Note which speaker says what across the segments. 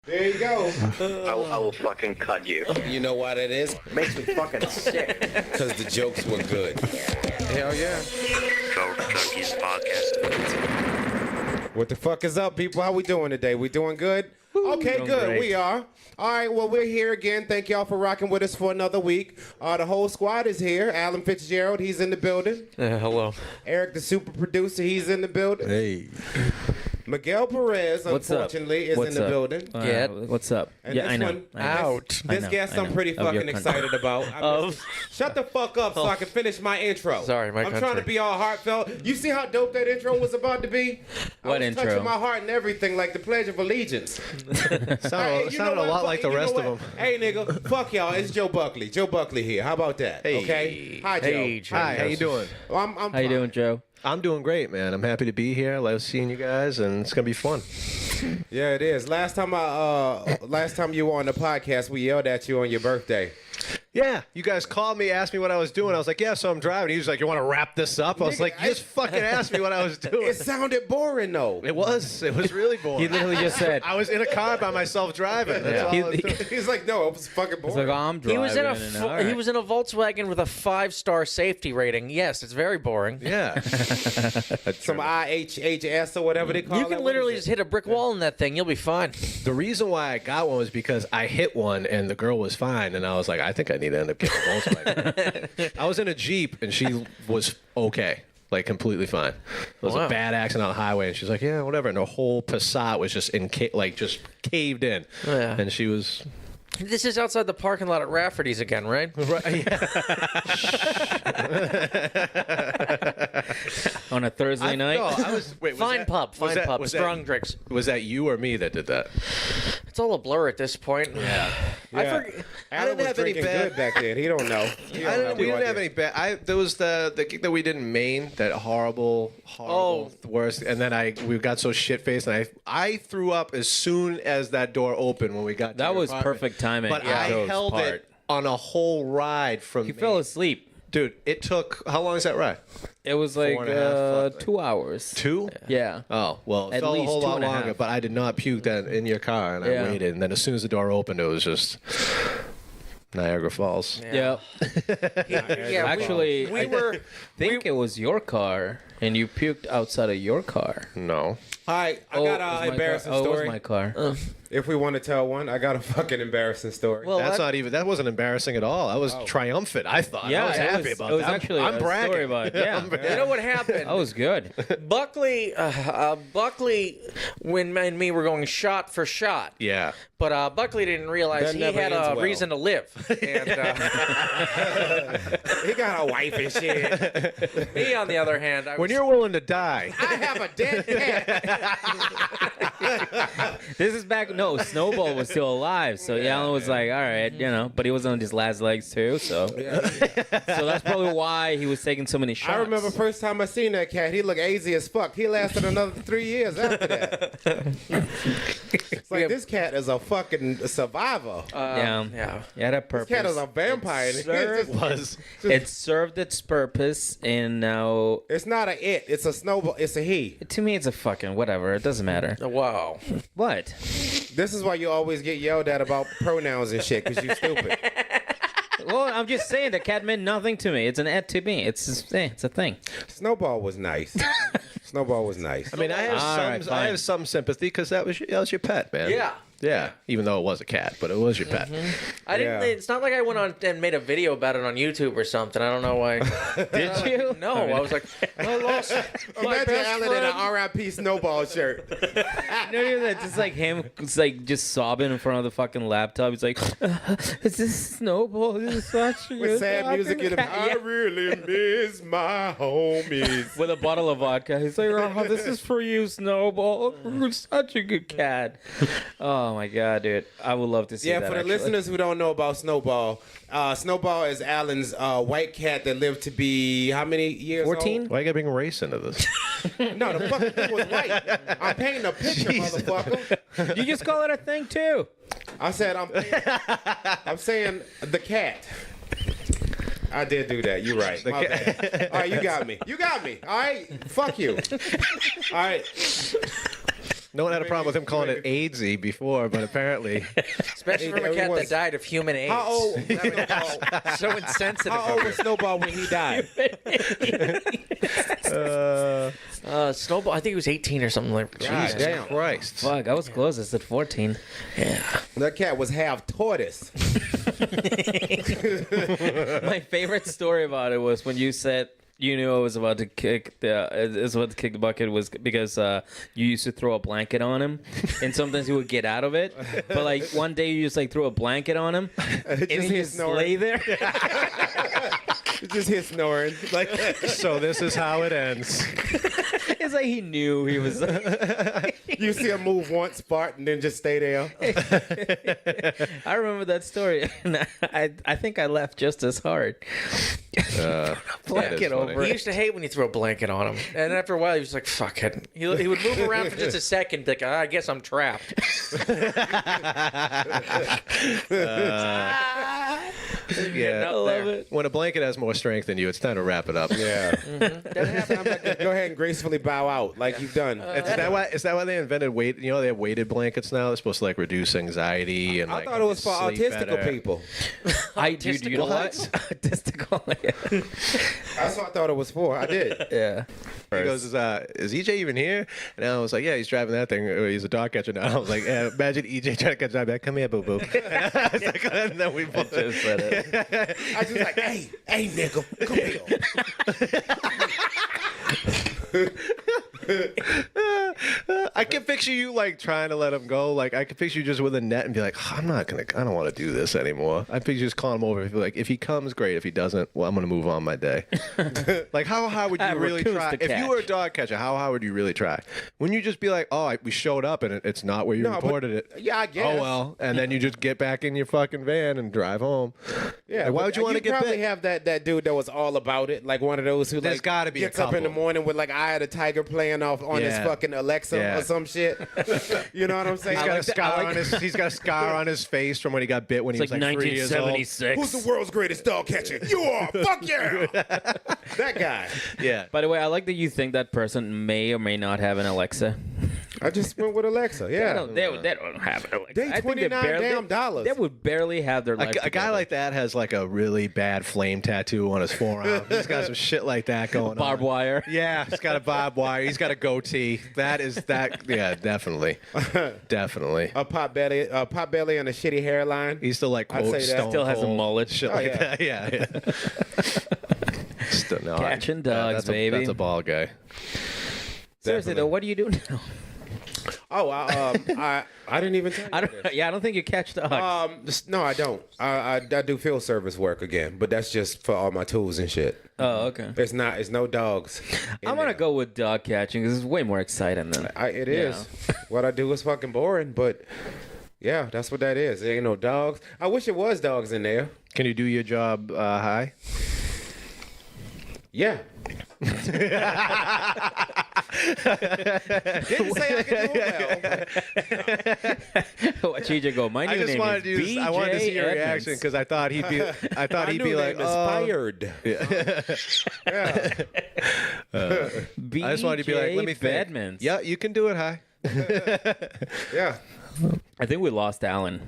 Speaker 1: There you go.
Speaker 2: I will fucking cut you.
Speaker 1: You know why that is?
Speaker 2: It makes me fucking sick.
Speaker 1: Because the jokes were good. Hell yeah.
Speaker 3: Go Cookies Podcast.
Speaker 1: What the fuck is up, people? How we doing today? We doing good? Okay,
Speaker 4: Doing
Speaker 1: good.
Speaker 4: great.
Speaker 1: We are. All right, well, we're here again. Thank y'all for rocking with us for another week. The whole squad is here. Alan Fitzgerald, he's in the building.
Speaker 4: Hello.
Speaker 1: Eric, the super producer, he's in the building.
Speaker 5: Hey.
Speaker 1: Miguel Perez,
Speaker 4: What's up?
Speaker 1: unfortunately, is
Speaker 4: What's
Speaker 1: in the
Speaker 4: up?
Speaker 1: building.
Speaker 4: Yeah. What's up?
Speaker 1: And
Speaker 4: Yeah,
Speaker 1: this
Speaker 4: I know.
Speaker 1: one-
Speaker 4: I know.
Speaker 5: Out.
Speaker 1: This guest I'm pretty
Speaker 4: Of your
Speaker 1: fucking
Speaker 4: country.
Speaker 1: excited about. Shut the fuck up so I can finish my intro.
Speaker 6: Sorry, my
Speaker 1: I'm trying
Speaker 6: country.
Speaker 1: to be all heartfelt. You see how dope that intro was about to be? I
Speaker 4: What
Speaker 1: was
Speaker 4: intro?
Speaker 1: touching my heart and everything like the Pledge of Allegiance.
Speaker 5: Sounded
Speaker 1: you know
Speaker 5: a
Speaker 1: what?
Speaker 5: lot like the
Speaker 1: You know
Speaker 5: rest of
Speaker 1: what?
Speaker 5: them.
Speaker 1: Hey, nigga, fuck y'all. It's Joe Buckley. Joe Buckley here. How about that?
Speaker 5: Hey.
Speaker 1: Okay? Hi, Joe.
Speaker 6: Hey, Joe.
Speaker 5: Hi, how you doing?
Speaker 1: Well, I'm
Speaker 4: How you
Speaker 1: fine.
Speaker 4: doing, Joe?
Speaker 5: I'm doing great, man. I'm happy to be here. I love seeing you guys, and it's gonna be fun.
Speaker 1: Yeah, it is. Last time you were on the podcast, we yelled at you on your birthday.
Speaker 5: Yeah, you guys called me, asked me what I was doing. I was like, yeah, so I'm driving. He was like, you want to wrap this up? I was
Speaker 1: Nigga,
Speaker 5: like, you just fucking asked me what I was doing.
Speaker 1: It sounded boring, though.
Speaker 5: It was really boring.
Speaker 4: He literally just said,
Speaker 5: I was in a car by myself driving. That's all I was doing.
Speaker 1: He's like, no, it was fucking boring.
Speaker 4: "He's like, oh, I'm driving."
Speaker 6: He was in a
Speaker 4: and all right.
Speaker 6: he was in a Volkswagen with a 5-star safety rating. Yes, it's very boring.
Speaker 5: Yeah.
Speaker 1: Some IHHS or whatever they call it.
Speaker 6: You can
Speaker 1: What
Speaker 6: literally
Speaker 1: is
Speaker 6: just
Speaker 1: it?
Speaker 6: hit a brick wall in that thing. You'll be fine.
Speaker 5: The reason why I got one was because I hit one and the girl was fine, and I was like, I think I need to end up getting a Volkswagen. I was in a Jeep and she was okay, like completely fine. It was
Speaker 6: Wow.
Speaker 5: a bad accident on the highway, and she's like, yeah, whatever. And her whole Passat was just just caved in,
Speaker 6: Yeah.
Speaker 5: and she was.
Speaker 6: This is outside the parking lot at Rafferty's again, right?
Speaker 5: Right, yeah.
Speaker 4: on a Thursday night.
Speaker 5: No, I was. Wait, was
Speaker 6: Fine
Speaker 5: that-
Speaker 6: pub,
Speaker 5: was
Speaker 6: fine
Speaker 5: that-
Speaker 6: pub,
Speaker 5: was
Speaker 6: strong
Speaker 5: that,
Speaker 6: drinks.
Speaker 5: Was that you or me that did that?
Speaker 6: It's all a blur at this point.
Speaker 5: Yeah.
Speaker 6: I
Speaker 1: Yeah.
Speaker 6: forget.
Speaker 1: Alan
Speaker 5: didn't
Speaker 1: was
Speaker 5: have any
Speaker 1: drinking
Speaker 5: bad-
Speaker 1: good back then. He don't know. He don't know
Speaker 5: We didn't
Speaker 1: what
Speaker 5: have
Speaker 1: it
Speaker 5: any bad. There was the gig that we did in Maine, that horrible, worst. And then we got so shit faced, and I threw up as soon as that door opened when we got. To
Speaker 4: That
Speaker 5: your
Speaker 4: was
Speaker 5: apartment.
Speaker 4: perfect timing.
Speaker 5: But
Speaker 4: Yeah.
Speaker 5: I
Speaker 4: Joe's
Speaker 5: held
Speaker 4: part.
Speaker 5: it on a whole ride from.
Speaker 4: He
Speaker 5: Maine.
Speaker 4: fell asleep.
Speaker 5: Dude, it took. How long is that ride?
Speaker 4: It was like
Speaker 5: 4.5, fuck,
Speaker 4: 2 hours.
Speaker 5: 2?
Speaker 4: Yeah.
Speaker 5: Oh, well, it
Speaker 4: At
Speaker 5: felt a
Speaker 4: least
Speaker 5: whole lot
Speaker 4: 2.5.
Speaker 5: longer, but I did not puke that in your car, and
Speaker 4: Yeah.
Speaker 5: I waited. And then as soon as the door opened, it was just Niagara Falls.
Speaker 4: Yeah.
Speaker 6: Yeah,
Speaker 4: Actually,
Speaker 6: we
Speaker 4: I
Speaker 6: were.
Speaker 4: think it was your car, and you puked outside of your car.
Speaker 5: No.
Speaker 1: All right, I
Speaker 4: Oh,
Speaker 1: got
Speaker 4: it was
Speaker 1: an
Speaker 4: my
Speaker 1: embarrassing
Speaker 4: car. Oh, it
Speaker 1: story.
Speaker 4: was my car.
Speaker 1: If we want to tell one, I got a fucking embarrassing story.
Speaker 6: Well,
Speaker 5: That wasn't embarrassing at all. I was triumphant, I thought.
Speaker 4: Yeah,
Speaker 5: I was
Speaker 4: it
Speaker 5: happy
Speaker 4: was-
Speaker 5: about
Speaker 4: it was
Speaker 5: that.
Speaker 4: actually
Speaker 5: I'm
Speaker 4: a
Speaker 5: bragging.
Speaker 4: story about it, yeah.
Speaker 6: you know what happened?
Speaker 4: That was good.
Speaker 6: Buckley, when and me were going shot for shot.
Speaker 5: Yeah.
Speaker 6: But Buckley didn't realize
Speaker 1: That
Speaker 6: he
Speaker 1: never
Speaker 6: had
Speaker 1: ends
Speaker 6: a
Speaker 1: well.
Speaker 6: reason to live. And
Speaker 1: He got a wife and shit.
Speaker 6: me, on the other hand,
Speaker 5: When you're willing to die.
Speaker 1: I have a dead cat.
Speaker 4: This is back. No, Snowball was still alive, so Alan was like, "All right, but he was on his last legs too." So, so that's probably why he was taking so many shots.
Speaker 1: I remember first time I seen that cat, he looked easy as fuck. He lasted another 3 years after that. It's like, this cat is a fucking survivor.
Speaker 4: Yeah,
Speaker 6: yeah.
Speaker 4: had a purpose.
Speaker 1: This cat is a vampire.
Speaker 4: It served its purpose, and now
Speaker 1: It's not a it. It's a snowball. It's a he.
Speaker 4: to me, it's a fucking whatever. It doesn't matter.
Speaker 6: Wow.
Speaker 4: What?
Speaker 1: This is why you always get yelled at about pronouns and shit, because you stupid.
Speaker 4: Well, I'm just saying the cat meant nothing to me. It's an et to me. It's a thing.
Speaker 1: Snowball was nice. Snowball was nice.
Speaker 5: I mean, I have
Speaker 4: All
Speaker 5: some,
Speaker 4: right,
Speaker 5: I
Speaker 4: fine.
Speaker 5: have some sympathy because that was your pet, man.
Speaker 6: Yeah.
Speaker 5: Yeah. Even though it was a cat, but it was your pet.
Speaker 6: I didn't.
Speaker 1: Yeah.
Speaker 6: It's not like I went on and made a video about it on YouTube or something. I don't know why.
Speaker 4: Did you?
Speaker 6: No, I was like, I lost my
Speaker 1: Imagine
Speaker 6: best
Speaker 1: Alan in
Speaker 6: friend.
Speaker 1: an R.I.P. Snowball shirt.
Speaker 4: No, that just like him, it's like just sobbing in front of the fucking laptop. He's like, "Is this Snowball? This is such a
Speaker 1: With
Speaker 4: good
Speaker 1: sad music in
Speaker 4: fucking
Speaker 1: him.
Speaker 4: cat."
Speaker 1: I really miss my homies.
Speaker 4: With a bottle of vodka. He's like, "Oh, this is for you, Snowball. You're such a good cat." Oh my god, dude. I would love to see
Speaker 1: Yeah,
Speaker 4: that.
Speaker 1: for the
Speaker 4: actually.
Speaker 1: listeners who don't know about Snowball, Snowball is Alan's white cat that lived to be how many years
Speaker 4: 14?
Speaker 5: Why you gotta bring race into this?
Speaker 1: old? No, the fucking thing was white. I'm painting a picture, motherfucker.
Speaker 4: You just call it a thing too.
Speaker 1: I said I'm saying the cat. I did do that. You're right. My bad. All right, you got me. You got me. All right, fuck you. All right.
Speaker 5: No one had a problem with him calling it AIDSy before, but apparently.
Speaker 6: Especially from a cat that died of human AIDS.
Speaker 1: How old?
Speaker 6: So insensitive.
Speaker 1: How old was Snowball when he died?
Speaker 6: Snowball, I think he was 18 or something like that.
Speaker 1: God damn.
Speaker 5: Christ.
Speaker 4: Fuck, I was close. I said 14.
Speaker 6: Yeah.
Speaker 1: That cat was half tortoise.
Speaker 4: My favorite story about it was when you said you knew I was about to kick the bucket was because you used to throw a blanket on him, and sometimes he would get out of it. But like one day you just like threw a blanket on him, and he just lay there.
Speaker 1: It just hit snoring. Like,
Speaker 5: So this is how it ends.
Speaker 4: It's like he knew he was.
Speaker 1: you see him move once, fart, and then just stay there.
Speaker 4: I remember that story, and I think I laughed just as hard. Blanket over
Speaker 6: He
Speaker 4: it.
Speaker 6: used to hate when you threw a blanket on him. And after a while, he was like, fuck it. He would move around for just a second, like, I guess I'm trapped.
Speaker 5: Yeah.
Speaker 4: I love it.
Speaker 5: When a blanket has more strength than you, it's time to wrap it up.
Speaker 1: Yeah. Go ahead and gracefully bow out like you've done.
Speaker 5: Is that why they invented weight? You know, they have weighted blankets now. They're supposed to like reduce anxiety and
Speaker 1: I
Speaker 5: like.
Speaker 1: thought it was for
Speaker 5: sleep
Speaker 1: autistical
Speaker 5: better.
Speaker 1: people.
Speaker 4: I do. You know what? Autistical.
Speaker 1: That's what I thought it was for. I did.
Speaker 4: Yeah.
Speaker 5: He goes, is EJ even here? And I was like, yeah, he's driving that thing. He's a dog catcher now. I was like, yeah, imagine EJ trying to catch that back. Come here, boo boo. And then we both
Speaker 4: Just said it.
Speaker 1: I was just like, hey, nigga, come here.
Speaker 5: I can picture you like trying to let him go. Like I can picture you just with a net and be like, I don't want to do this anymore. I picture you just calling him over. Like if he comes, great. If he doesn't, well, I'm gonna move on my day. Like how hard would you really
Speaker 4: raccoons
Speaker 5: try?
Speaker 4: to
Speaker 5: If you
Speaker 4: catch.
Speaker 5: were a dog catcher, how hard would you really try? Wouldn't you just be like, oh, we showed up and it's not where you
Speaker 1: No, but-
Speaker 5: reported it?
Speaker 1: Yeah, I guess.
Speaker 5: Oh well, and then you just get back in your fucking van and drive home.
Speaker 1: Yeah,
Speaker 5: Like, why would you want to get
Speaker 1: probably
Speaker 5: bit?
Speaker 1: have that dude that was all about it, like one of those who
Speaker 5: There's
Speaker 1: like
Speaker 5: gotta be a
Speaker 1: gets up in the
Speaker 5: couple.
Speaker 1: morning with like Eye of the Tiger playing off on his
Speaker 5: Yeah.
Speaker 1: fucking Alexa
Speaker 5: Yeah.
Speaker 1: or some shit. You know what I'm saying?
Speaker 5: He's got,
Speaker 1: Like,
Speaker 5: a scar on his, he's got a scar on his face from when he got bit when he
Speaker 4: It's
Speaker 5: was
Speaker 4: like
Speaker 5: like 3 years old.
Speaker 4: 1976.
Speaker 1: who's the world's greatest dog catcher? You are. Fuck yeah. That guy.
Speaker 5: Yeah.
Speaker 4: By the way, I like that you think that person may or may not have an Alexa.
Speaker 1: I just went with Alexa. Yeah.
Speaker 4: They don't have an Alexa.
Speaker 1: They
Speaker 4: I think
Speaker 1: $29 damn dollars.
Speaker 4: They would barely have their life
Speaker 5: A guy
Speaker 4: together.
Speaker 5: like that has like a really bad flame tattoo on his forearm. He's got some shit like that going
Speaker 4: barbed
Speaker 5: on.
Speaker 4: wire.
Speaker 5: Yeah, he's got a barbed wire. He's got a goatee. Yeah, definitely, definitely.
Speaker 1: A pot belly and a shitty hairline.
Speaker 5: He still like
Speaker 1: I'd
Speaker 5: quotes
Speaker 1: say that.
Speaker 5: Stone
Speaker 4: Still has a
Speaker 5: Cold,
Speaker 4: mullet.
Speaker 5: shit
Speaker 1: Oh,
Speaker 5: like
Speaker 1: yeah.
Speaker 5: that. Yeah. Still, no,
Speaker 4: Catching dogs,
Speaker 5: that's
Speaker 4: baby.
Speaker 5: That's a ball guy.
Speaker 4: Seriously though, what do you do now?
Speaker 1: Oh, I didn't even tell you.
Speaker 4: I don't. Yeah, I don't think you catch dogs.
Speaker 1: No, I don't. I do field service work again, but that's just for all my tools and shit.
Speaker 4: Oh, okay.
Speaker 1: It's no dogs. in
Speaker 4: I'm gonna
Speaker 1: there.
Speaker 4: go with dog catching because it's way more exciting than.
Speaker 1: It is. What I do is fucking boring, but yeah, that's what that is. There ain't no dogs. I wish it was dogs in there.
Speaker 5: Can you do your job high?
Speaker 1: Yeah. Didn't say I could do it well.
Speaker 4: Watch EJ go. My new
Speaker 5: I just
Speaker 4: name
Speaker 5: wanted
Speaker 4: is
Speaker 5: to. I wanted to see your
Speaker 4: BJ
Speaker 5: reaction
Speaker 4: Edmonds.
Speaker 5: because I thought he'd be. I thought
Speaker 1: My
Speaker 5: he'd
Speaker 1: new
Speaker 5: be like,
Speaker 1: name is Fired. Yeah.
Speaker 5: I just wanted to be like, let me think.
Speaker 4: Edmonds.
Speaker 5: Yeah, you can do it high.
Speaker 1: Yeah.
Speaker 4: I think we lost Alan.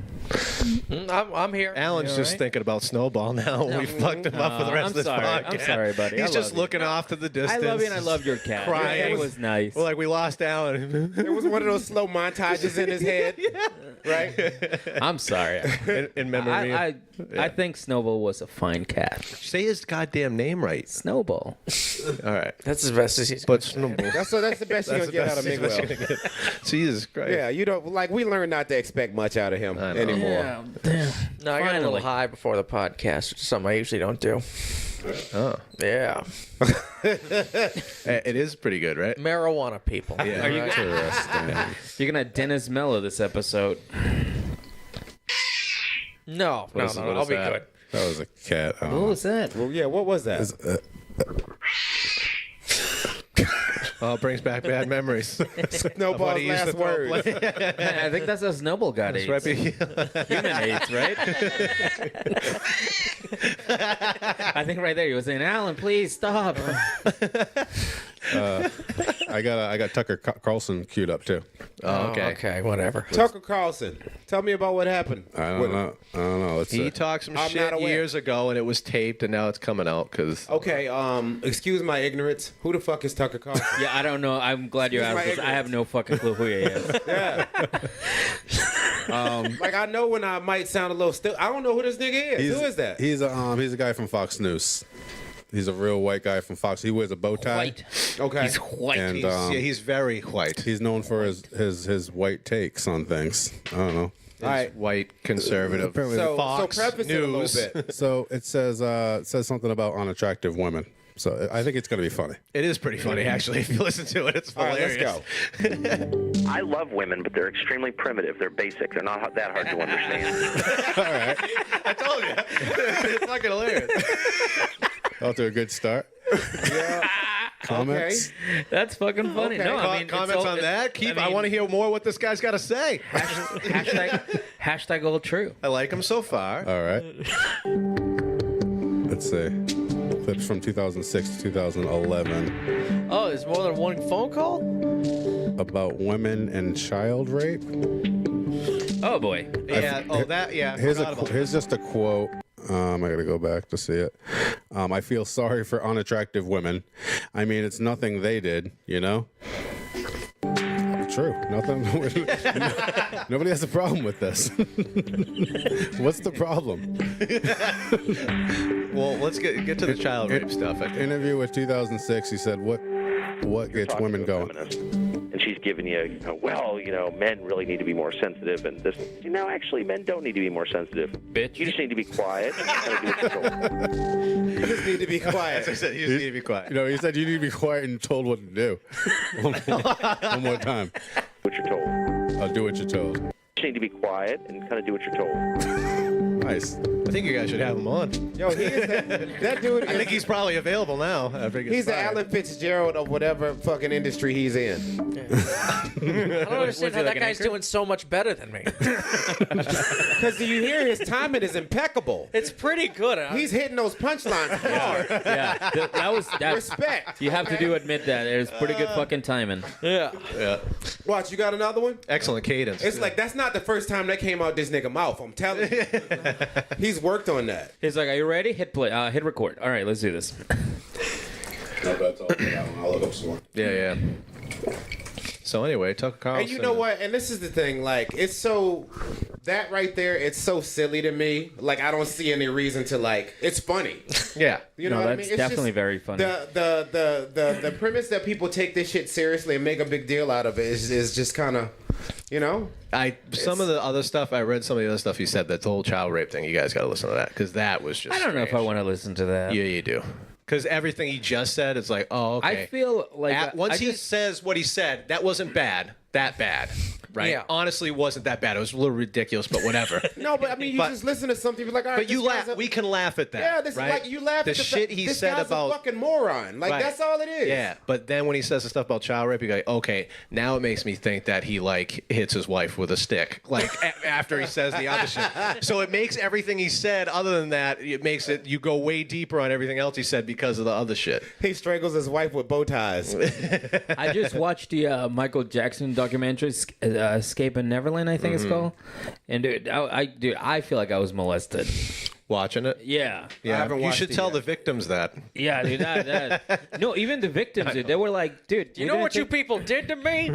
Speaker 6: I'm here.
Speaker 5: Alan's just thinking about Snowball now. We fucked him up for the rest
Speaker 4: I'm
Speaker 5: of this
Speaker 4: sorry.
Speaker 5: podcast.
Speaker 4: I'm sorry, buddy. I
Speaker 5: He's just
Speaker 4: love you.
Speaker 5: looking off to the
Speaker 4: I
Speaker 5: distance.
Speaker 4: love you and I love your cat.
Speaker 5: Crying.
Speaker 4: It was nice.
Speaker 5: We're like, we lost Alan.
Speaker 1: It was one of those slow montages in his head. Right?
Speaker 4: I'm sorry.
Speaker 5: in memory.
Speaker 4: I think Snowball was a fine cat.
Speaker 5: Say his goddamn name right.
Speaker 4: Snowball.
Speaker 5: All right.
Speaker 6: That's as best as he's.
Speaker 5: But Snowball.
Speaker 1: That's the best you're gonna get out of Miguel.
Speaker 5: Jesus Christ.
Speaker 1: Yeah, you don't like we learned not to expect much out of him
Speaker 5: I know.
Speaker 1: anymore.
Speaker 4: Damn.
Speaker 6: No, I got a little
Speaker 4: Finally.
Speaker 6: high before the podcast, which is something I usually don't do.
Speaker 5: Oh.
Speaker 6: Yeah.
Speaker 5: It is pretty good, right?
Speaker 6: Marijuana people.
Speaker 5: Yeah.
Speaker 4: Are you
Speaker 1: Interesting.
Speaker 4: You're gonna Dennis Mello this episode.
Speaker 6: No,
Speaker 5: What is
Speaker 6: I'll be
Speaker 5: that?
Speaker 6: good.
Speaker 7: That was a cat.
Speaker 4: What was that?
Speaker 1: Well, yeah, what was that?
Speaker 5: Oh, it brings back bad memories.
Speaker 1: Snowball's
Speaker 5: he used to
Speaker 1: last
Speaker 5: throw
Speaker 1: words.
Speaker 4: I think that's how Snowball got AIDS.
Speaker 5: Right be-
Speaker 4: Human AIDS, right? I think right there he was saying, Alan, please stop.
Speaker 7: I got Tucker Carlson queued up too.
Speaker 5: Oh, okay.
Speaker 6: Okay, whatever.
Speaker 1: Tucker Carlson, tell me about what happened.
Speaker 7: I don't know. Let's
Speaker 5: He
Speaker 7: see.
Speaker 5: talked some
Speaker 1: I'm
Speaker 5: shit
Speaker 1: not aware.
Speaker 5: years ago, and it was taped, and now it's coming out because.
Speaker 1: Okay, excuse my ignorance. Who the fuck is Tucker Carlson?
Speaker 4: Yeah, I don't know. I'm glad you
Speaker 1: Excuse
Speaker 4: asked
Speaker 1: my
Speaker 4: this. I have no fucking clue who he is.
Speaker 1: Yeah. Like I know when I might sound a little still. I don't know who this nigga is. Who is that?
Speaker 7: He's a guy from Fox News. He's a real white guy from Fox. He wears a bow tie.
Speaker 4: White.
Speaker 1: Okay.
Speaker 4: He's white.
Speaker 7: And
Speaker 5: He's very white.
Speaker 7: he's known for his white takes on things. I don't know.
Speaker 1: All right.
Speaker 5: White conservative.
Speaker 7: Apparently-
Speaker 1: So
Speaker 5: Fox
Speaker 1: preface it a
Speaker 5: News.
Speaker 1: little bit.
Speaker 7: So it says something about unattractive women. So I think it's gonna be funny.
Speaker 5: It is pretty funny, actually. If you listen to it, it's
Speaker 1: All right,
Speaker 5: hilarious.
Speaker 1: let's go.
Speaker 2: I love women, but they're extremely primitive. They're basic. They're not that hard to understand.
Speaker 5: I told you. It's fucking hilarious.
Speaker 7: Off to a good start. Comments.
Speaker 4: That's fucking funny.
Speaker 1: Okay.
Speaker 4: No, I mean,
Speaker 5: Comments
Speaker 4: it's all-
Speaker 5: on that?
Speaker 4: I
Speaker 5: I
Speaker 4: mean,
Speaker 5: want to hear more what this guy's got to say.
Speaker 4: hashtag all true.
Speaker 5: I like him so far.
Speaker 7: All right. Let's see. Clips from 2006 to 2011
Speaker 6: Oh, there's more than one phone call?
Speaker 7: about women and child rape.
Speaker 4: Oh boy.
Speaker 5: Yeah. Oh, that. Yeah.
Speaker 7: Here's just a quote. I gotta go back to see it. I feel sorry for unattractive women. I mean, it's nothing they did, you know. True. Nothing. Nobody has a problem with this. What's the problem?
Speaker 5: Well, let's get to the child rape stuff.
Speaker 7: Interview with 2006. He said, "What gets
Speaker 2: Talking
Speaker 7: women
Speaker 2: to a
Speaker 7: going?"
Speaker 2: feminist, and she's giving you, men really need to be more sensitive, and this, actually, men don't need to be more sensitive.
Speaker 4: Bitch.
Speaker 2: You just need to be quiet. And kind of do what you're told.
Speaker 1: You just need to be quiet.
Speaker 5: I said you just need to be quiet.
Speaker 7: You know, he said you need to be quiet and told what to do. One more time.
Speaker 2: What you're told.
Speaker 7: I'll do what you're told.
Speaker 2: You just need to be quiet and kind of do what you're told.
Speaker 7: Nice.
Speaker 5: I think you guys should have him on.
Speaker 1: Yo, he is that dude.
Speaker 5: I think he's probably available now.
Speaker 1: He's the Alan Fitzgerald of whatever fucking industry he's in.
Speaker 6: I don't understand how
Speaker 4: he, like
Speaker 6: that
Speaker 4: an
Speaker 6: guy's
Speaker 4: anchor?
Speaker 6: doing so much better than me.
Speaker 1: Because do you hear his timing is impeccable.
Speaker 6: It's pretty good.
Speaker 1: He's hitting those punchlines hard.
Speaker 4: Yeah, that was that.
Speaker 1: Respect.
Speaker 4: You have to do admit that. There's pretty good fucking timing.
Speaker 6: yeah.
Speaker 5: Yeah.
Speaker 1: Watch, you got another one?
Speaker 5: Excellent cadence.
Speaker 1: It's like that's not the first time that came out this nigga mouth. I'm telling you. He's worked on that.
Speaker 4: He's like, "Are you ready? Hit play. Hit record. All right, let's do this."
Speaker 7: No, that's all for that one. I'll look up some more.
Speaker 5: Yeah. So anyway, Tucker Carlson.
Speaker 1: And you know what? And this is the thing. Like, it's so that right there. It's so silly to me. Like, I don't see any reason to like. It's funny.
Speaker 5: Yeah.
Speaker 1: You know
Speaker 4: No,
Speaker 1: what I
Speaker 4: that's
Speaker 1: mean? It's
Speaker 4: definitely
Speaker 1: just
Speaker 4: very funny.
Speaker 1: The premise that people take this shit seriously and make a big deal out of it is just kind of,
Speaker 5: Some of the other stuff I read, some of the other stuff he said, that whole child rape thing. You guys got to listen to that because that was just.
Speaker 4: I don't know if I want to listen to that.
Speaker 5: Yeah, you do. Because everything he just said, it's like, oh, okay.
Speaker 4: I feel like
Speaker 5: Once
Speaker 4: I
Speaker 5: he
Speaker 4: just-
Speaker 5: says what he said, that wasn't bad. That bad. Right?
Speaker 6: Yeah.
Speaker 5: Honestly, wasn't that bad. It was a little ridiculous, but whatever.
Speaker 1: No, but I mean, you
Speaker 5: But-
Speaker 1: just listen to something, you're like, all right.
Speaker 5: But you
Speaker 1: this guy's
Speaker 5: laugh.
Speaker 1: a-
Speaker 5: We can laugh at that.
Speaker 1: Yeah, this
Speaker 5: right?
Speaker 1: is like you laugh
Speaker 5: the
Speaker 1: at the
Speaker 5: shit
Speaker 1: fa-
Speaker 5: he
Speaker 1: this
Speaker 5: said
Speaker 1: guy's
Speaker 5: about
Speaker 1: a fucking moron. Like
Speaker 5: Right.
Speaker 1: that's all it is.
Speaker 5: Yeah, but then when he says the stuff about child rape, you go, okay, now it makes me think that he like hits his wife with a stick, like after he says the other shit. So it makes everything he said, other than that, it makes it you go way deeper on everything else he said because of the other shit.
Speaker 1: He strangles his wife with bow ties.
Speaker 4: I just watched the Michael Jackson documentary, Escape in Neverland, I think it's called. And dude, I feel like I was molested.
Speaker 5: Watching it,
Speaker 4: Yeah.
Speaker 5: yeah,
Speaker 1: haven't
Speaker 5: you
Speaker 1: watched
Speaker 5: should
Speaker 1: it
Speaker 5: tell
Speaker 1: yet.
Speaker 5: the victims that.
Speaker 4: Yeah, dude. No, even the victims, dude, they were like, dude.
Speaker 6: You know what you people did to me?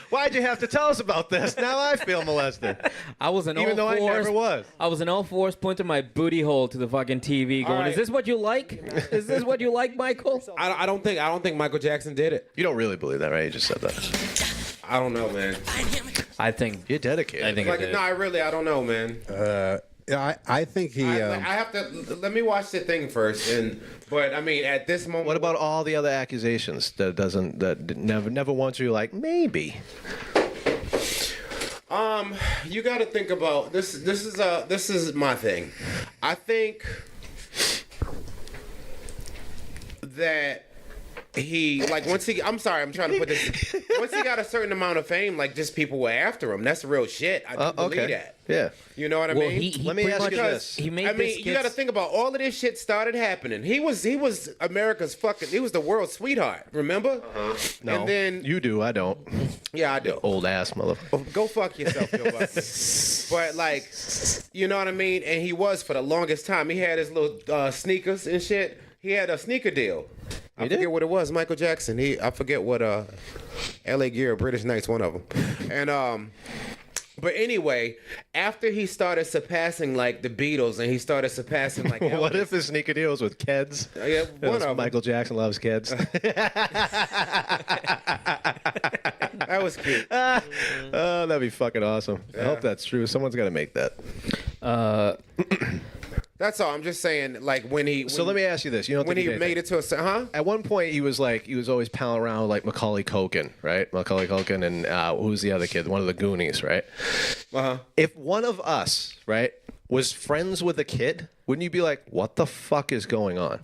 Speaker 5: Why'd you have to tell us about this? Now I feel molested,
Speaker 4: I was in
Speaker 5: even though
Speaker 4: all
Speaker 5: I
Speaker 4: fours.
Speaker 5: never was.
Speaker 4: I was in all fours, pointing my booty hole to the fucking TV, going,
Speaker 1: right.
Speaker 4: "Is this what you like? Is this what you like, Michael?"
Speaker 1: I don't think Michael Jackson did it.
Speaker 5: You don't really believe that, right? You just said that.
Speaker 1: I don't know, man.
Speaker 4: I think.
Speaker 5: You're dedicated.
Speaker 4: I think
Speaker 1: Like,
Speaker 4: it
Speaker 1: no,
Speaker 4: did.
Speaker 1: I don't know, man.
Speaker 7: Yeah, I think he.
Speaker 1: I have to let me watch the thing first. But I mean, at this moment,
Speaker 5: What about all the other accusations that never once are you like maybe?
Speaker 1: you got to think about this. This is my thing. I think that he like once he I'm sorry, I'm trying to put this once he got a certain amount of fame, like just people were after him. That's real shit. I do believe that.
Speaker 5: Yeah.
Speaker 1: You know what I
Speaker 4: Well,
Speaker 1: mean?
Speaker 4: he
Speaker 5: Let me
Speaker 4: pretty
Speaker 5: ask you
Speaker 4: much-
Speaker 5: this.
Speaker 4: He made
Speaker 1: I mean, you got to think about all of this shit started happening. He was America's fucking. He was the world's sweetheart. Remember?
Speaker 5: No,
Speaker 1: And then
Speaker 5: you do. I don't.
Speaker 1: yeah, I do.
Speaker 5: Old ass motherfucker.
Speaker 1: Go fuck yourself, Joe Buckley. But like, you know what I mean? And he was for the longest time. He had his little sneakers and shit. He had a sneaker deal. I forget what it was. Michael Jackson. I forget what L.A. Gear, British Knights, one of them. And but anyway, after he started surpassing like the Beatles and he started surpassing like
Speaker 5: What
Speaker 1: Elvis,
Speaker 5: if his sneaker deal was with kids?
Speaker 1: yeah, one
Speaker 5: Because
Speaker 1: of them.
Speaker 5: Michael Jackson loves kids.
Speaker 1: That was cute.
Speaker 5: Oh, that'd be fucking awesome. I hope that's true. Someone's got to make that.
Speaker 1: That's all. I'm just saying, like when he.
Speaker 5: So let me ask you this: you don't
Speaker 1: when
Speaker 5: think
Speaker 1: he
Speaker 5: did
Speaker 1: made
Speaker 5: anything?
Speaker 1: it to a
Speaker 5: At one point, he was always palling around with like Macaulay Culkin, right? Macaulay Culkin and who's the other kid? One of the Goonies, right? If one of us, right, was friends with a kid, wouldn't you be like, "What the fuck is going on?"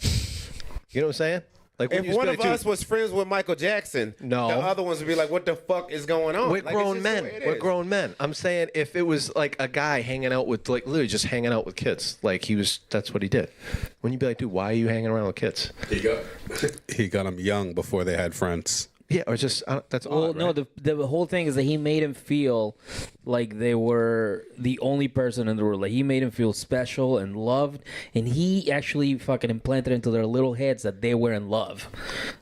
Speaker 5: You know what I'm saying? Like,
Speaker 1: If
Speaker 5: wouldn't you just
Speaker 1: one
Speaker 5: be
Speaker 1: of
Speaker 5: like, "Dude,
Speaker 1: us was friends with Michael Jackson,
Speaker 5: No.
Speaker 1: the other ones would be like, "What the fuck is going on?"
Speaker 5: We're
Speaker 1: Like, it's
Speaker 5: grown
Speaker 1: just
Speaker 5: men.
Speaker 1: the way it
Speaker 5: We're
Speaker 1: is.
Speaker 5: grown men. I'm saying if it was like a guy hanging out with like literally just hanging out with kids, like that's what he did. Wouldn't you be like, dude, why are you hanging around with kids?
Speaker 7: He got them young before they had friends.
Speaker 5: Yeah, or just that's
Speaker 4: Well,
Speaker 5: odd,
Speaker 4: no,
Speaker 5: right?
Speaker 4: the whole thing is that he made him feel like they were the only person in the world. Like he made him feel special and loved, and he actually fucking implanted into their little heads that they were in love.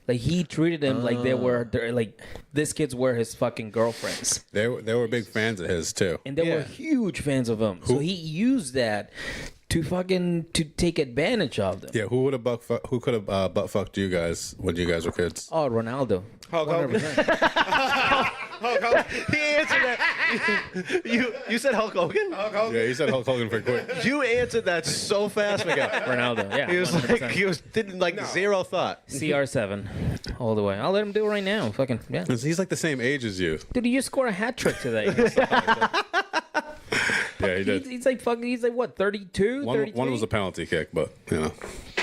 Speaker 4: Like he treated them like they were like these kids were his fucking girlfriends,
Speaker 7: They were big fans of his too.
Speaker 4: and they were huge fans of him. So he used that to take advantage of them.
Speaker 7: Yeah, who could have butt fucked you guys when you guys were kids?
Speaker 4: Oh, Ronaldo.
Speaker 1: Hulk Hogan.
Speaker 4: 100%.
Speaker 5: He answered that. You said Hulk Hogan?
Speaker 7: Yeah, he said Hulk Hogan for quick.
Speaker 5: You answered that so fast, Miguel.
Speaker 4: Ronaldo. Yeah.
Speaker 5: He was
Speaker 4: 100%.
Speaker 5: like didn't like zero thought.
Speaker 4: CR7 all the way. I'll let him do it right now. Fucking yeah.
Speaker 7: He's like the same age as you.
Speaker 4: Dude, you just scored a hat trick today.
Speaker 7: Yeah, he did.
Speaker 4: He's like fucking. He's like what? 32,
Speaker 7: One
Speaker 4: 33?
Speaker 7: was a penalty kick, but you know,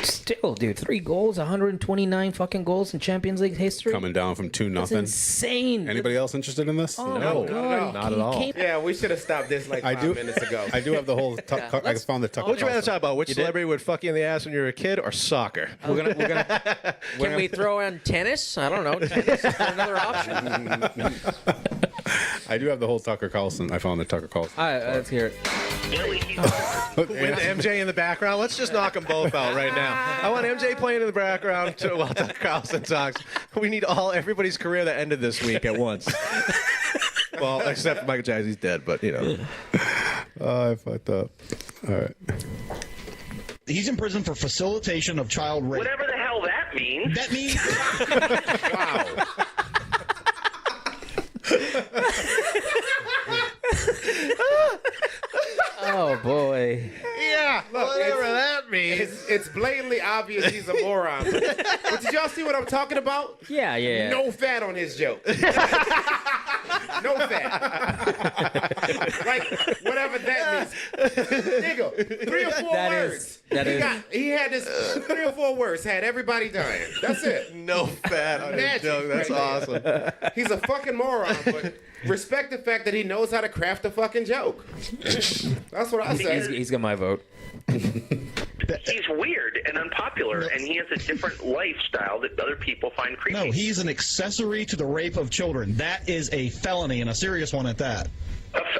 Speaker 4: Still, dude, 3 goals, 129 fucking goals in Champions League history.
Speaker 7: coming down from 2-0.
Speaker 4: That's insane.
Speaker 7: Anybody else interested in this?
Speaker 4: Oh
Speaker 5: No,
Speaker 4: my god,
Speaker 5: not at all.
Speaker 1: Yeah, we should have stopped this like 5 minutes ago.
Speaker 7: I do have the whole. I found the Tucker.
Speaker 5: What you rather
Speaker 7: Carlson.
Speaker 5: talk about? Which celebrity would fuck you in the ass when you were a kid, or soccer?
Speaker 6: We're gonna Can we throw in tennis? I don't know. Tennis is another option.
Speaker 7: I do have the whole Tucker Carlson. I found the Tucker Carlson.
Speaker 4: All right, let's hear it.
Speaker 5: With MJ in the background, let's just knock them both out right now. I want MJ playing in the background while Tucker Carlson talks. We need everybody's career that ended this week at once. Well, except for Michael Jackson, he's dead, but you know.
Speaker 7: Oh, I fucked up. All right.
Speaker 8: He's in prison for facilitation of child rape.
Speaker 2: Whatever the hell that means.
Speaker 8: That means
Speaker 4: Oh boy.
Speaker 1: Yeah, look,
Speaker 5: Whatever that means.
Speaker 1: it's blatantly obvious he's a moron. But did y'all see what I'm talking about?
Speaker 4: Yeah.
Speaker 1: No fat on his joke. No fat. Like, whatever that means. Nigga, 3 or 4
Speaker 4: That is-
Speaker 1: words.
Speaker 4: that is-
Speaker 1: He had this 3 or 4 words, had everybody dying. That's it.
Speaker 5: No fat on his
Speaker 1: Magic
Speaker 5: joke. That's
Speaker 1: right there.
Speaker 5: awesome.
Speaker 1: He's a fucking moron, but respect the fact that he knows how to craft a fucking joke. That's what I say.
Speaker 4: He's got my vote.
Speaker 2: He's weird and unpopular, and he has a different lifestyle that other people find creepy.
Speaker 8: no, he's an accessory to the rape of children. That is a felony, and a serious one at that.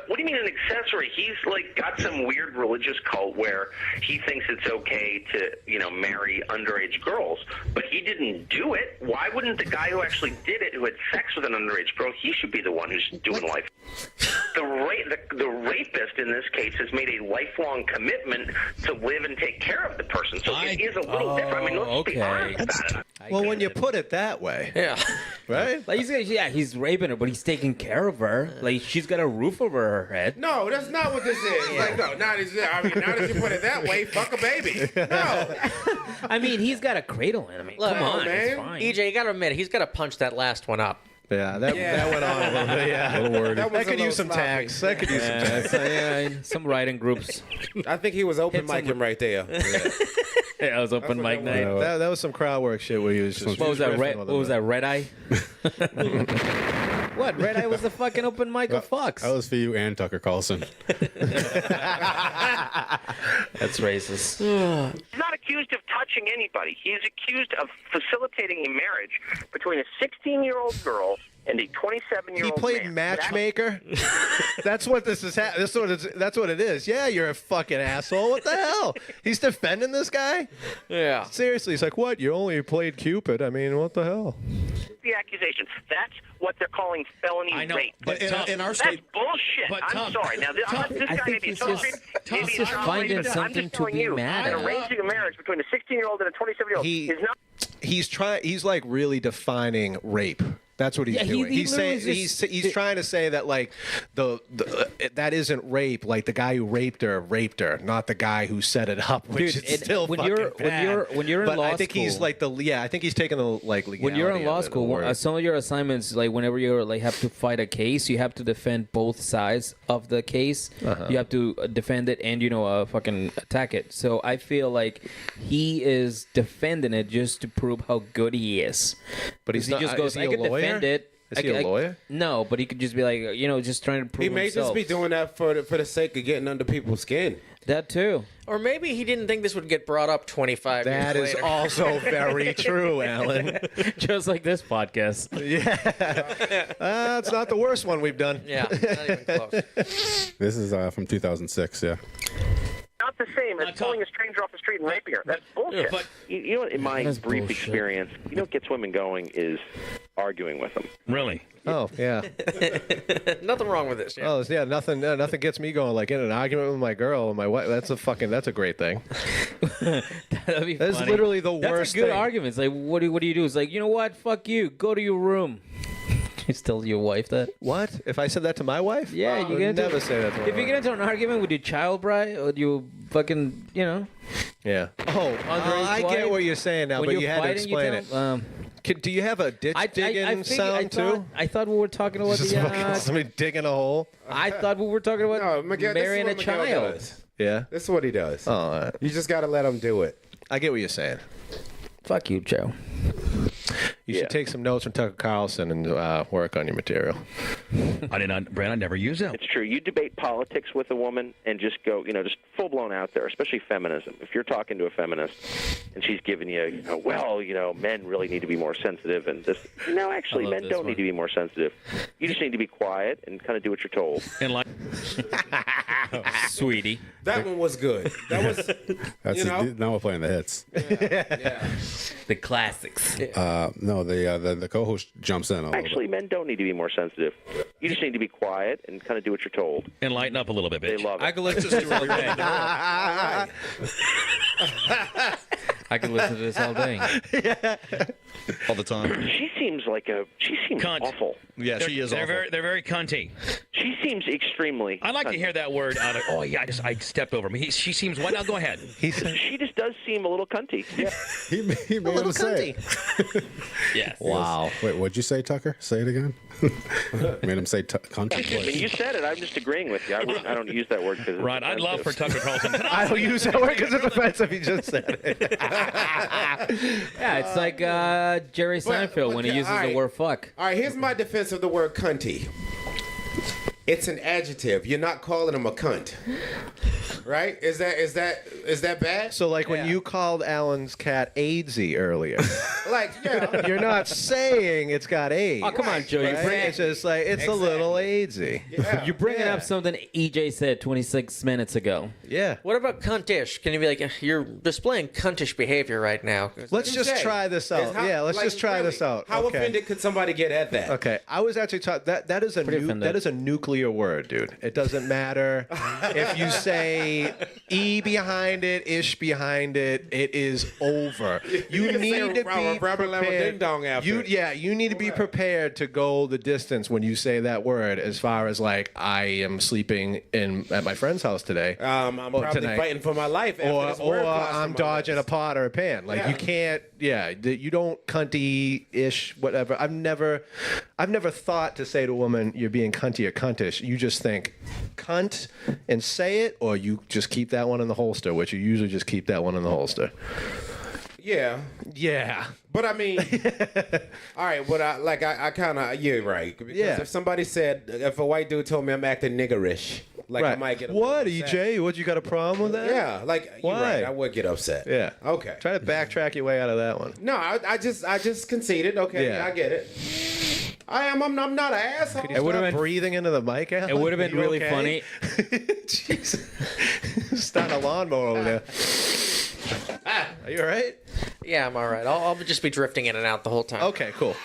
Speaker 2: What do you mean an accessory? He's like got some weird religious cult where he thinks it's okay to, marry underage girls, but he didn't do it. Why wouldn't the guy who actually did it, who had sex with an underage girl, he should be the one who's doing life? The rapist in this case has made a lifelong commitment to live and take care of the person, so it is a little different. I mean, let's be
Speaker 4: okay.
Speaker 2: honest about it.
Speaker 5: Well, when you put it that way,
Speaker 6: Yeah.
Speaker 5: right?
Speaker 4: Like he's raping her, but he's taking care of her. Like she's got a roof over her head.
Speaker 1: No, that's not what this is. Like, no, now that you put it that way, fuck a baby. No.
Speaker 4: I mean, he's got a cradle in him. I mean,
Speaker 6: Look,
Speaker 4: come on,
Speaker 1: man.
Speaker 4: it's fine.
Speaker 6: EJ, you got to admit, he's got to punch that last one up.
Speaker 5: Yeah, that went on a little bit. Yeah,
Speaker 7: A little wordy.
Speaker 1: That was
Speaker 5: that could
Speaker 1: a
Speaker 5: use some
Speaker 1: little sloppy.
Speaker 5: tags. That could use some tags.
Speaker 4: Some writing groups.
Speaker 1: I think he was open micing right there.
Speaker 4: Yeah, I was open mic night.
Speaker 5: That was some crowd work shit where he was just.
Speaker 4: What was that?
Speaker 5: riffing
Speaker 4: What
Speaker 5: with
Speaker 4: was
Speaker 5: them.
Speaker 4: that? Red Eye. What? Red Eye was the fucking open mic of Fox.
Speaker 7: That was for you and Tucker Carlson.
Speaker 4: That's racist.
Speaker 2: He's not accused of touching anybody. He is accused of facilitating a marriage between a 16-year-old girl and a 27-year-old
Speaker 5: He played
Speaker 2: man.
Speaker 5: matchmaker. That's what this is. That's what it is. Yeah, you're a fucking asshole. What the hell? He's defending this guy.
Speaker 6: Yeah.
Speaker 5: Seriously, he's like, what? You only played Cupid? I mean, what the hell?
Speaker 2: The accusation. That's what they're calling felony rape.
Speaker 8: But in our
Speaker 2: That's
Speaker 8: state,
Speaker 2: bullshit.
Speaker 8: but
Speaker 2: I'm
Speaker 8: Tom-
Speaker 2: sorry. Now, this
Speaker 4: I
Speaker 2: guy
Speaker 4: think
Speaker 2: may be
Speaker 4: he's
Speaker 2: a
Speaker 4: just-
Speaker 2: maybe
Speaker 4: he's
Speaker 2: he's
Speaker 4: just
Speaker 2: not
Speaker 4: finding
Speaker 2: racist. I'm
Speaker 4: something
Speaker 2: just
Speaker 4: to
Speaker 2: telling
Speaker 4: be
Speaker 2: you
Speaker 4: mad
Speaker 2: that
Speaker 4: at.
Speaker 2: arranging a marriage between a 16-year-old and a 27-year-old is not.
Speaker 5: He's like really defining rape. That's what he's doing.
Speaker 4: he
Speaker 5: He's saying
Speaker 4: literally
Speaker 5: he's trying to say that like the that isn't rape. Like the guy who raped her, not the guy who set it up, which
Speaker 4: Dude,
Speaker 5: is still
Speaker 4: when
Speaker 5: fucking
Speaker 4: you're
Speaker 5: bad.
Speaker 4: when you're in
Speaker 5: But
Speaker 4: law
Speaker 5: I think
Speaker 4: school,
Speaker 5: he's like I think he's taking the like legality
Speaker 4: when you're in law
Speaker 5: of it,
Speaker 4: school,
Speaker 5: or-
Speaker 4: some of your assignments, like whenever you like have to fight a case, you have to defend both sides of the case. You have to defend it and fucking attack it. So I feel like he is defending it just to prove how good he is.
Speaker 5: But he's
Speaker 4: he
Speaker 5: not-
Speaker 4: just goes,
Speaker 5: is he
Speaker 4: I
Speaker 5: a
Speaker 4: could
Speaker 5: lawyer?
Speaker 4: defend it.
Speaker 5: Is he a lawyer?
Speaker 4: No, but he could just be like, just trying to prove
Speaker 1: He may
Speaker 4: himself.
Speaker 1: just be doing that for the sake of getting under people's skin.
Speaker 4: That too.
Speaker 6: Or maybe he didn't think this would get brought up 25
Speaker 5: That
Speaker 6: years
Speaker 5: is
Speaker 6: later.
Speaker 5: also very true, Alan.
Speaker 4: Just like this podcast.
Speaker 5: It's not the worst one we've done.
Speaker 6: Yeah, not even close.
Speaker 7: This is from 2006. Yeah.
Speaker 2: Not the same as pulling a stranger off the street and raping her. That's bullshit.
Speaker 3: But you know, in my
Speaker 4: That's
Speaker 3: brief
Speaker 4: bullshit.
Speaker 3: experience, you know what gets women going is arguing with them.
Speaker 8: really,
Speaker 5: Oh yeah.
Speaker 6: Nothing wrong with this. Yeah.
Speaker 5: Oh yeah. Nothing gets me going like in an argument with my girl and my wife. That's a great thing.
Speaker 4: That'd be
Speaker 5: That's
Speaker 4: funny.
Speaker 5: literally the
Speaker 4: That's
Speaker 5: worst
Speaker 4: a good
Speaker 5: thing.
Speaker 4: argument. It's like, what do you do? It's like, you know what? Fuck you. Go to your room. You tell your wife that?
Speaker 5: What? If I said that to my wife?
Speaker 4: Yeah,
Speaker 5: I
Speaker 4: you
Speaker 5: would
Speaker 4: get into
Speaker 5: never say that to my
Speaker 4: If you
Speaker 5: wife.
Speaker 4: get into an argument with your child bride or you fucking,
Speaker 5: Yeah. Oh, I
Speaker 4: wife,
Speaker 5: get what you're saying now,
Speaker 4: when
Speaker 5: but
Speaker 4: you're
Speaker 5: you had to
Speaker 4: fighting,
Speaker 5: explain it. Do you have a ditch digging sound too?
Speaker 4: I thought we were talking about
Speaker 5: Just
Speaker 4: the.
Speaker 5: fucking somebody digging a hole.
Speaker 4: I thought we were talking about
Speaker 1: No, Miguel,
Speaker 4: marrying a
Speaker 1: this is what Miguel
Speaker 4: child.
Speaker 1: does.
Speaker 5: Yeah.
Speaker 1: This is what he does.
Speaker 5: Oh, all right.
Speaker 1: You just got to let him do it.
Speaker 5: I get what you're saying.
Speaker 4: Fuck you, Joe.
Speaker 5: You should take some notes from Tucker Carlson and work on your material.
Speaker 8: I did not, Brad. I never used that.
Speaker 3: It's true. You debate politics with a woman and just go, just full blown out there, especially feminism. If you're talking to a feminist and she's giving you, men really need to be more sensitive and this. No, actually,
Speaker 4: love
Speaker 3: men
Speaker 4: this
Speaker 3: don't
Speaker 4: one.
Speaker 3: need to be more sensitive. You just need to be quiet and kind of do what you're told.
Speaker 8: And like,
Speaker 4: Sweetie.
Speaker 1: That one was good. That was,
Speaker 7: That's
Speaker 1: you know?
Speaker 7: now we're playing the hits.
Speaker 1: yeah.
Speaker 4: The classics.
Speaker 7: No, the co-host jumps in a little
Speaker 3: Actually, men don't need to be more sensitive. You just need to be quiet and kind of do what you're told.
Speaker 8: and lighten up a little bit,
Speaker 3: They
Speaker 8: bitch.
Speaker 3: love it.
Speaker 6: I could listen to it all day.
Speaker 4: I could listen to this all day.
Speaker 8: all the time.
Speaker 3: She seems
Speaker 8: Cunt.
Speaker 3: awful.
Speaker 8: Yeah, she is. They're very cunty.
Speaker 3: She seems extremely.
Speaker 8: I like to hear that word out of. Oh yeah, I stepped over me. She seems. What now? Go ahead.
Speaker 5: He said,
Speaker 3: She just does seem a little cunty. Yeah.
Speaker 7: He made him say it.
Speaker 8: Yes.
Speaker 5: wow.
Speaker 7: Wait, what'd you say, Tucker? Say it again. Made him say country
Speaker 3: I mean,
Speaker 7: twice.
Speaker 3: you said it. I'm just agreeing with you. I don't use that word because.
Speaker 8: Right. I'd love for Tucker Carlson.
Speaker 5: I don't use that word because it's offensive. He just said it.
Speaker 4: Yeah, it's like Jerry Seinfeld when he uses the word fuck.
Speaker 1: All right, here's my defense of the word cunty. It's an adjective. You're not calling him a cunt. Right? Is that bad?
Speaker 5: So, like when you called Alan's cat AIDSy earlier,
Speaker 1: Like, yeah.
Speaker 5: you're not saying it's got AIDS.
Speaker 4: Oh, come on, Joe.
Speaker 5: Right?
Speaker 4: You bring,
Speaker 5: It's just like it's a little AIDSy.
Speaker 1: Yeah,
Speaker 4: you're bringing
Speaker 1: yeah.
Speaker 4: up something EJ said 26 minutes ago.
Speaker 5: Yeah.
Speaker 6: What about cuntish? Can you be like, you're displaying cuntish behavior right now?
Speaker 5: Let's just
Speaker 1: Say,
Speaker 5: try this
Speaker 1: is
Speaker 5: out.
Speaker 1: how-
Speaker 5: Yeah, let's
Speaker 1: like,
Speaker 5: just try
Speaker 1: really,
Speaker 5: this out.
Speaker 1: How
Speaker 5: Okay.
Speaker 1: offended could somebody get at that?
Speaker 5: Okay, I was actually taught that is a
Speaker 4: Pretty offended.
Speaker 5: that is a nuclear clear word, dude. It doesn't matter if you say E behind it, ish behind it. It is over. You
Speaker 1: can
Speaker 5: need
Speaker 1: say
Speaker 5: to be
Speaker 1: Robert Lemon
Speaker 5: prepared.
Speaker 1: Ding Dong after.
Speaker 5: You need to be prepared to go the distance when you say that word. As far as like, I am sleeping at my friend's house today.
Speaker 1: I'm probably
Speaker 5: tonight.
Speaker 1: fighting for my life. After this
Speaker 5: Or
Speaker 1: word flies from
Speaker 5: I'm
Speaker 1: my
Speaker 5: dodging
Speaker 1: lips.
Speaker 5: a pot or a pan. Like
Speaker 1: Yeah.
Speaker 5: you can't. Yeah, you don't cunty-ish, whatever. I've never thought to say to a woman, "You're being cunty or cuntish." You just think cunt and say it, or you just keep that one in the holster, which you usually just keep that one in the holster.
Speaker 1: Yeah.
Speaker 5: Yeah.
Speaker 1: But I mean, all right. But I kind of, you're right. Because
Speaker 5: Yeah.
Speaker 1: if somebody said, if a white dude told me I'm acting niggerish, like I might get
Speaker 5: What,
Speaker 1: upset.
Speaker 5: EJ? What, you got a problem with that?
Speaker 1: Yeah, like you're
Speaker 5: Why?
Speaker 1: right. I would get upset.
Speaker 5: Yeah.
Speaker 1: Okay.
Speaker 5: Try to backtrack your way out of that one.
Speaker 1: No, I just conceded. Okay,
Speaker 5: Yeah.
Speaker 1: I get it. I'm not an asshole.
Speaker 5: It would have been breathing into the mic. Alan?
Speaker 4: It would have been
Speaker 5: You
Speaker 4: really
Speaker 5: okay?
Speaker 4: funny.
Speaker 5: Jesus. Starting a lawnmower over there. Are you all right?
Speaker 6: Yeah, I'm all right. I'll just be drifting in and out the whole time.
Speaker 5: Okay, cool.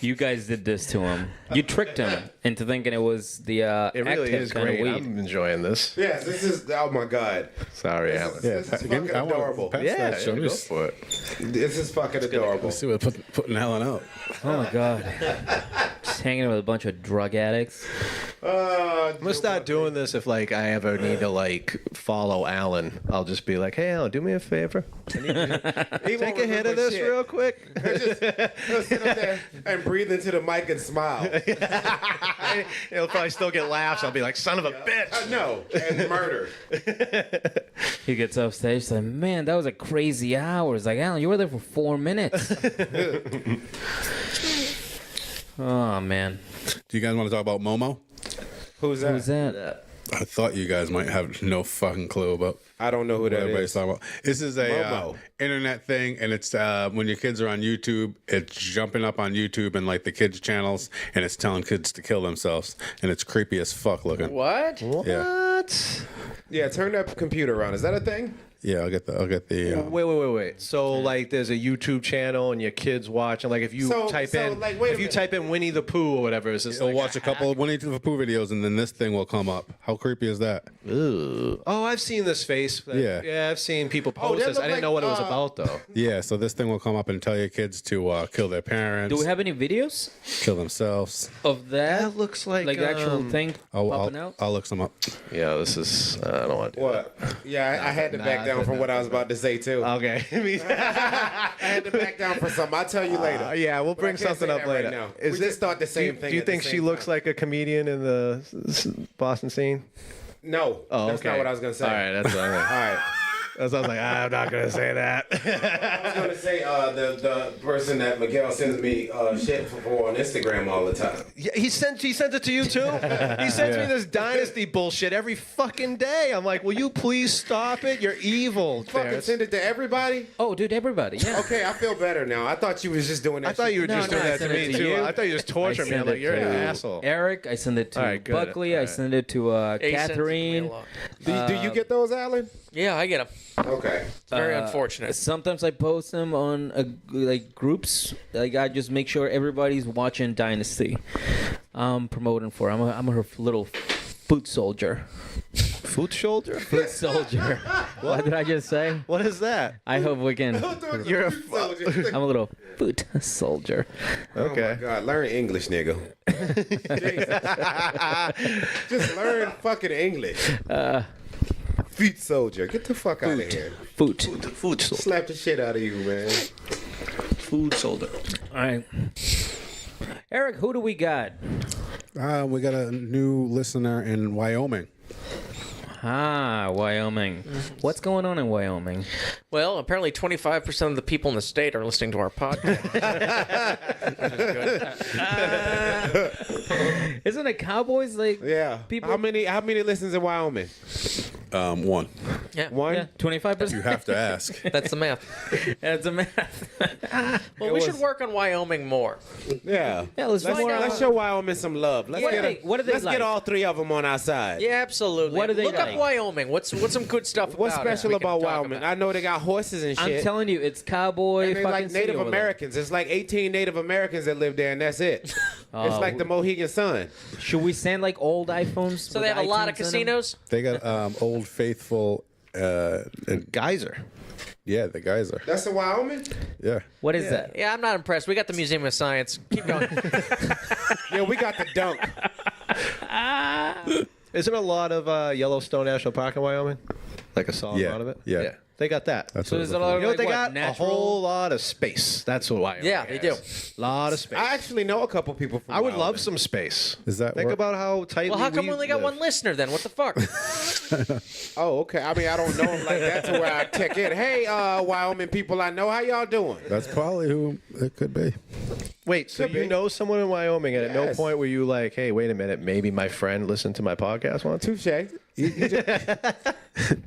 Speaker 4: You guys did this to him. You tricked him into thinking it was the
Speaker 5: It really
Speaker 4: active
Speaker 5: is
Speaker 4: kind
Speaker 5: great.
Speaker 4: of weed.
Speaker 5: I'm enjoying this.
Speaker 1: Yes, this is. Oh my god.
Speaker 5: Sorry, Alan.
Speaker 1: This is fucking adorable.
Speaker 5: Yeah,
Speaker 7: Show me.
Speaker 5: go for it.
Speaker 1: This is fucking adorable.
Speaker 7: Let's see what putting Alan out.
Speaker 4: Oh my god. Just hanging out with a bunch of drug addicts.
Speaker 5: I'm gonna start doing this if like I ever need to like follow Alan. I'll just be like, "Hey, Alan, do me a favor.
Speaker 1: He
Speaker 5: Take
Speaker 1: won't
Speaker 5: a hit
Speaker 1: remember
Speaker 5: of this
Speaker 1: shit.
Speaker 5: real quick."
Speaker 1: He'll sit up there and breathe into the mic and smile.
Speaker 5: He'll probably still get laughs. I'll be like, "Son of a bitch."
Speaker 1: No, and murder.
Speaker 4: He gets off stage, he's like, man, that was a crazy hour. It's like, Alan, you were there for 4 minutes. Oh man.
Speaker 7: Do you guys want to talk about Momo?
Speaker 1: Who's that?
Speaker 4: Who's that?
Speaker 7: I thought you guys might have no fucking clue about
Speaker 1: I don't know who
Speaker 7: what
Speaker 1: that
Speaker 7: everybody's
Speaker 1: is.
Speaker 7: talking about. This is a
Speaker 1: Momo.
Speaker 7: internet thing, and it's when your kids are on YouTube, it's jumping up on YouTube and like the kids' channels, and it's telling kids to kill themselves, and it's creepy as fuck looking.
Speaker 6: What?
Speaker 7: Yeah,
Speaker 5: What?
Speaker 1: Yeah, turn that computer on. Is that a thing?
Speaker 7: yeah. I'll get the.
Speaker 5: Wait. So like, there's a YouTube channel and your kids watching. Like, if you type in,
Speaker 1: like, wait a
Speaker 5: if you
Speaker 1: minute.
Speaker 5: type in Winnie the Pooh or whatever, it's just
Speaker 7: They'll
Speaker 5: like
Speaker 7: watch a couple of Winnie the Pooh videos, and then this thing will come up. How creepy is that?
Speaker 5: Ooh. Oh, I've seen this face.
Speaker 7: Yeah.
Speaker 5: I've seen people post
Speaker 1: that
Speaker 5: this. I
Speaker 1: look
Speaker 5: didn't know
Speaker 1: like,
Speaker 5: what it was about though.
Speaker 7: Yeah, so this thing will come up and tell your kids to kill their parents,
Speaker 4: Do we have any videos
Speaker 7: kill themselves.
Speaker 4: of that?
Speaker 5: That looks like
Speaker 4: the actual thing popping out?
Speaker 7: I'll look some up.
Speaker 5: Yeah, this is. I don't want to.
Speaker 1: What? Yeah, I had to back down from what I was about to say too.
Speaker 5: Okay.
Speaker 1: I had to back down for something. I'll tell you later.
Speaker 5: Yeah, we'll
Speaker 1: But
Speaker 5: bring
Speaker 1: I can't
Speaker 5: something
Speaker 1: say
Speaker 5: up
Speaker 1: that right
Speaker 5: later.
Speaker 1: now.
Speaker 5: Is
Speaker 1: We
Speaker 5: it-
Speaker 1: just thought the same thing.
Speaker 5: Do you
Speaker 1: at the
Speaker 5: think she
Speaker 1: same
Speaker 5: looks
Speaker 1: time.
Speaker 5: like a comedian in the Boston scene?
Speaker 1: No,
Speaker 5: Oh,
Speaker 1: that's
Speaker 5: okay.
Speaker 1: not what I was gonna say.
Speaker 5: All right, that's all
Speaker 1: All
Speaker 5: right.
Speaker 1: right.
Speaker 5: That's what I was like, I'm not gonna say that.
Speaker 1: I was gonna say the person that Miguel sends me shit for on Instagram all the time.
Speaker 5: Yeah, he sent it to you too. He sends me this dynasty bullshit every fucking day. I'm like, will you please stop it? You're evil.
Speaker 1: Fucking
Speaker 5: Terrence.
Speaker 1: send it to everybody.
Speaker 4: Oh, dude, everybody. Yeah.
Speaker 1: Okay, I feel better now. I thought you was just doing that.
Speaker 5: I thought you were
Speaker 4: No,
Speaker 5: just
Speaker 4: no,
Speaker 5: doing
Speaker 4: I
Speaker 5: that to
Speaker 4: sent it
Speaker 5: me
Speaker 4: to
Speaker 5: too.
Speaker 4: you.
Speaker 5: I thought you were just torturing me. I'm
Speaker 4: sent
Speaker 5: like,
Speaker 4: it
Speaker 5: you're an
Speaker 4: to
Speaker 5: asshole.
Speaker 4: Eric, I sent it to
Speaker 5: All right, good.
Speaker 4: Buckley.
Speaker 5: All
Speaker 4: I
Speaker 5: right.
Speaker 4: sent it to
Speaker 6: He sends it to me a
Speaker 4: Catherine.
Speaker 6: lot.
Speaker 1: Do you get those, Alan?
Speaker 6: Yeah, I get them.
Speaker 1: Okay.
Speaker 6: It's very unfortunate.
Speaker 4: Sometimes I post them on like groups. Like I just make sure everybody's watching Dynasty. I'm promoting for. I'm a little foot soldier.
Speaker 5: Foot shoulder?
Speaker 4: Foot soldier. What did I just say?
Speaker 5: What is that?
Speaker 4: I hope we can.
Speaker 5: You're a
Speaker 4: I'm a little foot soldier.
Speaker 5: Okay.
Speaker 1: Oh my God, learn English, nigga. Just learn fucking English. Feet soldier, get the fuck out of here.
Speaker 4: Foot.
Speaker 5: Food soldier.
Speaker 1: Slap the shit out of you, man.
Speaker 5: Food soldier.
Speaker 4: All right. Eric, who do we got?
Speaker 7: We got a new listener in Wyoming.
Speaker 4: Ah, Wyoming. What's going on in Wyoming?
Speaker 6: Well, apparently 25% of the people in the state are listening to our podcast.
Speaker 4: Isn't it Cowboys? Like,
Speaker 1: Yeah.
Speaker 4: People-
Speaker 1: How many listens in Wyoming?
Speaker 7: One.
Speaker 6: Yeah,
Speaker 1: One?
Speaker 4: yeah, 25%.
Speaker 7: You have to ask.
Speaker 6: that's the math.
Speaker 4: That's a math.
Speaker 6: Well, we should work on Wyoming more.
Speaker 1: Yeah.
Speaker 4: Yeah, let's find out.
Speaker 1: Let's show Wyoming some love. Let's
Speaker 4: What
Speaker 1: get
Speaker 4: are they- what are they
Speaker 1: let's
Speaker 4: like?
Speaker 1: get all three of them on our side.
Speaker 6: Yeah, absolutely.
Speaker 4: What do they
Speaker 6: Look
Speaker 4: like?
Speaker 6: up Wyoming. What's some good stuff about
Speaker 1: What's
Speaker 6: it
Speaker 1: special
Speaker 6: we can
Speaker 1: about
Speaker 6: talk
Speaker 1: Wyoming?
Speaker 6: about?
Speaker 1: I know they got horses and shit.
Speaker 4: I'm telling you, it's cowboy
Speaker 1: and they
Speaker 4: fucking
Speaker 1: like
Speaker 4: city
Speaker 1: Native
Speaker 4: over there.
Speaker 1: Americans. It's like 18 Native Americans that live there, and that's it. It's like the Mohegan Sun.
Speaker 4: Should we send like old iPhones?
Speaker 6: So they have a lot of casinos.
Speaker 7: They got Old Faithful.
Speaker 5: Geyser.
Speaker 7: Yeah, the geyser.
Speaker 1: That's in Wyoming?
Speaker 7: Yeah.
Speaker 4: What is that?
Speaker 6: Yeah, I'm not impressed. We got the Museum of Science. Keep going.
Speaker 1: Yeah, we got the dunk.
Speaker 5: Isn't a lot of Yellowstone National Park in Wyoming? Like a solid
Speaker 7: Yeah,
Speaker 5: amount of it?
Speaker 7: yeah.
Speaker 5: They got that.
Speaker 7: That's
Speaker 4: So
Speaker 7: what
Speaker 4: there's
Speaker 7: it
Speaker 4: a
Speaker 7: was
Speaker 4: lot
Speaker 5: You
Speaker 4: of
Speaker 5: know
Speaker 4: like,
Speaker 5: they
Speaker 4: what,
Speaker 5: got?
Speaker 4: natural?
Speaker 5: A whole lot of space. That's what Wyoming
Speaker 6: Yeah, they do.
Speaker 5: has. A lot of space.
Speaker 1: I actually know a couple people from
Speaker 5: I would
Speaker 1: Wyoming.
Speaker 5: love some space.
Speaker 7: Is that
Speaker 5: Think
Speaker 7: where-
Speaker 5: about how tightly
Speaker 6: Well, how come we only got
Speaker 5: live.
Speaker 6: one listener then? What the fuck?
Speaker 1: Oh, okay. I mean, I don't know them like that to where I check in. Hey, Wyoming people I know, how y'all doing?
Speaker 7: That's probably who it could be.
Speaker 5: Wait, so
Speaker 1: Could
Speaker 5: you
Speaker 1: be.
Speaker 5: know someone in Wyoming, and at no
Speaker 1: Yes.
Speaker 5: point were you like, hey, wait a minute, maybe my friend listened to my podcast once?
Speaker 1: Touche.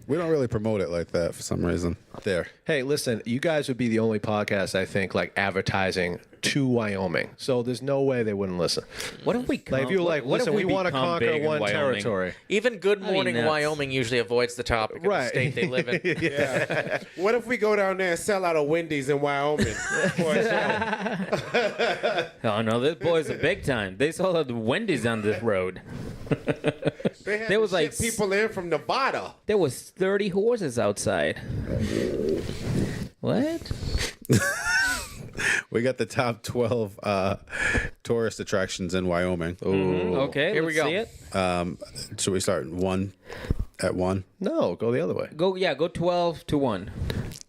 Speaker 7: We don't really promote it like that for some reason. There.
Speaker 5: Hey, listen, you guys would be the only podcast, I think, like advertising to Wyoming. So there's no way they wouldn't listen.
Speaker 4: What if we?
Speaker 5: Like, if you were like,
Speaker 4: what if
Speaker 5: listen, we want to
Speaker 4: become
Speaker 5: conquer
Speaker 4: big in
Speaker 5: one
Speaker 4: Wyoming?
Speaker 5: territory.
Speaker 6: Even Good Morning
Speaker 4: nuts.
Speaker 6: Wyoming usually avoids the topic of the
Speaker 5: Right.
Speaker 6: state they live in.
Speaker 1: What if we go down there and sell out a Wendy's in Wyoming? For a show?
Speaker 4: Oh no, this boys are big time. They sold out the Wendy's on this road.
Speaker 1: They had
Speaker 4: There was
Speaker 1: to
Speaker 4: like
Speaker 1: ship people in from Nevada.
Speaker 4: There was 30 horses outside. What?
Speaker 7: We got the top 12 tourist attractions in Wyoming.
Speaker 4: Okay,
Speaker 6: Here we
Speaker 4: let's
Speaker 6: go.
Speaker 4: see it.
Speaker 7: Should we start at one?
Speaker 5: No, go the other way.
Speaker 4: Go 12 to 1.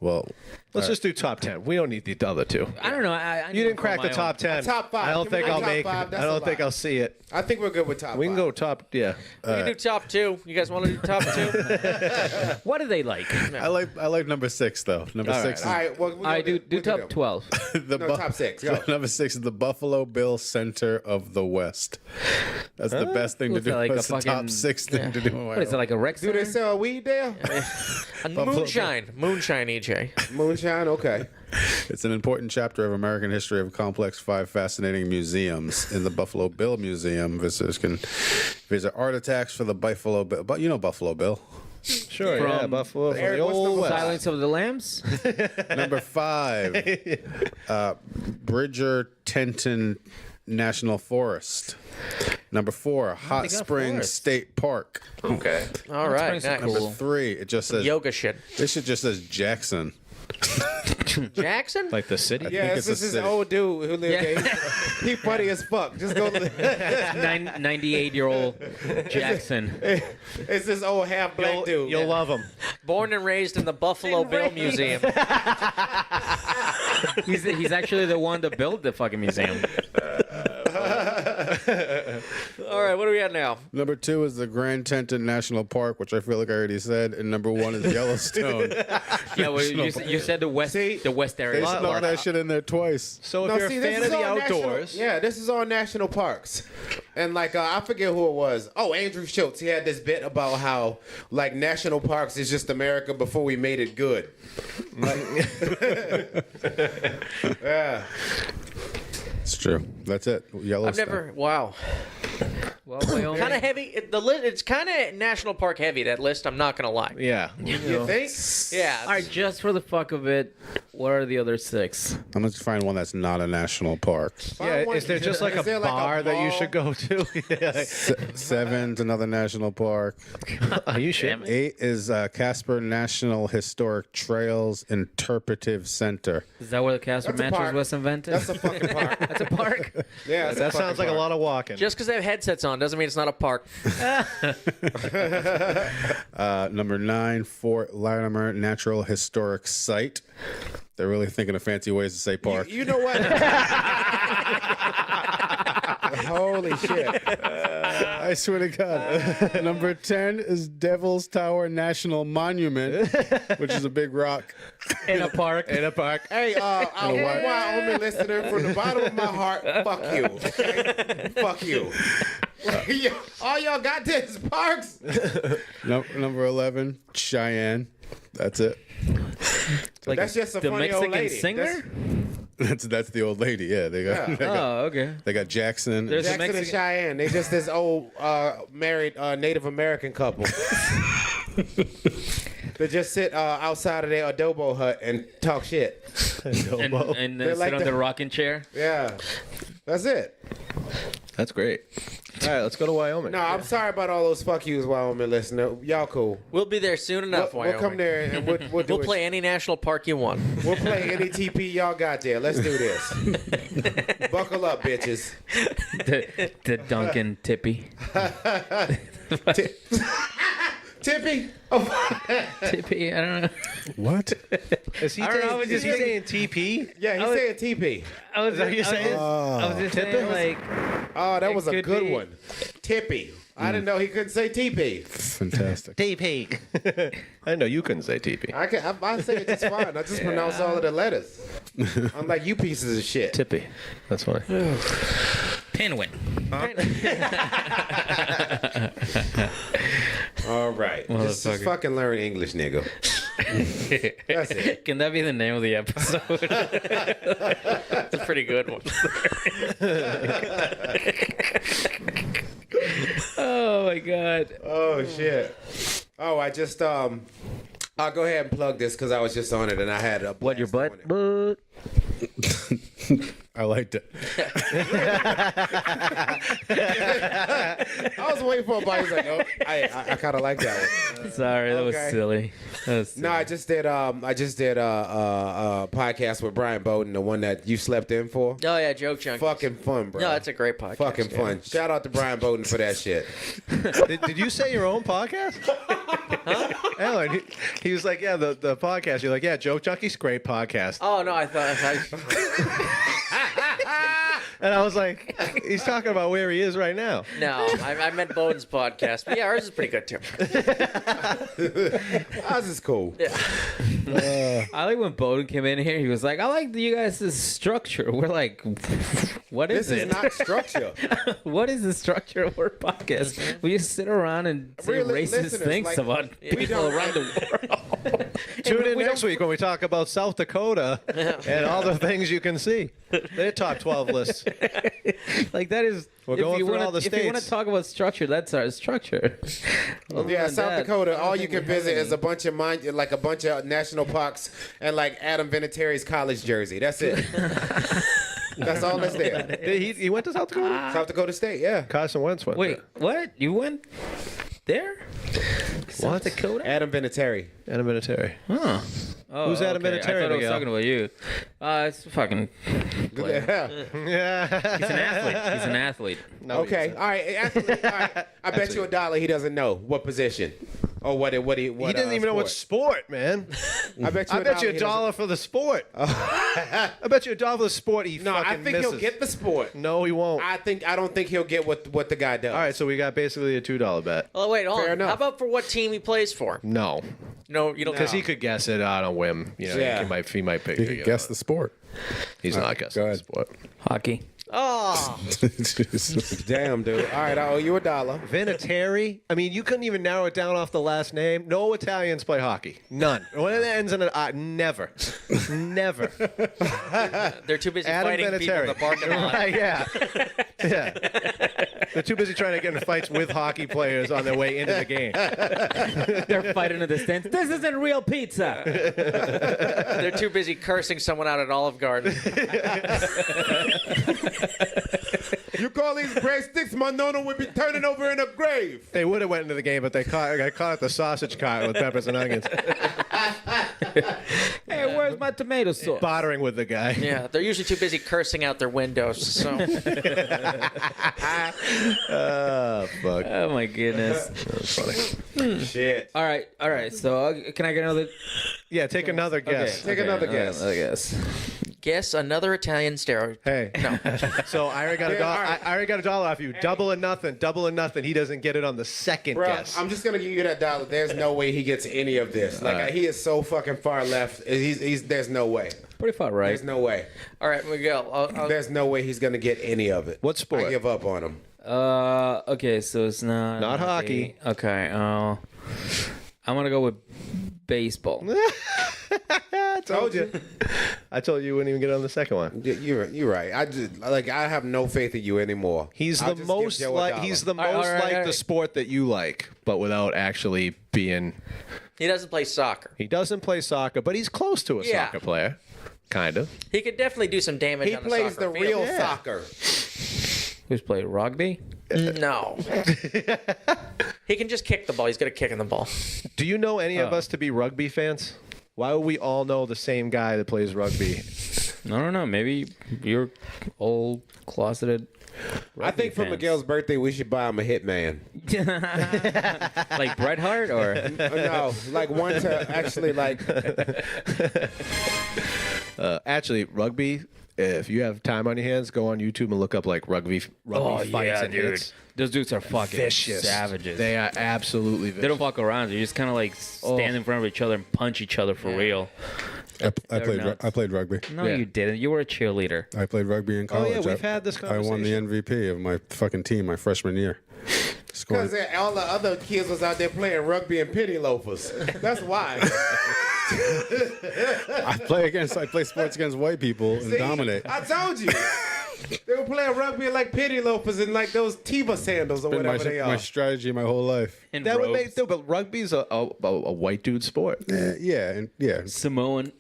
Speaker 7: Well,
Speaker 5: Let's just do top 10. We don't need the other two.
Speaker 4: I don't know. I
Speaker 5: You didn't crack the top 10.
Speaker 1: Top five.
Speaker 5: I don't
Speaker 1: Can we
Speaker 5: think
Speaker 1: do
Speaker 5: I'll
Speaker 1: top
Speaker 5: make
Speaker 1: five?
Speaker 5: it.
Speaker 1: That's
Speaker 5: I
Speaker 1: a
Speaker 5: don't think
Speaker 1: lot.
Speaker 5: I'll see it.
Speaker 1: I think we're good with top
Speaker 5: We can
Speaker 1: five.
Speaker 5: go top, yeah.
Speaker 6: We can do top 2. You guys want to do top 2?
Speaker 4: What do they like?
Speaker 7: I like number 6 though. Number
Speaker 5: All
Speaker 7: 6
Speaker 1: All right, well, we'll
Speaker 4: I
Speaker 1: go-
Speaker 4: do
Speaker 1: we'll
Speaker 4: top
Speaker 1: them.
Speaker 4: 12.
Speaker 7: is the
Speaker 1: No, top 6. Go.
Speaker 7: Number 6 is the Buffalo Bill Center of the West. That's the best thing to
Speaker 4: What's
Speaker 7: do.
Speaker 4: that, like a
Speaker 7: That's the top
Speaker 4: fucking-
Speaker 7: 6 thing to do. in
Speaker 4: What is it,
Speaker 7: Wyoming.
Speaker 4: like a rec
Speaker 1: Do they
Speaker 4: center?
Speaker 1: sell weed there?
Speaker 6: Moonshine, EJ.
Speaker 1: Moonshine, okay.
Speaker 7: It's an important chapter of American history of complex 5 fascinating museums. In the Buffalo Bill Museum, visitors can visit artifacts for the Buffalo Bill. But you know Buffalo Bill.
Speaker 5: Sure, yeah,
Speaker 4: From-
Speaker 5: Buffalo. From
Speaker 1: Eric,
Speaker 5: the
Speaker 1: what's
Speaker 5: old
Speaker 1: number
Speaker 5: West.
Speaker 1: five?
Speaker 4: Silence of the Lambs?
Speaker 7: Number 5, Bridger Tenton National Forest. Number 4, Hot
Speaker 4: got
Speaker 7: Springs
Speaker 4: forests.
Speaker 7: State Park.
Speaker 6: Okay. All right.
Speaker 4: Springs are
Speaker 6: Nice.
Speaker 4: cool.
Speaker 7: Number 3, it just says
Speaker 6: Yoga shit.
Speaker 7: This shit just says Jackson.
Speaker 6: Jackson?
Speaker 5: Like the city?
Speaker 1: Yeah,
Speaker 7: think
Speaker 1: this
Speaker 7: it's
Speaker 1: is
Speaker 7: a
Speaker 1: this
Speaker 7: city.
Speaker 1: old dude who lived
Speaker 4: Yeah.
Speaker 1: there. He funny as fuck. Just go.
Speaker 4: 98-year-old Jackson.
Speaker 1: It's this old half black dude.
Speaker 5: You'll love them.
Speaker 6: Born and raised in the Buffalo Bill Museum.
Speaker 4: He's actually the one that built the fucking museum.
Speaker 6: All right, what do we got now?
Speaker 7: Number 2 is the Grand Teton National Park, which I feel like I already said. And number 1 is Yellowstone.
Speaker 4: Yeah, well, you said the west area.
Speaker 7: They snuck that shit in there twice.
Speaker 5: So if
Speaker 1: No,
Speaker 5: you're
Speaker 1: see,
Speaker 5: a
Speaker 1: this
Speaker 5: fan
Speaker 1: is
Speaker 5: of the
Speaker 1: all national-
Speaker 5: outdoors,
Speaker 1: yeah, this is all national parks, and like I forget who it was. Oh, Andrew Schultz. He had this bit about how like national parks is just America before we made it good. Yeah.
Speaker 7: It's true. That's it. Yellowstone.
Speaker 6: I've never. Wow.
Speaker 4: Well, Wyoming.
Speaker 6: Kind of heavy. It's kind of national park heavy. That list. I'm not gonna lie.
Speaker 5: yeah.
Speaker 1: You think?
Speaker 6: Yeah.
Speaker 4: All right, just for the fuck of it, what are the other 6?
Speaker 7: I'm going to find one that's not a national park.
Speaker 5: Yeah, is there just like
Speaker 1: Is
Speaker 5: a
Speaker 1: there, like, a
Speaker 5: bar that you
Speaker 1: mall?
Speaker 5: should go to? Yeah.
Speaker 7: 7's another national park.
Speaker 5: Are you shit?
Speaker 7: 8 is Casper National Historic Trails Interpretive Center.
Speaker 4: Is that where the Casper
Speaker 1: That's a
Speaker 4: mattress
Speaker 1: park.
Speaker 4: was invented?
Speaker 1: That's a fucking park.
Speaker 4: That's a park.
Speaker 1: Yeah, that's
Speaker 5: That sounds like a lot of walking.
Speaker 6: Just because they have headsets on doesn't mean it's not a park.
Speaker 7: Number 9, Fort Latimer Natural Historic Site. They're really thinking of fancy ways to say park.
Speaker 1: You know what? Holy shit.
Speaker 7: I swear to God. Number 10 is Devil's Tower National Monument, which is a big rock.
Speaker 4: In a park.
Speaker 5: in a park.
Speaker 1: Hey, our one Wyoming listener, from the bottom of my heart, fuck you. Okay? Fuck you. All y'all got this parks.
Speaker 7: Number 11, Cheyenne. That's it.
Speaker 4: Like
Speaker 1: That's just a
Speaker 4: the
Speaker 1: funny
Speaker 4: Mexican
Speaker 1: old lady.
Speaker 4: singer?
Speaker 7: That's the old lady. Yeah, they got
Speaker 1: Yeah.
Speaker 7: they got,
Speaker 4: Oh, okay.
Speaker 7: they got Jackson.
Speaker 4: There's a
Speaker 1: Jackson and
Speaker 4: Mexican.
Speaker 1: Cheyenne. They just this old married Native American couple. They just sit outside of their adobo hut and talk shit.
Speaker 4: And
Speaker 1: They're
Speaker 4: sit
Speaker 1: like
Speaker 4: on
Speaker 1: the-
Speaker 4: the rocking chair.
Speaker 1: Yeah. That's it.
Speaker 5: That's great. All right, let's go to Wyoming.
Speaker 1: No, I'm sorry about all those fuck yous, Wyoming listener. Y'all cool.
Speaker 6: We'll be there soon enough,
Speaker 1: We'll
Speaker 6: Wyoming.
Speaker 1: come there and we'll do
Speaker 6: We'll
Speaker 1: it.
Speaker 6: play any national park you want.
Speaker 1: We'll play any TP y'all got there. Let's do this. Buckle up, bitches.
Speaker 4: The Duncan Tippy.
Speaker 1: Tippy? Oh,
Speaker 4: Tippy, I don't know.
Speaker 7: What?
Speaker 5: Is he,
Speaker 4: I don't know,
Speaker 5: is he saying TP?
Speaker 1: yeah, he's saying TP.
Speaker 4: I was,
Speaker 5: that what you're saying?
Speaker 4: I was just saying, like,
Speaker 1: Oh, that was a
Speaker 4: could
Speaker 1: good
Speaker 4: be.
Speaker 1: one. Tippy. I didn't know he couldn't say TP.
Speaker 7: Fantastic.
Speaker 5: TP. I know you couldn't say TP.
Speaker 1: I say it just fine. I just pronounce all of the letters. Unlike you pieces of shit.
Speaker 5: Tippy. That's funny.
Speaker 4: Pinwin.
Speaker 1: All right. Just
Speaker 4: Motherfucker.
Speaker 1: fucking learn English, nigga. That's it.
Speaker 4: Can that be the name of the episode?
Speaker 6: That's a pretty good one.
Speaker 4: Oh my god.
Speaker 1: Oh shit. Oh, I just I'll go ahead and plug this because I was just on it and I had a
Speaker 4: What, your butt?
Speaker 1: blast on it.
Speaker 7: I liked it.
Speaker 1: I was waiting for a bite. He's like, oh, I kind of like that one.
Speaker 4: Sorry, that was
Speaker 1: Okay.
Speaker 4: silly. That was silly.
Speaker 1: No, I just did a podcast with Brian Bowden, the one that you slept in for.
Speaker 6: Oh, yeah, Joke Junkies.
Speaker 1: Fucking fun, bro.
Speaker 6: No, that's a great podcast.
Speaker 1: fucking
Speaker 6: yeah.
Speaker 1: fun. Shout out to Brian Bowden for that shit.
Speaker 5: Did you say your own podcast? Alan, he was like, yeah, the podcast. You're like, yeah, Joke Junkies, great podcast.
Speaker 6: Oh, no, I thought...
Speaker 5: And I was like, he's talking about where he is right now.
Speaker 6: No, I meant Bowden's podcast. But yeah, ours is pretty good, too.
Speaker 1: Ours is cool.
Speaker 6: Yeah.
Speaker 4: I like when Bowden came in here. He was like, "I like you guys' structure." We're like, "What is
Speaker 1: This
Speaker 4: it?
Speaker 1: is not structure.
Speaker 4: What is the structure of our podcast? We just sit around and say
Speaker 1: Really,
Speaker 4: racist
Speaker 1: listeners,
Speaker 4: things
Speaker 1: like,
Speaker 4: about people around the world."
Speaker 5: Tune in next week when we talk about South Dakota and all the things you can see. Their top 12 lists.
Speaker 4: Like that is.
Speaker 5: We're
Speaker 4: if
Speaker 5: going
Speaker 4: you
Speaker 5: through
Speaker 4: wanna,
Speaker 5: all the
Speaker 4: if you want to
Speaker 5: states.
Speaker 4: talk about structure, that's our structure. Other
Speaker 1: Yeah,
Speaker 4: than
Speaker 1: South
Speaker 4: that,
Speaker 1: Dakota.
Speaker 4: I
Speaker 1: All
Speaker 4: don't
Speaker 1: you
Speaker 4: think
Speaker 1: can
Speaker 4: we have
Speaker 1: visit
Speaker 4: any.
Speaker 1: is a bunch of national parks and like Adam Vinatieri's college jersey. That's it. That's all that's there.
Speaker 5: He went to South Dakota?
Speaker 1: South Dakota State, yeah.
Speaker 5: Carson Wentz went
Speaker 4: Wait, what? You went there? South Dakota?
Speaker 1: Adam Vinatieri.
Speaker 5: there. Adam Vinatieri.
Speaker 4: Huh. Oh,
Speaker 5: Who's Adam
Speaker 4: okay.
Speaker 5: Vinatieri,
Speaker 4: I thought I was
Speaker 5: Miguel?
Speaker 4: talking about you. It's fucking.
Speaker 1: Yeah.
Speaker 5: Yeah.
Speaker 4: He's an athlete. He's an athlete.
Speaker 1: Okay. All right. Athlete, all right. I bet you $1 he doesn't know what position or what he
Speaker 5: He doesn't even know what sport, man.
Speaker 1: I bet
Speaker 5: I bet you
Speaker 1: he
Speaker 5: $1 for the sport. I bet you $1 for the sport he
Speaker 1: doesn't- No,
Speaker 5: fucking
Speaker 1: I think
Speaker 5: misses.
Speaker 1: he'll get the sport.
Speaker 5: No, he won't.
Speaker 1: I don't think he'll get what the guy does.
Speaker 5: All right, so we got basically a $2 bet.
Speaker 6: Oh, wait, hold
Speaker 1: Fair
Speaker 6: on.
Speaker 1: enough.
Speaker 6: How about for what team he plays for?
Speaker 5: No,
Speaker 6: No, you don't...
Speaker 5: because he could guess it on a whim. You know,
Speaker 1: Yeah.
Speaker 5: he might pick.
Speaker 7: You could guess the sport.
Speaker 5: He's not guessing
Speaker 7: go
Speaker 5: the
Speaker 7: ahead.
Speaker 5: sport.
Speaker 4: Hockey.
Speaker 6: Oh,
Speaker 1: Damn, dude. All right, I owe you $1.
Speaker 5: Vinatieri. I mean, you couldn't even narrow it down off the last name. No Italians play hockey. None. When it ends in an I, never, never.
Speaker 6: they're too busy
Speaker 5: Adam
Speaker 6: fighting people in
Speaker 5: Vinatieri.
Speaker 6: the parking lot.
Speaker 5: Right, yeah. Yeah. They're too busy trying to get in fights with hockey players on their way into the game.
Speaker 4: They're fighting in the stands. This isn't real pizza.
Speaker 6: They're too busy cursing someone out at Olive Garden.
Speaker 1: You call these breadsticks, my nono would be turning over in a grave.
Speaker 5: They would have went into the game, but they got caught at the sausage cart with peppers and onions,
Speaker 4: Hey, where's my tomato sauce?
Speaker 5: bartering with the guy.
Speaker 6: Yeah, they're usually too busy cursing out their windows. So
Speaker 5: Oh, fuck.
Speaker 4: Oh my goodness.
Speaker 5: That's funny.
Speaker 1: Shit.
Speaker 4: All right. So can I get another?
Speaker 5: Yeah, take another guess.
Speaker 1: Take another guess.
Speaker 4: Another guess.
Speaker 6: guess another Italian steroid.
Speaker 5: Hey.
Speaker 6: No.
Speaker 5: So I already got a dollar.
Speaker 1: all right.
Speaker 5: I already got $1 off you. Double or nothing. Double or nothing. He doesn't get it on the second
Speaker 1: Bro,
Speaker 5: guess.
Speaker 1: I'm just gonna give you that $1. There's no way he gets any of this. Like he is so fucking far left. He's there's no way.
Speaker 4: Pretty far right.
Speaker 1: There's no way.
Speaker 6: All right, Miguel. I'll
Speaker 1: There's no way he's gonna get any of it.
Speaker 5: What sport?
Speaker 1: I give up on him.
Speaker 4: Okay, so it's not
Speaker 5: hockey.
Speaker 4: Okay, I'm gonna go with baseball.
Speaker 5: I told you. I told you you wouldn't even get on the second one.
Speaker 1: You're right. I have no faith in you anymore.
Speaker 5: He's
Speaker 1: I'll
Speaker 5: the
Speaker 1: just
Speaker 5: most
Speaker 1: give Joe
Speaker 5: like
Speaker 1: $1.
Speaker 5: he's the
Speaker 4: All right,
Speaker 5: most
Speaker 4: all right,
Speaker 5: like
Speaker 4: all
Speaker 5: the
Speaker 4: right.
Speaker 5: sport that you like, but without actually being.
Speaker 6: He doesn't play soccer.
Speaker 5: He doesn't play soccer, but he's close to a
Speaker 6: Yeah.
Speaker 5: soccer player. Kind of.
Speaker 6: He could definitely do some damage.
Speaker 1: He
Speaker 6: on
Speaker 1: plays
Speaker 6: the
Speaker 1: the real
Speaker 6: field.
Speaker 1: soccer.
Speaker 4: Who's played rugby?
Speaker 6: No. He can just kick the ball. He's good at kicking the ball.
Speaker 5: Do you know any of us to be rugby fans? Why would we all know the same guy that plays rugby?
Speaker 4: I don't know. Maybe you're old, closeted.
Speaker 1: I think for
Speaker 4: fans.
Speaker 1: Miguel's birthday, we should buy him a hitman.
Speaker 4: Like Bret Hart, or
Speaker 1: No, like one to actually like.
Speaker 5: Actually, rugby. If you have time on your hands, go on YouTube and look up like rugby fights and hits.
Speaker 4: Those dudes are fucking
Speaker 5: Vicious.
Speaker 4: savages.
Speaker 5: They are absolutely vicious.
Speaker 4: They don't fuck around. They just kind of like stand in front of each other and punch each other for real.
Speaker 7: I played rugby.
Speaker 4: No, you didn't. You were a cheerleader.
Speaker 7: I played rugby in
Speaker 5: Oh
Speaker 7: college.
Speaker 5: yeah, we've had this
Speaker 7: I
Speaker 5: conversation.
Speaker 7: won the MVP of my fucking team my freshman year.
Speaker 1: Because all the other kids was out there playing rugby and penny loafers. That's why.
Speaker 7: I play sports against white people and
Speaker 1: See,
Speaker 7: dominate.
Speaker 1: I told you. They were playing rugby in like penny loafers and like those Tiva sandals or
Speaker 7: Been
Speaker 1: whatever they
Speaker 7: my
Speaker 1: are.
Speaker 7: strategy my whole life.
Speaker 4: And
Speaker 5: That would
Speaker 4: robes.
Speaker 5: make but rugby's a white dude sport.
Speaker 7: Yeah.
Speaker 4: Samoan.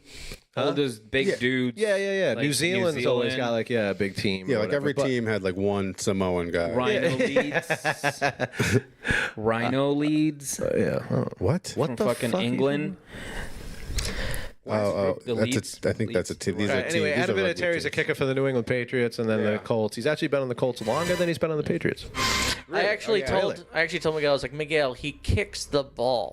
Speaker 4: All those big dudes.
Speaker 5: Yeah.
Speaker 4: Like
Speaker 5: New Zealand's
Speaker 4: New
Speaker 5: always
Speaker 4: Zealand.
Speaker 5: got like a big team.
Speaker 7: Yeah,
Speaker 5: or
Speaker 7: like
Speaker 5: whatever,
Speaker 7: every
Speaker 5: but-
Speaker 7: team had like one Samoan guy.
Speaker 4: Rhino leads. Rhino leads.
Speaker 5: Yeah. Oh.
Speaker 7: What?
Speaker 5: What
Speaker 4: From
Speaker 5: the
Speaker 4: fucking
Speaker 5: fuck are you
Speaker 4: England.
Speaker 7: Oh,
Speaker 4: The Leeds?
Speaker 7: I think that's a team. These are
Speaker 5: Anyway,
Speaker 7: teams. These are
Speaker 5: Adam
Speaker 7: rugby
Speaker 5: Vinatieri's a
Speaker 7: teams.
Speaker 5: kicker for the New England Patriots and then the Colts. He's actually been on the Colts longer than he's been on the Patriots.
Speaker 6: I actually told Miguel, I was like, Miguel, he kicks the ball.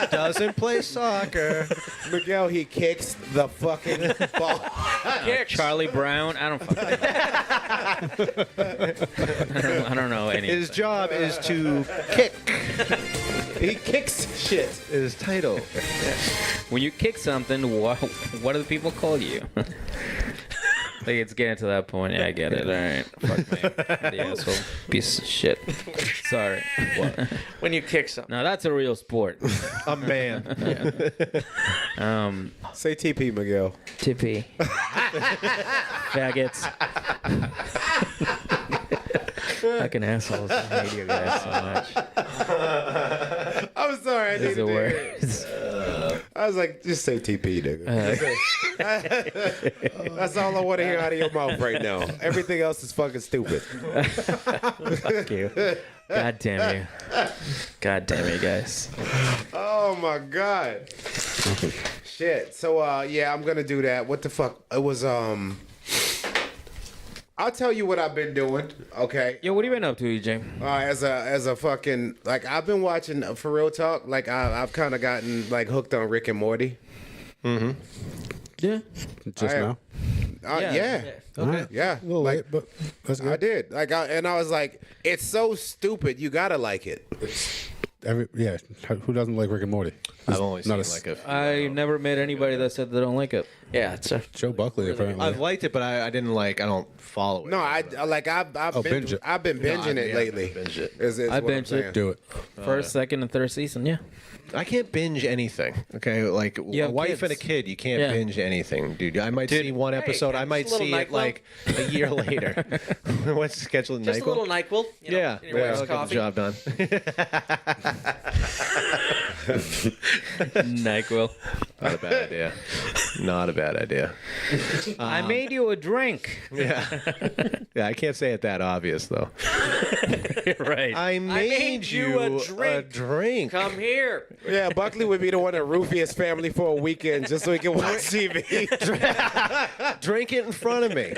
Speaker 5: Doesn't play soccer.
Speaker 1: Miguel, he kicks the fucking ball.
Speaker 6: Kicks.
Speaker 4: Charlie Brown. I don't fucking I don't know any.
Speaker 5: His job is to kick.
Speaker 1: He kicks shit.
Speaker 5: His title.
Speaker 4: When you kick something, what do the people call you? Like, it's getting to that point. Yeah, I get it. All right. Fuck me. The asshole. Piece of shit. Sorry.
Speaker 6: When you kick something.
Speaker 4: No, that's a real sport.
Speaker 5: A man.
Speaker 1: Say TP, Miguel.
Speaker 4: Tippy. Faggots. Fucking assholes. I hate you guys so much.
Speaker 1: I'm sorry, I
Speaker 4: These
Speaker 1: needed
Speaker 4: are
Speaker 1: to hear
Speaker 4: words.
Speaker 1: it. I was like, just say TP, nigga. That's all I want to hear out of your mouth right now. Everything else is fucking stupid.
Speaker 4: Fuck you. God damn you. God damn you guys.
Speaker 1: Oh my god. Shit. So yeah, I'm gonna do that. What the fuck? It was I'll tell you what I've been doing. Okay.
Speaker 4: Yo, what have you been up to, EJ?
Speaker 1: As a fucking like I've been watching for real talk. Like I've kind of gotten like hooked on Rick and Morty.
Speaker 4: Yeah.
Speaker 7: Just now.
Speaker 1: Yeah.
Speaker 4: Okay.
Speaker 1: Yeah.
Speaker 7: A little
Speaker 1: Like,
Speaker 7: late, but that's good.
Speaker 1: I did. Like I was like, it's so stupid. You gotta like it.
Speaker 7: Who doesn't like Rick and Morty?
Speaker 5: I've only seen
Speaker 7: Not a-
Speaker 5: like a few
Speaker 4: I never met anybody that said they don't like it.
Speaker 6: Yeah, it's a.
Speaker 7: Joe Buckley apparently.
Speaker 5: I've liked it, but I didn't like. I don't follow it.
Speaker 1: No, I've
Speaker 7: binge it.
Speaker 1: I've been binging it
Speaker 5: yeah,
Speaker 1: lately.
Speaker 5: binge it.
Speaker 1: Is
Speaker 4: I
Speaker 1: what I'm
Speaker 4: binged it.
Speaker 1: saying.
Speaker 7: Do it.
Speaker 4: First, second, and third season, yeah.
Speaker 5: I can't binge anything. Okay, like
Speaker 4: You
Speaker 5: a
Speaker 4: have
Speaker 5: wife
Speaker 4: kids.
Speaker 5: and a kid, you can't
Speaker 4: Yeah.
Speaker 5: binge anything, dude. I might see one episode. I might
Speaker 6: just a little
Speaker 5: see it
Speaker 6: NyQuil.
Speaker 5: like a year later. What's scheduled
Speaker 6: Just
Speaker 5: NyQuil?
Speaker 6: a little NyQuil. You know,
Speaker 5: Yeah,
Speaker 6: in your wife's
Speaker 5: I'll get the
Speaker 6: coffee.
Speaker 5: job done.
Speaker 4: NyQuil.
Speaker 5: Not a bad idea. Not a bad idea.
Speaker 4: I made you a drink.
Speaker 5: Yeah, I can't say it that obvious though.
Speaker 4: Right.
Speaker 5: I made you
Speaker 6: a
Speaker 5: a drink.
Speaker 6: Come here.
Speaker 1: Yeah, Buckley would be the one to roofie his family for a weekend just so he can watch TV.
Speaker 5: Drink it in front of me.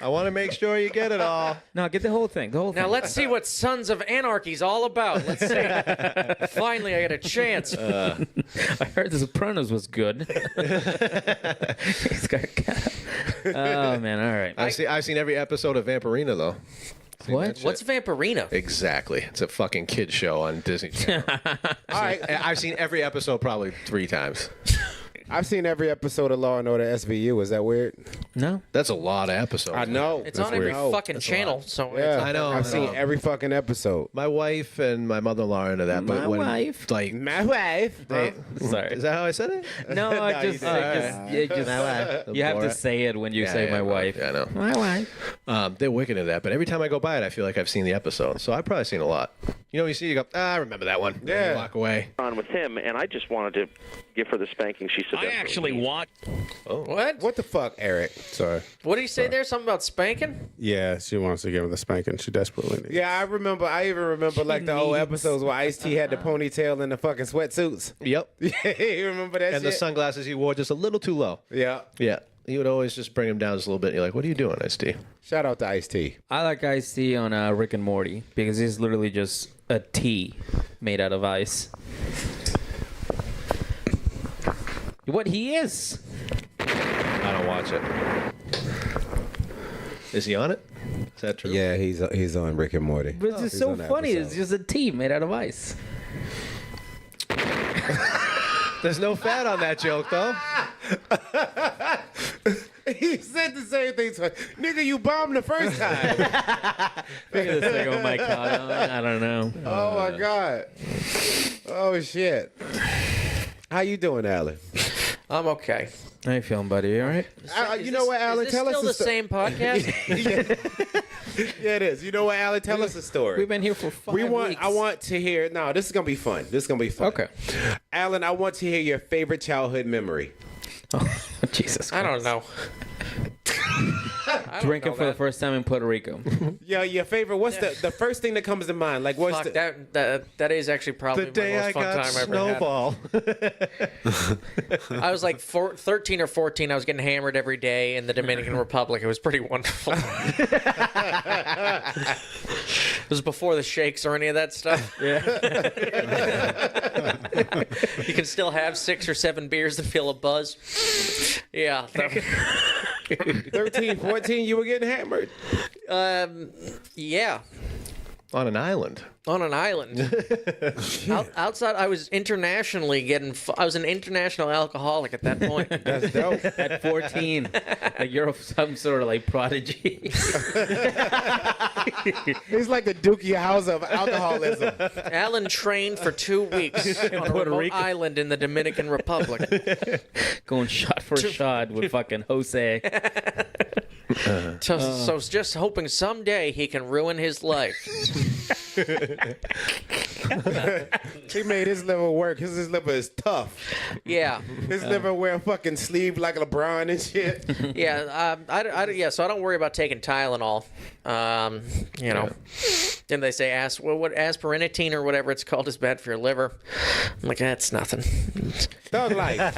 Speaker 5: I want to make sure you get it all.
Speaker 4: No, get the whole thing. The whole thing.
Speaker 6: Now let's see what Sons of Anarchy's all about. Let's see. Finally, I get a chance.
Speaker 4: I heard The Sopranos was good. He's got. Oh man! All right.
Speaker 5: I've seen every episode of Vampirina though.
Speaker 4: What?
Speaker 6: What's Vampirina?
Speaker 5: Exactly. It's a fucking kid show on Disney Channel.
Speaker 1: All right,
Speaker 5: I've seen every episode probably 3 times.
Speaker 1: I've seen every episode of Law and Order SVU. Is that weird?
Speaker 4: No.
Speaker 5: That's a lot of episodes.
Speaker 1: I know.
Speaker 6: It's on every fucking channel. So
Speaker 1: Yeah,
Speaker 5: I know.
Speaker 1: I've seen every fucking episode.
Speaker 5: My wife and my mother-in-law are into that. But
Speaker 4: My
Speaker 5: when,
Speaker 4: wife.
Speaker 5: like,
Speaker 1: My wife.
Speaker 4: Sorry.
Speaker 5: is that how I said it?
Speaker 4: No,
Speaker 1: No,
Speaker 4: I
Speaker 1: you
Speaker 4: just,
Speaker 1: didn't.
Speaker 4: you have to say it when you say my wife.
Speaker 5: Yeah, I know.
Speaker 4: My wife.
Speaker 5: They're wicked into that. But every time I go by it, I feel like I've seen the episode. So I've probably seen a lot. You know, you see, you go, I remember that one.
Speaker 1: Yeah.
Speaker 5: And you walk away.
Speaker 3: On with him, and I just wanted to give her the spanking she so desperately needs.
Speaker 6: What?
Speaker 1: What the fuck, Eric?
Speaker 7: Sorry.
Speaker 6: What did he say there? Something about spanking?
Speaker 7: Yeah, she wants to give her the spanking. She desperately needs.
Speaker 1: Yeah, I remember. I even remember like the old episodes where Ice-T had the ponytail and the fucking sweatsuits.
Speaker 5: Yep.
Speaker 1: Yeah, you remember that
Speaker 5: And
Speaker 1: shit?
Speaker 5: the sunglasses he wore just a little too low.
Speaker 1: Yeah.
Speaker 5: Yeah. He would always just bring him down just a little bit. You're like, what are you doing, Ice-T?
Speaker 1: Shout out to Ice-T.
Speaker 4: I like Ice-T on Rick and Morty because he's literally just a tea made out of ice. What he is.
Speaker 5: I don't watch it. Is he on it? Is that true?
Speaker 1: Yeah, he's on Rick and Morty.
Speaker 4: But it's just
Speaker 1: He's
Speaker 4: so
Speaker 1: on that
Speaker 4: funny.
Speaker 1: episode.
Speaker 4: It's just a tea made out of ice.
Speaker 5: There's no fat on that joke, though.
Speaker 1: He said the same thing to her. Nigga, you bombed the first time.
Speaker 4: Look at this thing on my car. I don't know.
Speaker 1: Oh, my God. Oh, shit. How you doing, Alan?
Speaker 6: I'm okay.
Speaker 4: How you feeling, buddy? You all right?
Speaker 1: You know what, Alan?
Speaker 6: Is this
Speaker 1: Tell us
Speaker 6: still
Speaker 1: a
Speaker 6: the
Speaker 1: sto-
Speaker 6: same podcast?
Speaker 1: Yeah, it is. You know what, Alan? Tell us a story.
Speaker 4: We've been here for 5 weeks.
Speaker 1: I want to hear. No, this is gonna be fun. This is gonna be fun.
Speaker 4: Okay.
Speaker 1: Alan, I want to hear your favorite childhood memory.
Speaker 4: Oh, Jesus Christ.
Speaker 6: I don't know.
Speaker 4: Drinking for the first time in Puerto Rico.
Speaker 1: Yeah, your favorite. What's the first thing that comes to mind? Like, what's
Speaker 6: Fuck,
Speaker 1: the?
Speaker 6: that is actually probably
Speaker 5: The day
Speaker 6: my
Speaker 5: I
Speaker 6: most fun
Speaker 5: got
Speaker 6: time I ever
Speaker 5: Snowball.
Speaker 6: I was like 13 or 14. I was getting hammered every day in the Dominican Republic. It was pretty wonderful. It was before the shakes or any of that stuff.
Speaker 4: Yeah.
Speaker 6: You can still have 6 or 7 beers and feel a buzz. Yeah.
Speaker 1: 13, 14, you were getting hammered.
Speaker 6: Yeah.
Speaker 5: On an island.
Speaker 6: On an island. Outside, I was internationally getting. I was an international alcoholic at that point.
Speaker 1: That's dope.
Speaker 4: At 14. Like you're some sort of like prodigy.
Speaker 1: He's like the Dookie House of alcoholism.
Speaker 6: Alan trained for 2 weeks on a
Speaker 4: Puerto
Speaker 6: remote
Speaker 4: Rico.
Speaker 6: island in the Dominican Republic.
Speaker 4: Going shot for shot with fucking Jose.
Speaker 6: So just hoping someday he can ruin his life.
Speaker 1: He made his liver work. His liver is tough.
Speaker 6: Yeah.
Speaker 1: His liver wear fucking sleeve like LeBron and shit.
Speaker 6: Yeah, so I don't worry about taking Tylenol. You know, then they say what aspirinitine or whatever it's called is bad for your liver. I'm like, that's nothing.
Speaker 1: Thug life.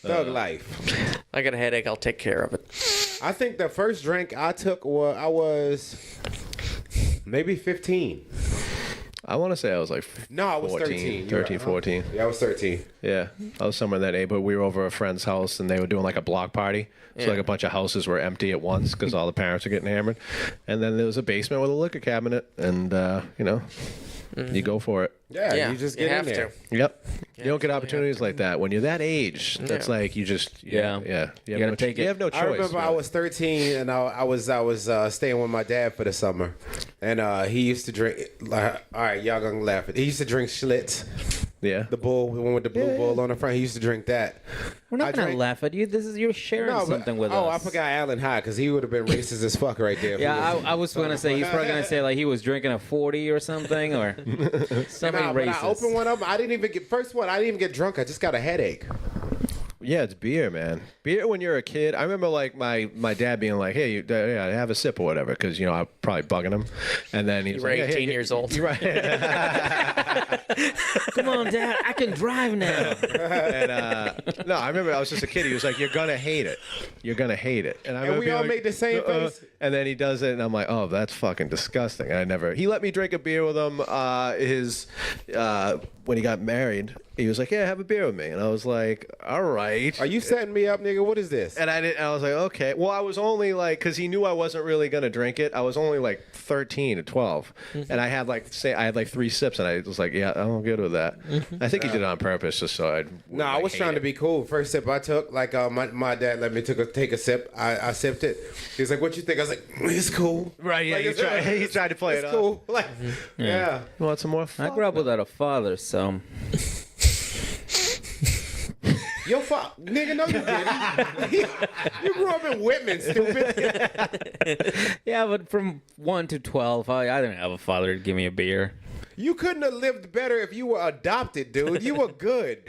Speaker 1: Thug life.
Speaker 6: I got a headache. I'll take care of it.
Speaker 1: I think the first drink I took I was maybe 15.
Speaker 5: I want to say I was like
Speaker 1: No, I was
Speaker 5: 14,
Speaker 1: 13.
Speaker 5: 13, 14.
Speaker 1: Yeah, I was 13.
Speaker 5: Yeah, I was somewhere in that neighborhood. We were over at a friend's house, and they were doing like a block party. So like a bunch of houses were empty at once because all the parents were getting hammered. And then there was a basement with a liquor cabinet, and you know, you go for it.
Speaker 1: Yeah, you just get
Speaker 6: have
Speaker 1: in there.
Speaker 6: to.
Speaker 5: Yep. You don't get opportunities like that when you're that age. That's like you just
Speaker 4: Yeah.
Speaker 5: You
Speaker 4: gotta
Speaker 5: have no,
Speaker 4: take it.
Speaker 5: You have no choice.
Speaker 1: I remember I was 13 and I was staying with my dad for the summer, and he used to drink. Like, all right, y'all gonna laugh at. He used to drink Schlitz,
Speaker 5: Yeah.
Speaker 1: the bull, the one with the blue bull on the front. He used to drink that.
Speaker 4: We're not
Speaker 1: I
Speaker 4: gonna
Speaker 1: drank-
Speaker 4: laugh at you. You're sharing something with us.
Speaker 1: Oh, I forgot Alan High because he would have been racist as fuck right there. if he
Speaker 4: Yeah,
Speaker 1: was-
Speaker 4: I was gonna say he's probably gonna say like he was drinking a 40 or something or something
Speaker 1: Nah, but I
Speaker 4: racist.
Speaker 1: opened one up. I didn't even get first one. I didn't even get drunk. I just got a headache.
Speaker 5: Yeah, it's beer, man. Beer when you're a kid. I remember like my dad being like, "Hey, have a sip or whatever," because you know I'm probably bugging him. And then he was
Speaker 6: You were
Speaker 5: like, "Yeah,
Speaker 6: 18
Speaker 5: here,
Speaker 6: years old.
Speaker 5: You're right.
Speaker 4: Come on, Dad, I can drive now.
Speaker 5: And no, I remember I was just a kid. He was like, "You're gonna hate it. You're gonna hate it." And I remember
Speaker 1: we
Speaker 5: being
Speaker 1: all
Speaker 5: like,
Speaker 1: made the same face.
Speaker 5: And then he does it, and I'm like, "Oh, that's fucking disgusting." And he let me drink a beer with him. When he got married, he was like, "Yeah, have a beer with me," and I was like, "All right."
Speaker 1: Are you setting me up, nigga? What is this?
Speaker 5: And I was like, okay. Well, I was only like, because he knew I wasn't really gonna drink it. I was only like 13 or 12, and I had like 3 sips, and I was like, yeah, I'm good with that. I think he did it on purpose, just so I'd.
Speaker 1: No, I was trying to be cool. First sip I took, like my dad let me take a sip. I sipped it. He was like, "What you think?" I was like, "It's cool."
Speaker 5: Right? Yeah.
Speaker 1: Like,
Speaker 5: He tried to play it
Speaker 1: It's
Speaker 5: up.
Speaker 1: cool. Like, yeah.
Speaker 5: You want some more?
Speaker 4: I grew up without a father, so
Speaker 1: Your fuck, nigga, no, you didn't. You grew up in Whitman, stupid.
Speaker 4: Yeah, but from 1 to 12, I didn't have a father to give me a beer.
Speaker 1: You couldn't have lived better if you were adopted, dude. You were good.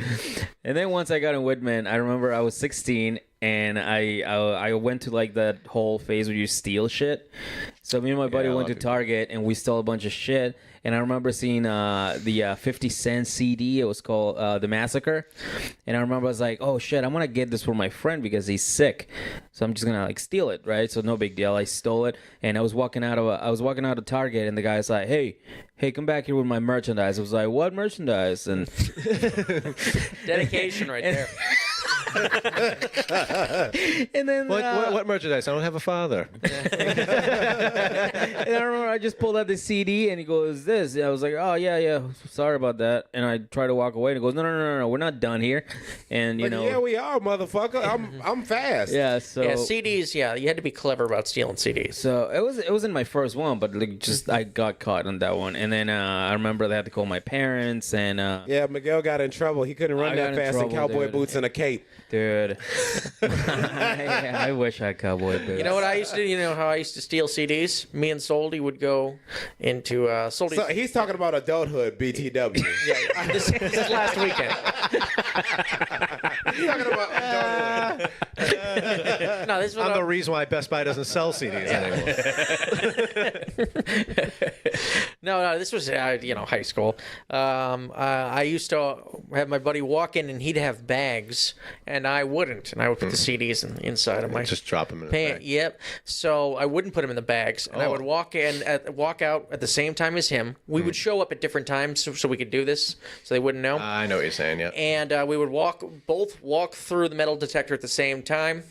Speaker 4: And then once I got in Whitman, I remember I was 16 and I went to like that whole phase where you steal shit. So me and my buddy went to Target and we stole a bunch of shit. And I remember seeing the 50 Cent CD. It was called The Massacre. And I remember I was like, oh shit, I'm gonna get this for my friend because he's sick. So I'm just gonna like steal it, right? So no big deal. I stole it, and I was walking out of Target, and the guy's like, hey, come back here with my merchandise. I was like, what merchandise? And
Speaker 6: Dedication right there.
Speaker 4: and then
Speaker 5: what merchandise? I don't have a father.
Speaker 4: and I remember I just pulled out the CD and he goes, this. And I was like, oh, yeah, sorry about that. And I try to walk away and he goes, no, we're not done here. And, you know.
Speaker 1: Yeah, we are, motherfucker. I'm fast.
Speaker 4: Yeah, so.
Speaker 6: Yeah, CDs, yeah, you had to be clever about stealing CDs.
Speaker 4: So it wasn't my first one, but like just I got caught on that one. And then I remember they had to call my parents and.
Speaker 1: Yeah, Miguel got in trouble. He couldn't run that fast in cowboy boots and a cape.
Speaker 4: Dude, I wish I had cowboy boots.
Speaker 6: You know what I used to do? You know how I used to steal CDs? Me and Soldy would go into Soldy.
Speaker 1: So he's talking about adulthood, BTW.
Speaker 6: Yeah, this is last weekend.
Speaker 1: He's talking about adulthood.
Speaker 6: No, this was
Speaker 5: I'm the reason why Best Buy doesn't sell CDs anymore.
Speaker 6: No, this was high school. I used to have my buddy walk in and he'd have bags, and I wouldn't, and I would put the CDs inside of my
Speaker 5: just drop them in the
Speaker 6: pants.
Speaker 5: bag.
Speaker 6: Yep. So I wouldn't put them in the bags, and I would walk out at the same time as him. We would show up at different times so we could do this, so they wouldn't know.
Speaker 5: I know what you're saying. Yeah.
Speaker 6: And we would both walk through the metal detector at the same time,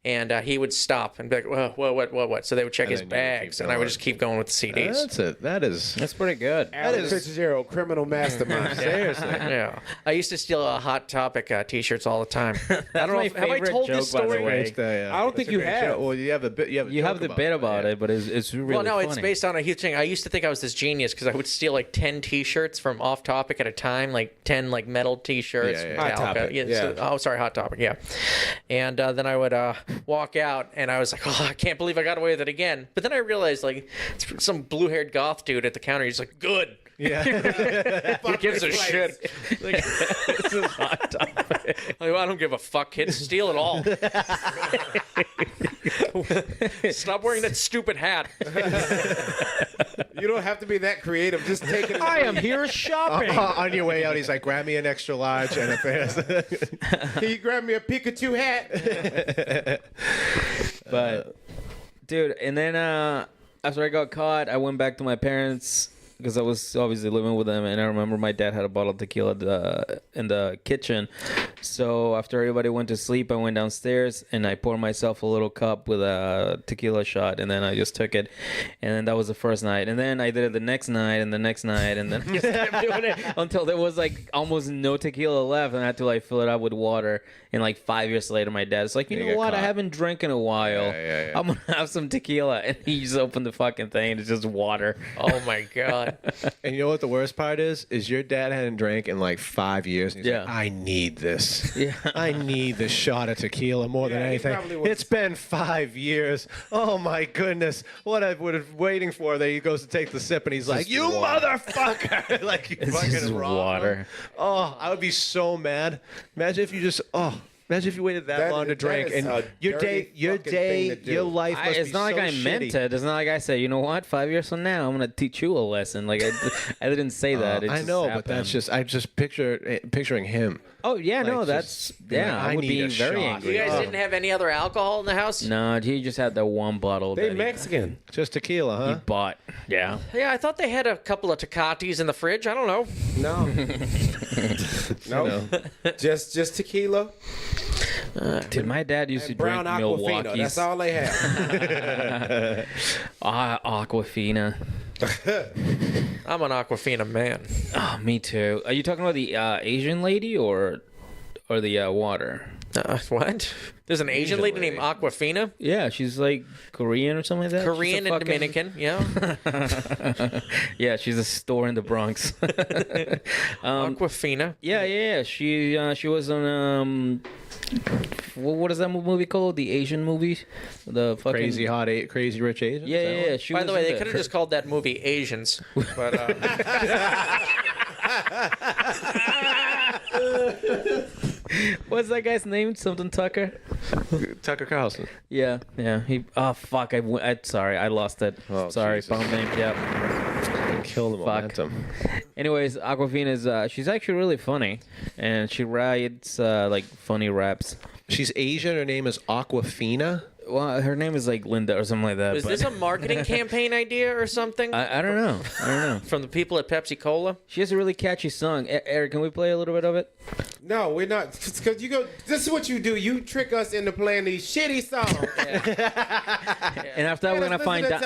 Speaker 6: and he would stop and be like, "Whoa, what?" So they would check his bags, and I would just keep going with the CDs.
Speaker 5: That's it.
Speaker 4: That's pretty good.
Speaker 1: Alan Fitzgerald, criminal mastermind.
Speaker 5: Seriously.
Speaker 6: Yeah, I used to steal Hot Topic T-shirts all the time. I don't know.
Speaker 4: my
Speaker 6: Have I
Speaker 4: favorite
Speaker 6: told
Speaker 4: joke,
Speaker 6: this
Speaker 4: by the
Speaker 6: story?
Speaker 4: way.
Speaker 1: I don't think you have.
Speaker 5: Well, you have the bit.
Speaker 4: You have the bit about it, but it's really
Speaker 6: Well, no,
Speaker 4: funny.
Speaker 6: it's based on a huge thing. I used to think I was this genius because I would steal like 10 T-shirts from Off Topic at a time, like 10 like metal T-shirts.
Speaker 5: Yeah,
Speaker 6: from
Speaker 1: Hot
Speaker 6: Metallica.
Speaker 1: Topic, yeah.
Speaker 6: Oh, sorry, Hot Topic. Yeah. And then I would walk out, and I was like, "Oh, I can't believe I got away with it again." But then I realized, like, it's some blue-haired goth dude at the counter. He's like, "Good."
Speaker 5: Yeah.
Speaker 6: Who gives a shit? Like,
Speaker 4: This is Hot Topic.
Speaker 6: like, well, I don't give a fuck, kid. Steal it all. Stop wearing that stupid hat.
Speaker 1: You don't have to be that creative. Just take it.
Speaker 4: I am here shopping.
Speaker 5: On your way out, he's like, "Grab me an extra large and a pair."
Speaker 1: Can you grab me a Pikachu hat?
Speaker 4: But, dude, and then after I got caught, I went back to my parents because I was obviously living with them, and I remember my dad had a bottle of tequila in the kitchen. So after everybody went to sleep, I went downstairs and I poured myself a little cup with a tequila shot, and then I just took it, and then that was the first night. And then I did it the next night and the next night, and then I just kept doing it until there was like almost no tequila left, and I had to like fill it up with water. And like 5 years later, my dad's like, you know
Speaker 5: get
Speaker 4: what? I
Speaker 5: caught.
Speaker 4: haven't drank in a while.
Speaker 5: Yeah.
Speaker 4: I'm gonna have some tequila, and he just opened the fucking thing, and it's just water.
Speaker 6: Oh my god.
Speaker 5: And you know what the worst part is? Is your dad hadn't drank in like 5 years. And he's like,
Speaker 4: Yeah.
Speaker 5: I need this.
Speaker 4: Yeah.
Speaker 5: I need this shot of tequila more than
Speaker 1: Yeah, he
Speaker 5: anything.
Speaker 1: probably was-
Speaker 5: It's been 5 years. Oh my goodness. What I would have waiting for that he goes to take the sip and he's like, you motherfucker. Like you
Speaker 4: It's
Speaker 5: fucking
Speaker 4: just
Speaker 5: robbed
Speaker 4: water.
Speaker 5: him. Oh, I would be so mad. Imagine if you just imagine if you waited that long to drink
Speaker 1: is
Speaker 5: and
Speaker 1: a
Speaker 5: your
Speaker 1: dirty fucking thing to do.
Speaker 5: your life must
Speaker 4: It's
Speaker 5: be
Speaker 4: not like
Speaker 5: so
Speaker 4: I meant
Speaker 5: shitty.
Speaker 4: it. It's not like I said, you know what? 5 years from now, I'm gonna teach you a lesson. Like I didn't say that. It
Speaker 5: I
Speaker 4: just
Speaker 5: know,
Speaker 4: happened.
Speaker 5: but that's just I'm just picturing him.
Speaker 4: Oh yeah, no,
Speaker 5: like,
Speaker 4: that's
Speaker 5: just being like,
Speaker 4: I would
Speaker 5: I
Speaker 4: be
Speaker 5: need a
Speaker 4: very
Speaker 5: shot.
Speaker 4: angry.
Speaker 6: You guys didn't have any other alcohol in the house?
Speaker 4: No, he just had that one bottle
Speaker 1: They
Speaker 4: that
Speaker 1: Mexican.
Speaker 5: Just tequila, huh?
Speaker 4: he bought. Yeah.
Speaker 6: Yeah, I thought they had a couple of Tecates in the fridge. I don't know.
Speaker 1: No. No. Just tequila.
Speaker 4: Dude, my dad used to
Speaker 1: And
Speaker 4: drink
Speaker 1: brown Aquafina.
Speaker 4: Milwaukee's.
Speaker 1: That's all they have.
Speaker 4: Aquafina.
Speaker 6: I'm an Aquafina man.
Speaker 4: Oh, me too. Are you talking about the Asian lady or the water?
Speaker 6: What? There's an Asian lady named Aquafina?
Speaker 4: Yeah, she's like Korean or something like that.
Speaker 6: Korean and Dominican, yeah.
Speaker 4: Yeah, she's a store in the Bronx.
Speaker 6: Aquafina.
Speaker 4: Yeah. She was on what is that movie called? The Asian movie, the fucking
Speaker 5: Crazy Rich Asians.
Speaker 4: Yeah. She
Speaker 6: By
Speaker 4: was
Speaker 6: the way,
Speaker 4: in
Speaker 6: they
Speaker 4: that.
Speaker 6: could have just called that movie Asians. But
Speaker 4: What's that guy's name? Something Tucker.
Speaker 5: Tucker Carlson.
Speaker 4: Yeah. He. Oh fuck! Sorry, I lost it.
Speaker 5: Oh,
Speaker 4: sorry,
Speaker 5: Jesus.
Speaker 4: bomb name. Yep.
Speaker 5: Kill the momentum.
Speaker 4: Anyways, Aquafina's she's actually really funny, and she writes like funny raps.
Speaker 5: She's Asian. Her name is Aquafina.
Speaker 4: Well, her name is like Linda or something like that.
Speaker 6: is
Speaker 4: but
Speaker 6: this a marketing campaign idea or something?
Speaker 4: I don't know.
Speaker 6: From the people at Pepsi Cola?
Speaker 4: She has a really catchy song. Eric, can we play a little bit of it?
Speaker 1: No, we're not. Because you go. This is what you do. You trick us into playing these shitty songs.
Speaker 4: And after that, we're gonna find out.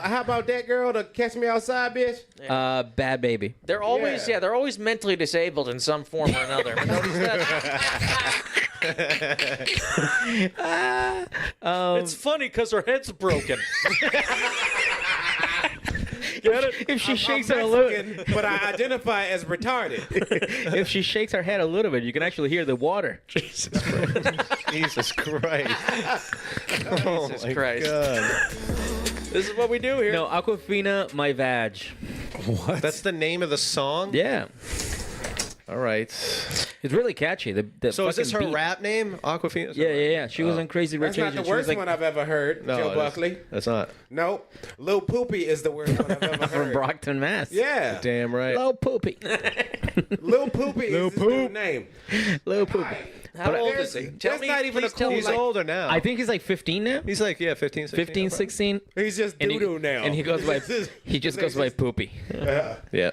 Speaker 1: How about that girl to catch me outside, bitch?
Speaker 4: Bad Baby.
Speaker 6: They're always they're always mentally disabled in some form or another. Notice that? It's funny because her head's broken. Get it?
Speaker 4: If she shakes
Speaker 1: I'm
Speaker 4: her a little,
Speaker 1: Mexican, but I identify as retarded.
Speaker 4: if she shakes her head a little bit, you can actually hear the water.
Speaker 5: Jesus Christ. Oh
Speaker 6: Jesus
Speaker 5: my
Speaker 6: Christ.
Speaker 5: God.
Speaker 6: This is what we do here.
Speaker 4: No, Aquafina, my vag.
Speaker 5: That's the name of the song?
Speaker 4: Yeah,
Speaker 5: All right.
Speaker 4: it's really catchy. The
Speaker 5: So is this her
Speaker 4: fucking beat.
Speaker 5: rap name? Aquafina?
Speaker 4: Yeah. She was on Crazy Rich
Speaker 1: That's not
Speaker 4: Asians.
Speaker 1: the
Speaker 4: She was
Speaker 1: worst
Speaker 4: like
Speaker 1: one I've ever heard,
Speaker 5: No,
Speaker 1: Joe
Speaker 5: it
Speaker 1: Buckley.
Speaker 5: That's not.
Speaker 1: Nope. Lil Poopy is the worst one I've ever
Speaker 4: from
Speaker 1: heard.
Speaker 4: Brockton, Mass.
Speaker 1: Yeah.
Speaker 5: Damn right.
Speaker 4: Lil Poopy.
Speaker 1: Lil Poopy is his new name.
Speaker 4: Lil Poopy.
Speaker 6: How old is he?
Speaker 1: That's not even a cool
Speaker 5: He's
Speaker 1: like,
Speaker 5: older now.
Speaker 4: I think he's like 15 now.
Speaker 5: He's like, 15, 16.
Speaker 4: 15, 16.
Speaker 1: He's just
Speaker 4: And he-
Speaker 1: doo-doo now.
Speaker 4: And he goes by Poopy.
Speaker 5: Yeah.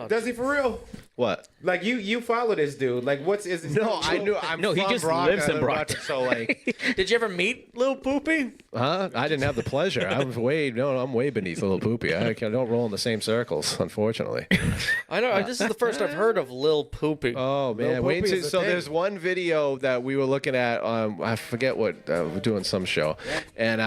Speaker 1: Does he for real?
Speaker 5: What?
Speaker 1: Like you follow this dude. Like what's is his
Speaker 5: No, I knew. I'm
Speaker 4: No, he
Speaker 5: from
Speaker 4: just
Speaker 5: Brockton,
Speaker 4: lives in
Speaker 5: I live
Speaker 4: Brockton.
Speaker 5: So like,
Speaker 6: Did you ever meet Lil Poopy?
Speaker 5: huh? I didn't have the pleasure. I'm way beneath Little Poopy. I don't roll in the same circles, unfortunately.
Speaker 6: I know. This is the first I've heard of Lil Poopy.
Speaker 5: Oh man,
Speaker 1: Poopy
Speaker 5: wait
Speaker 1: is
Speaker 5: till,
Speaker 1: a
Speaker 5: so
Speaker 1: thing.
Speaker 5: there's one video that we were looking at. I forget what we're doing some show, and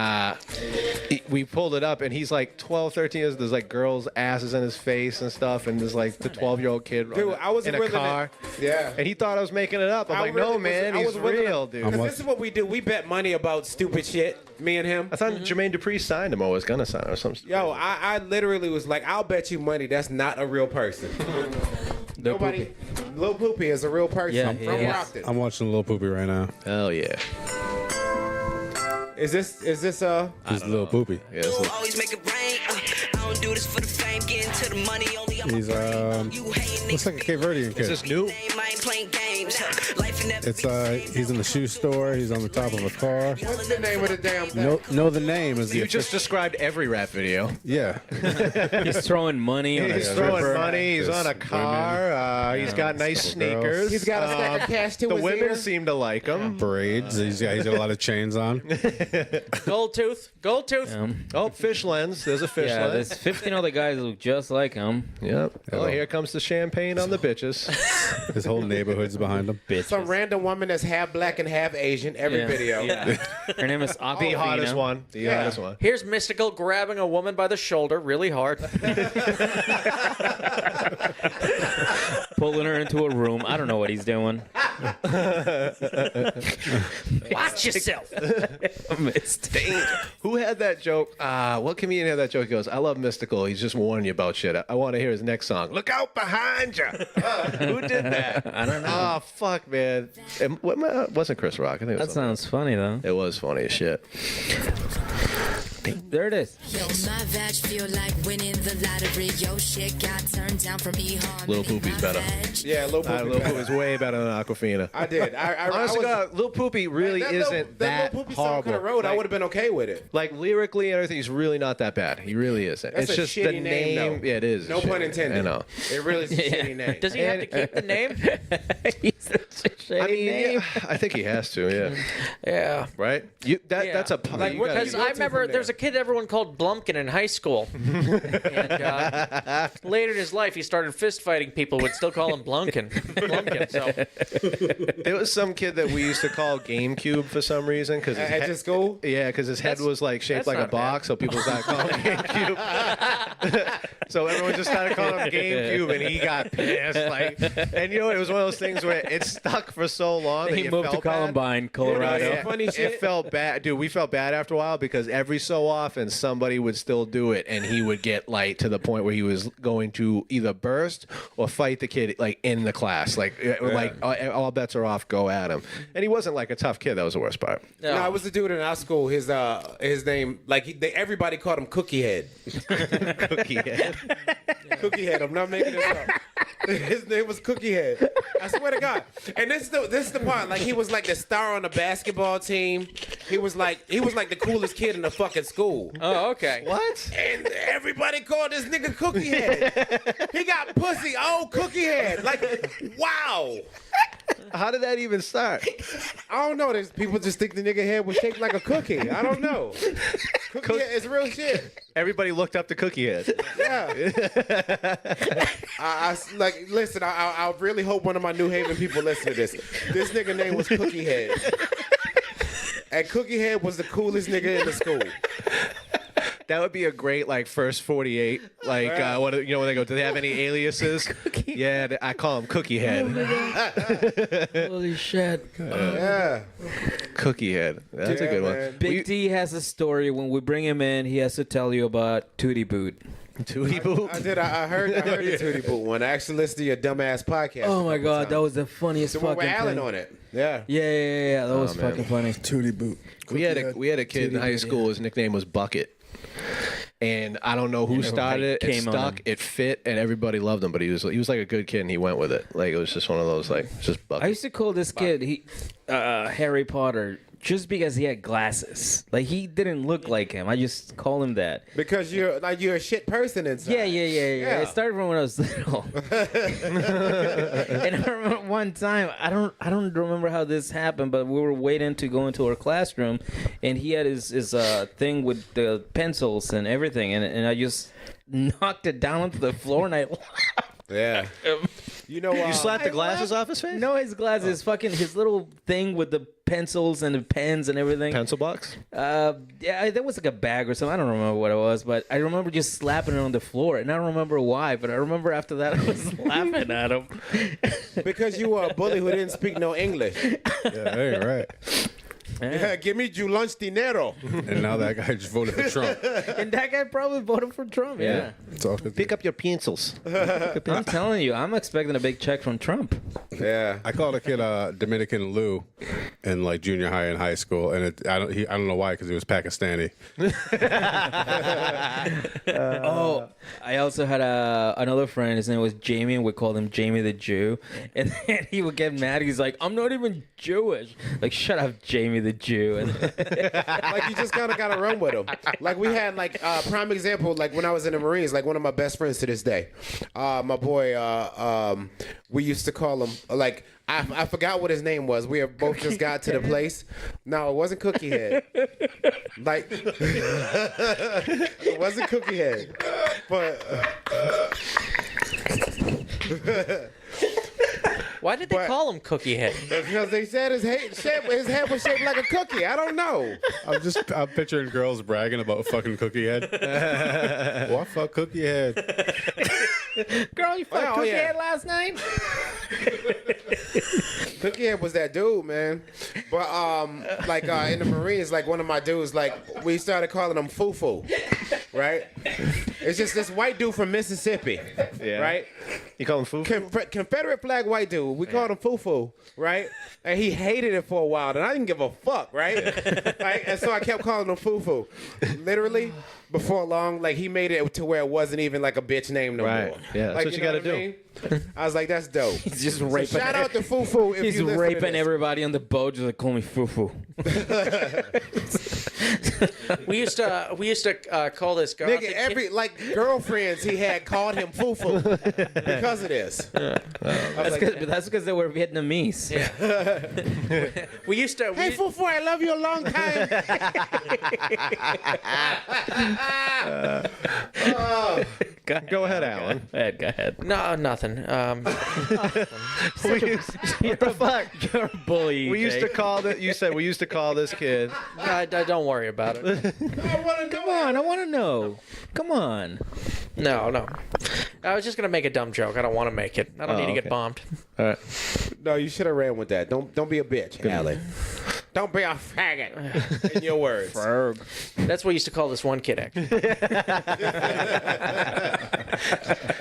Speaker 5: we pulled it up, and he's like 12, 13 years. There's like girls' asses in his face and stuff, and there's like the 12-year-old kid
Speaker 1: Dude, I was
Speaker 5: in a
Speaker 1: willing to-
Speaker 5: car.
Speaker 1: Yeah.
Speaker 5: And he thought I was making it up. I'm
Speaker 1: I
Speaker 5: like,
Speaker 1: really
Speaker 5: no,
Speaker 1: was-
Speaker 5: man,
Speaker 1: I
Speaker 5: he's
Speaker 1: was willing to-
Speaker 5: real, dude.
Speaker 1: 'Cause this is what we do. We bet money about stupid shit. Me and him.
Speaker 5: I thought Jermaine Dupri signed him or was gonna sign him or something.
Speaker 1: Yo, I literally was like, I'll bet you money that's not a real person. Nobody. Lil Poopy is a real person.
Speaker 4: Yeah,
Speaker 1: from
Speaker 4: he is.
Speaker 1: Rockton.
Speaker 7: I'm watching Lil Poopy right now.
Speaker 5: Hell yeah.
Speaker 1: Is this
Speaker 7: He's Lil Poopy.
Speaker 5: Yeah, this is-
Speaker 9: Always make it rain. I don't do this for the fame, getting to the money. Only I'm
Speaker 7: He's looks like a Cape Verdean
Speaker 5: is
Speaker 7: kid.
Speaker 5: this new?
Speaker 9: I ain't playing games. Life in that
Speaker 7: It's he's in the shoe store. He's on the top of a car.
Speaker 1: what's the name of the damn thing?
Speaker 7: Know the name is the
Speaker 5: You just described every rap video.
Speaker 7: yeah.
Speaker 4: He's throwing money on
Speaker 5: He's
Speaker 4: a
Speaker 5: throwing
Speaker 4: stripper.
Speaker 5: money. He's
Speaker 7: There's
Speaker 5: on a car. He's got nice
Speaker 7: couple girls.
Speaker 5: sneakers.
Speaker 1: He's got a stack of cash to
Speaker 5: The
Speaker 1: his
Speaker 5: women
Speaker 1: ear.
Speaker 5: seem to like him.
Speaker 7: Braids. He's got a lot of chains on.
Speaker 6: Gold tooth.
Speaker 5: Oh, fish lens. There's a fish
Speaker 4: Yeah,
Speaker 5: lens.
Speaker 4: there's 15 other guys who look just like him.
Speaker 5: Yep. Oh, here comes the champagne on the bitches.
Speaker 7: His whole neighborhood's behind him.
Speaker 1: Some random woman that's half black and half Asian. Every video.
Speaker 4: Yeah. Her name is Aquafina.
Speaker 5: The hottest one. The
Speaker 1: Yeah.
Speaker 5: hottest one.
Speaker 6: Here's Mystical grabbing a woman by the shoulder really hard.
Speaker 4: Pulling her into a room. I don't know what he's doing.
Speaker 6: Watch yourself.
Speaker 5: Who had that joke? What comedian had that joke? He goes, I love Mystical. He's just warning you about shit. I want to hear his next song. Look out behind you. Who did that?
Speaker 4: I don't know.
Speaker 5: Oh, fuck, man. It wasn't Chris Rock. I think it was
Speaker 4: That sounds funny, though.
Speaker 5: It was funny as shit.
Speaker 4: There it is.
Speaker 10: Yo, my vag feel like winning the lottery. Yo, shit got turned down from me.
Speaker 5: Lil Poopy's better.
Speaker 1: Yeah, Lil Poopy.
Speaker 5: Lil Poopy is way better than Aquafina.
Speaker 1: I did.
Speaker 5: Honestly, God, Lil Poopy really isn't that
Speaker 1: Lil Poopy song could have
Speaker 5: horrible.
Speaker 1: wrote. I would have been okay with it.
Speaker 5: Like lyrically and everything, he's really not that bad. He really isn't.
Speaker 1: That's
Speaker 5: it's
Speaker 1: a
Speaker 5: just
Speaker 1: shitty
Speaker 5: the
Speaker 1: name, though.
Speaker 5: Yeah, it is.
Speaker 1: No pun intended.
Speaker 5: I know.
Speaker 1: It really is a shitty name.
Speaker 6: Does he have to keep the name?
Speaker 4: He's such a shady
Speaker 5: I mean,
Speaker 4: name.
Speaker 5: yeah, I think he has to. Yeah.
Speaker 6: Yeah.
Speaker 5: Right. That's a
Speaker 1: Like,
Speaker 5: you
Speaker 1: what-
Speaker 5: gotta-
Speaker 6: Because I remember there's a kid everyone called Blumpkin in high school. And later in his life, he started fist fighting people. Would still call him Blumpkin. So
Speaker 5: There was some kid that we used to call GameCube for some reason because
Speaker 1: At your school?
Speaker 5: Yeah, because his head was like shaped
Speaker 6: that's
Speaker 5: like a
Speaker 6: not bad.
Speaker 5: box, so people started calling him GameCube. So everyone just started calling him GameCube, and he got pissed. Like, and you know, it was one of those things where it stuck for so long that
Speaker 4: He
Speaker 5: you
Speaker 4: moved to
Speaker 5: felt bad.
Speaker 4: Columbine, Colorado.
Speaker 1: Yeah. Funny shit.
Speaker 5: It felt bad, dude. We felt bad after a while because every so often somebody would still do it, and he would get like to the point where he was going to either burst or fight the kid like in the class, like all bets are off, go at him. And he wasn't like a tough kid. That was the worst part.
Speaker 1: No, I was a dude in our school. His name, like everybody called him Cookie Head.
Speaker 5: Cookie head.
Speaker 1: Cookie Head. I'm not making this up. His name was Cookie Head. I swear to God. And this is the part. Like he was like the star on the basketball team. He was like the coolest kid in the fucking school.
Speaker 6: oh, okay.
Speaker 5: What?
Speaker 1: And everybody called this nigga Cookie Head. He got pussy. Oh, Cookie Head. Like, wow.
Speaker 5: How did that even start?
Speaker 1: I don't know. There's people just think the nigga head was shaped like a cookie. I don't know. Cookie Head is real shit.
Speaker 5: Everybody looked up to Cookie Head.
Speaker 1: Yeah. Listen, I really hope one of my New Haven people listen to this. This nigga name was Cookie Head. And Cookie Head was the coolest nigga in the school.
Speaker 5: That would be a great like first 48. Like what when they go, do they have any aliases? Yeah, I call him Cookie Head.
Speaker 4: Holy shit.
Speaker 1: Yeah.
Speaker 5: Cookie Head. That's a good
Speaker 1: man.
Speaker 5: one.
Speaker 4: Big D has a story. When we bring him in, he has to tell you about Tootie Boot.
Speaker 5: Tootie Boot.
Speaker 1: I did. I heard the Tootie Boot one. I actually listened to your dumbass podcast.
Speaker 4: Oh my
Speaker 1: a couple
Speaker 4: god,
Speaker 1: times.
Speaker 4: that was the funniest
Speaker 1: the one
Speaker 4: fucking
Speaker 1: with Alan
Speaker 4: thing.
Speaker 1: on it. Yeah.
Speaker 4: Yeah. That was
Speaker 5: man.
Speaker 4: fucking funny.
Speaker 11: Tootie Boot.
Speaker 5: We had a kid in high school. His nickname was Bucket. And I don't know who started it. It
Speaker 4: came on
Speaker 5: stuck.
Speaker 4: him.
Speaker 5: It fit, and everybody loved him. But he was like a good kid, and he went with it. Like it was just one of those just Bucket.
Speaker 4: I used to call this kid Harry Potter just because he had glasses. Like he didn't look like him. I just call him that.
Speaker 1: Because you're a shit person inside.
Speaker 4: Yeah. It started from when I was little. And I remember one time, I don't remember how this happened, but we were waiting to go into our classroom, and he had his thing with the pencils and everything, and I just knocked it down onto the floor, and I laughed.
Speaker 1: Yeah. You know,
Speaker 5: you slapped the glasses off his face?
Speaker 4: No, his glasses, fucking his little thing with the pencils and the pens and everything.
Speaker 5: Pencil box?
Speaker 4: Yeah, there was like a bag or something. I don't remember what it was, but I remember just slapping it on the floor, and I don't remember why, but I remember after that I was laughing at him.
Speaker 1: Because you were a bully who didn't speak no English.
Speaker 7: Yeah, hey, right.
Speaker 1: Yeah, give me you lunch dinero.
Speaker 7: And now that guy just voted for Trump.
Speaker 4: And that guy probably voted for Trump. Yeah.
Speaker 5: Pick up your pencils.
Speaker 4: I'm telling you, I'm expecting a big check from Trump.
Speaker 1: Yeah.
Speaker 7: I called a kid Dominican Lou in like junior high and high school, and I don't know why, because he was Pakistani.
Speaker 4: I also had another friend. His name was Jamie, and we called him Jamie the Jew. And then he would get mad. He's like, "I'm not even Jewish." Like, shut up, Jamie the Jew. And
Speaker 1: Like you just kind of got to run with them. Like we had prime example, like when I was in the Marines, like one of my best friends to this day, my boy, we used to call him like, I forgot what his name was. We have both just got to the place. No, it wasn't Cookie Head. Like, it wasn't Cookie Head. But
Speaker 6: Why did they call him Cookie Head?
Speaker 1: because they said his head was shaped like a cookie. I don't know.
Speaker 7: I'm picturing girls bragging about fucking Cookie Head. Well, I fuck Cookie Head.
Speaker 4: girl, you fucked Cookie Head last night?
Speaker 1: Cookie Head was that dude, man. But in the Marines, like one of my dudes, like we started calling him Fufu, right? It's just this white dude from Mississippi, right?
Speaker 5: You call him Fufu?
Speaker 1: Confederate flag white dude. We called him Fufu, right? And he hated it for a while, and I didn't give a fuck, right? Right? And so I kept calling him Fufu. Literally, before long, like he made it to where it wasn't even like a bitch name no
Speaker 5: Right.
Speaker 1: more.
Speaker 5: Yeah, that's
Speaker 1: like,
Speaker 5: what you
Speaker 1: know
Speaker 5: gotta
Speaker 1: I mean? I was like, that's dope.
Speaker 4: He's just raping.
Speaker 1: Shout out to Fufu if
Speaker 4: He's
Speaker 1: you listen to
Speaker 4: raping
Speaker 1: this.
Speaker 4: everybody on the boat. Just like, call me Fufu.
Speaker 6: We used to call this guy.
Speaker 1: Nigga, every girlfriends he had called him foo-foo because of this.
Speaker 4: That's because they were Vietnamese.
Speaker 6: Yeah. we used to.
Speaker 1: Hey, foo-foo, I love you a long time.
Speaker 5: Go ahead, Alan.
Speaker 4: Go ahead.
Speaker 6: No, nothing.
Speaker 5: What the fuck?
Speaker 4: You're a bully.
Speaker 5: We used to call that. You said we used to call this kid.
Speaker 6: Don't worry about it.
Speaker 4: Come on, I want to know. Come on.
Speaker 6: No. I was just gonna make a dumb joke. I don't want to make it. I don't need to get bombed.
Speaker 5: All right.
Speaker 1: No, you should have ran with that. Don't be a bitch, Alan. Don't be a faggot. In your words.
Speaker 4: Ferg.
Speaker 6: That's what we used to call this one kid, actually.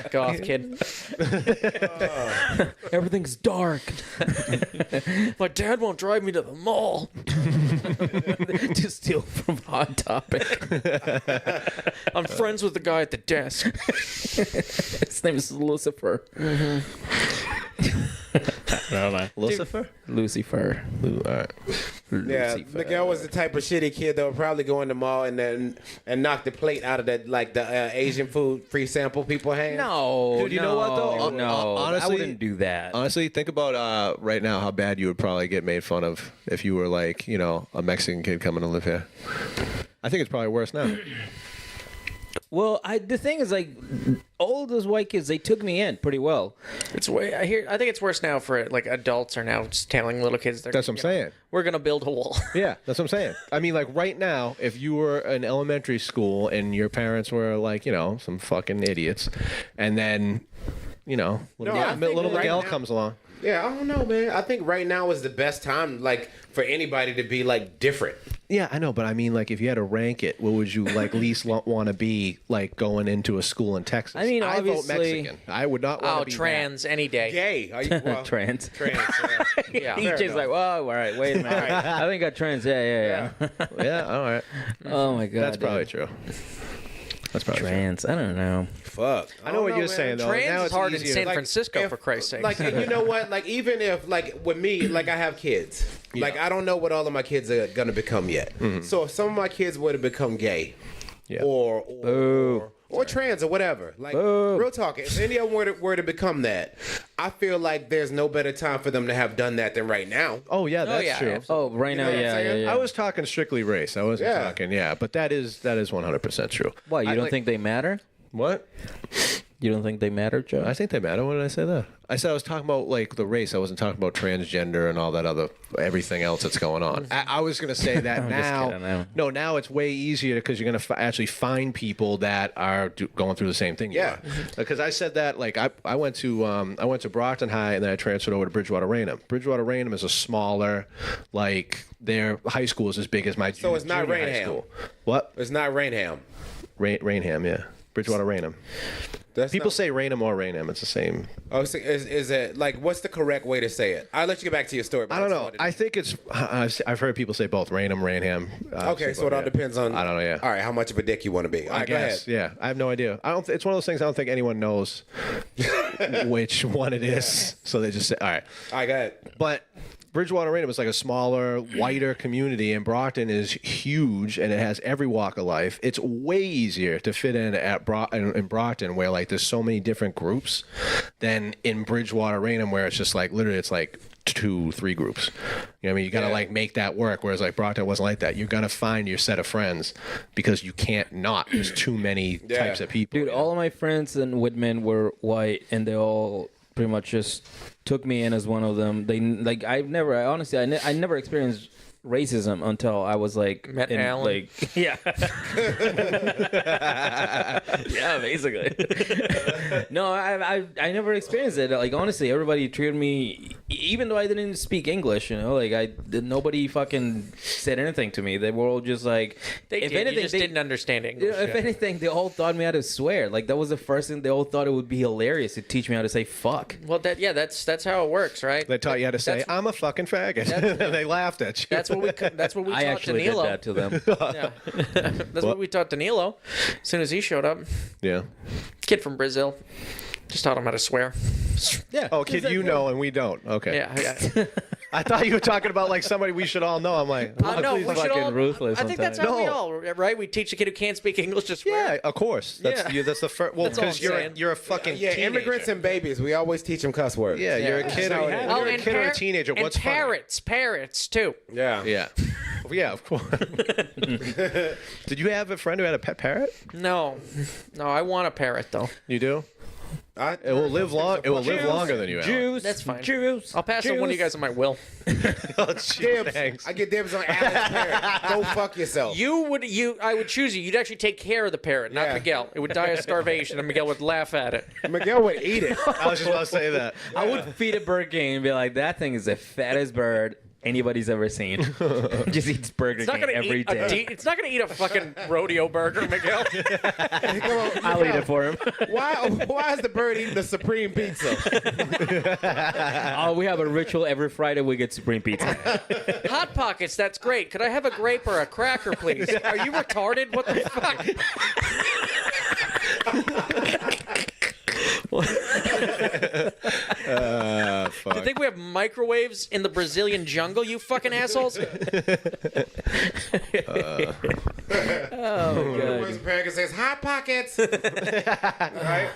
Speaker 6: Go off, kid.
Speaker 4: Everything's dark.
Speaker 6: My dad won't drive me to the mall.
Speaker 4: To steal from Hot Topic.
Speaker 6: I'm friends with the guy at the desk.
Speaker 4: His name is Lucifer.
Speaker 5: Lucifer?
Speaker 4: Lucifer.
Speaker 5: All right.
Speaker 1: Yeah, Miguel was the type of shitty kid that would probably go in the mall and knock the plate out of the Asian food free sample people had.
Speaker 4: No,
Speaker 5: Dude, you know what, though?
Speaker 4: No,
Speaker 5: honestly,
Speaker 4: I wouldn't do that.
Speaker 5: Honestly, think about right now how bad you would probably get made fun of if you were like, a Mexican kid coming to live here. I think it's probably worse now.
Speaker 4: Well, the thing is, like, all those white kids, they took me in pretty well.
Speaker 6: It's way. I think it's worse now for like adults are now just telling little kids.
Speaker 5: That's what I'm saying.
Speaker 6: We're gonna build a wall.
Speaker 5: Yeah, that's what I'm saying. I mean, like right now, if you were in elementary school and your parents were like, some fucking idiots, and then, little Miguel comes along.
Speaker 1: Yeah, I don't know, man. I think right now is the best time, like, for anybody to be like different.
Speaker 5: Yeah, I know, but I mean, like, if you had to rank it, what would you like least want to be like going into a school in Texas?
Speaker 4: I mean,
Speaker 5: I vote
Speaker 4: obviously-
Speaker 5: Mexican. I would not want to be
Speaker 6: trans any day.
Speaker 1: Gay. Are you, well,
Speaker 4: Trans.
Speaker 1: Trans.
Speaker 6: Yeah.
Speaker 4: He's just like, well, all right, wait a minute. I think I trans. Yeah.
Speaker 5: Yeah, all right.
Speaker 4: Oh my god,
Speaker 5: That's probably true. That's probably
Speaker 4: trans. I don't know.
Speaker 1: Fuck.
Speaker 5: I know what you're saying, though. Now
Speaker 6: Trans is
Speaker 5: it's
Speaker 6: hard in
Speaker 5: easier.
Speaker 6: San
Speaker 1: Like,
Speaker 6: Francisco,
Speaker 1: if-
Speaker 6: for Christ's sake.
Speaker 1: Like, and you know what? Like, even if, like, with me, like, I have kids. Like, I don't know what all of my kids are gonna become yet. So if some of my kids were to become gay,
Speaker 5: Yeah.
Speaker 1: or trans or whatever, like, real talk, if any of them were to become that, I feel like there's no better time for them to have done that than right now.
Speaker 5: Oh yeah, that's
Speaker 6: yeah,
Speaker 5: true.
Speaker 6: absolutely.
Speaker 4: Oh, right now,
Speaker 1: know what I'm
Speaker 4: yeah.
Speaker 1: saying?
Speaker 5: I was talking strictly race. I wasn't
Speaker 1: Yeah.
Speaker 5: talking, but that is 100% true.
Speaker 4: Why, you
Speaker 5: I
Speaker 4: don't
Speaker 5: like-
Speaker 4: think they matter?
Speaker 5: What?
Speaker 4: You don't think they matter, Joe?
Speaker 5: I think they matter. What did I say there? I said I was talking about like the race. I wasn't talking about transgender and all that other everything else that's going on. I was going to say that
Speaker 4: I'm just kidding,
Speaker 5: now. No, now it's way easier because you're going to actually find people that are going through the same thing.
Speaker 1: Yeah.
Speaker 5: Because I said that like I went to Brockton High and then I transferred over to Bridgewater Raynham. Bridgewater Raynham is a smaller, like their high school is as big as my
Speaker 1: So it's not
Speaker 5: junior high
Speaker 1: Raynham.
Speaker 5: school. What?
Speaker 1: It's not Raynham.
Speaker 5: Raynham, yeah. Bridgewater Raynham.
Speaker 1: That's
Speaker 5: People
Speaker 1: not-
Speaker 5: say Raynham or Raynham. It's the same.
Speaker 1: Oh, so is it like what's the correct way to say it? I'll let you get back to your story. but
Speaker 5: I don't
Speaker 1: just
Speaker 5: know.
Speaker 1: wanted to-
Speaker 5: I think it's. I've heard people say both Raynham, Raynham.
Speaker 1: Okay, so it all depends on.
Speaker 5: I don't know. Yeah.
Speaker 1: All right, how much of a dick you want to be? All
Speaker 5: I
Speaker 1: right, go ahead.
Speaker 5: guess. Yeah. I have no idea. I don't. It's one of those things. I don't think anyone knows which one it is. So they just say, all right.
Speaker 1: All right, go ahead.
Speaker 5: But Bridgewater Raynham is like a smaller, whiter community, and Brockton is huge, and it has every walk of life. It's way easier to fit in in Brockton, where like there's so many different groups, than in Bridgewater Raynham, where it's just like literally it's like 2-3 groups. You know what I mean? You got to like make that work. Whereas like Brockton wasn't like that. You're gonna find your set of friends because you can't not. There's too many types of people.
Speaker 4: Dude, all of my friends in Whitman were white, and they all pretty much just took me in as one of them. They like I never experienced racism until I was like
Speaker 6: Met Alan.
Speaker 4: like yeah yeah basically no I never experienced it. Like honestly, everybody treated me, even though I didn't speak English, like nobody fucking said anything to me. They were all just like
Speaker 6: If anything, you just didn't understand English.
Speaker 4: if anything, they all taught me how to swear. Like that was the first thing. They all thought it would be hilarious to teach me how to say fuck.
Speaker 6: Well, that's how it works, right?
Speaker 5: They taught you how to say, "I'm a fucking faggot." They laughed at you.
Speaker 6: That's what we
Speaker 4: I
Speaker 6: taught
Speaker 4: actually
Speaker 6: Danilo.
Speaker 4: did that to them.
Speaker 6: Yeah. That's what we taught Danilo. As soon as he showed up,
Speaker 5: Yeah.
Speaker 6: kid from Brazil, just taught him how to swear.
Speaker 4: Yeah.
Speaker 5: Oh, kid, you know, and we don't. Okay.
Speaker 6: Yeah.
Speaker 5: I thought you were talking about like somebody we should all know. I'm like,
Speaker 6: No,
Speaker 4: He's
Speaker 6: we should
Speaker 4: fucking
Speaker 6: all.
Speaker 4: ruthless
Speaker 6: I think that's how
Speaker 4: sometimes.
Speaker 6: we
Speaker 5: No.
Speaker 6: all, right? We teach a kid who can't speak English to swear.
Speaker 5: yeah, of course. That's
Speaker 6: Yeah.
Speaker 5: that's the first. Well,
Speaker 6: That's all
Speaker 5: because
Speaker 6: I'm saying.
Speaker 5: you're a fucking
Speaker 1: Yeah,
Speaker 5: teenager.
Speaker 1: immigrants and babies. We always teach them cuss words.
Speaker 5: Yeah, you're a kid.
Speaker 1: how
Speaker 5: Or,
Speaker 1: it is.
Speaker 5: when you're a kid or a teenager.
Speaker 6: And
Speaker 5: What's funny?
Speaker 6: parrots too.
Speaker 1: Yeah.
Speaker 5: Yeah. Yeah, of course. Did you have a friend who had a pet parrot?
Speaker 6: No, I want a parrot though.
Speaker 5: You do?
Speaker 1: It
Speaker 5: It will live long. It will live longer than you. Alan.
Speaker 4: Juice.
Speaker 6: That's fine.
Speaker 4: Juice.
Speaker 6: I'll pass on one of you guys on my will.
Speaker 5: Oh, gee,
Speaker 1: Dibs.
Speaker 5: thanks.
Speaker 1: I get dibs on Alex parrot. Go fuck yourself.
Speaker 6: I would choose you. You'd actually take care of the parrot, not
Speaker 1: Yeah.
Speaker 6: Miguel. It would die of starvation, and Miguel would laugh at it.
Speaker 1: Miguel would eat it.
Speaker 5: I was just about to say that.
Speaker 4: I would feed a Burger King and be like, that thing is the fattest bird anybody's ever seen. Just eats Burger
Speaker 6: It's not
Speaker 4: King
Speaker 6: gonna
Speaker 4: every
Speaker 6: eat
Speaker 4: day.
Speaker 6: it's not gonna eat a fucking rodeo burger, Miguel.
Speaker 4: I'll eat it for him.
Speaker 1: Why is the bird eating the supreme pizza?
Speaker 4: Oh, we have a ritual every Friday. We get Supreme Pizza.
Speaker 6: Hot Pockets, that's great. Could I have a grape or a cracker, please? Are you retarded? What the fuck?
Speaker 5: Fuck.
Speaker 6: You think we have microwaves in the Brazilian jungle, you fucking assholes?
Speaker 4: Oh, God.
Speaker 1: Where's the parrot that says hot pockets? Right?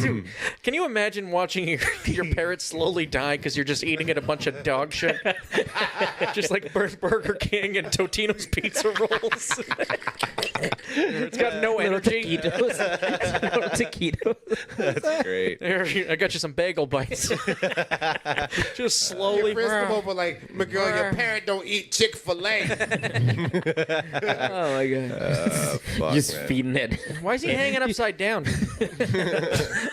Speaker 6: Dude, can you imagine watching your parrot slowly die because you're just eating it a bunch of dog shit? Just like Burger King and Totino's pizza rolls. It's got no energy.
Speaker 4: Taquitos.
Speaker 5: That's great.
Speaker 6: Here, I got you some bagel bites. Just slowly.
Speaker 1: Frisk him over like, Miguel, your parrot don't eat Chick-fil-A.
Speaker 4: Oh, my God.
Speaker 5: Fuck,
Speaker 4: Just
Speaker 5: man.
Speaker 4: feeding it.
Speaker 6: Why is he hanging upside down?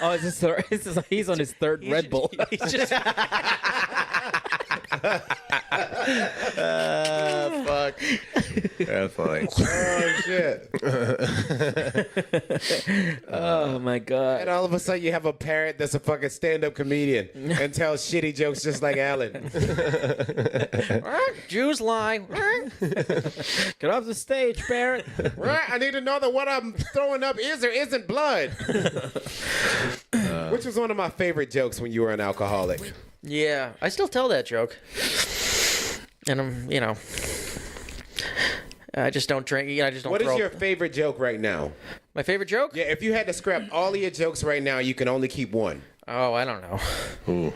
Speaker 4: Oh, it's his third, he's on his third Red Bull.
Speaker 6: He's just.
Speaker 5: Fuck. That's funny.
Speaker 1: Oh, shit.
Speaker 4: Oh, my God.
Speaker 1: And all of a sudden you have a parrot that's a fucking stand-up comedian and tells shitty jokes just like Alan.
Speaker 6: Jews lie.
Speaker 4: Get off the stage, parrot.
Speaker 1: Right? I need to know that what I'm throwing up is or isn't blood. Which was one of my favorite jokes when you were an alcoholic.
Speaker 6: Yeah, I still tell that joke. And I just don't drink. I just don't.
Speaker 1: What is
Speaker 6: throw
Speaker 1: your favorite joke right now?
Speaker 6: My favorite joke?
Speaker 1: Yeah, if you had to scrap all of your jokes right now, you can only keep one.
Speaker 6: Oh, I don't know.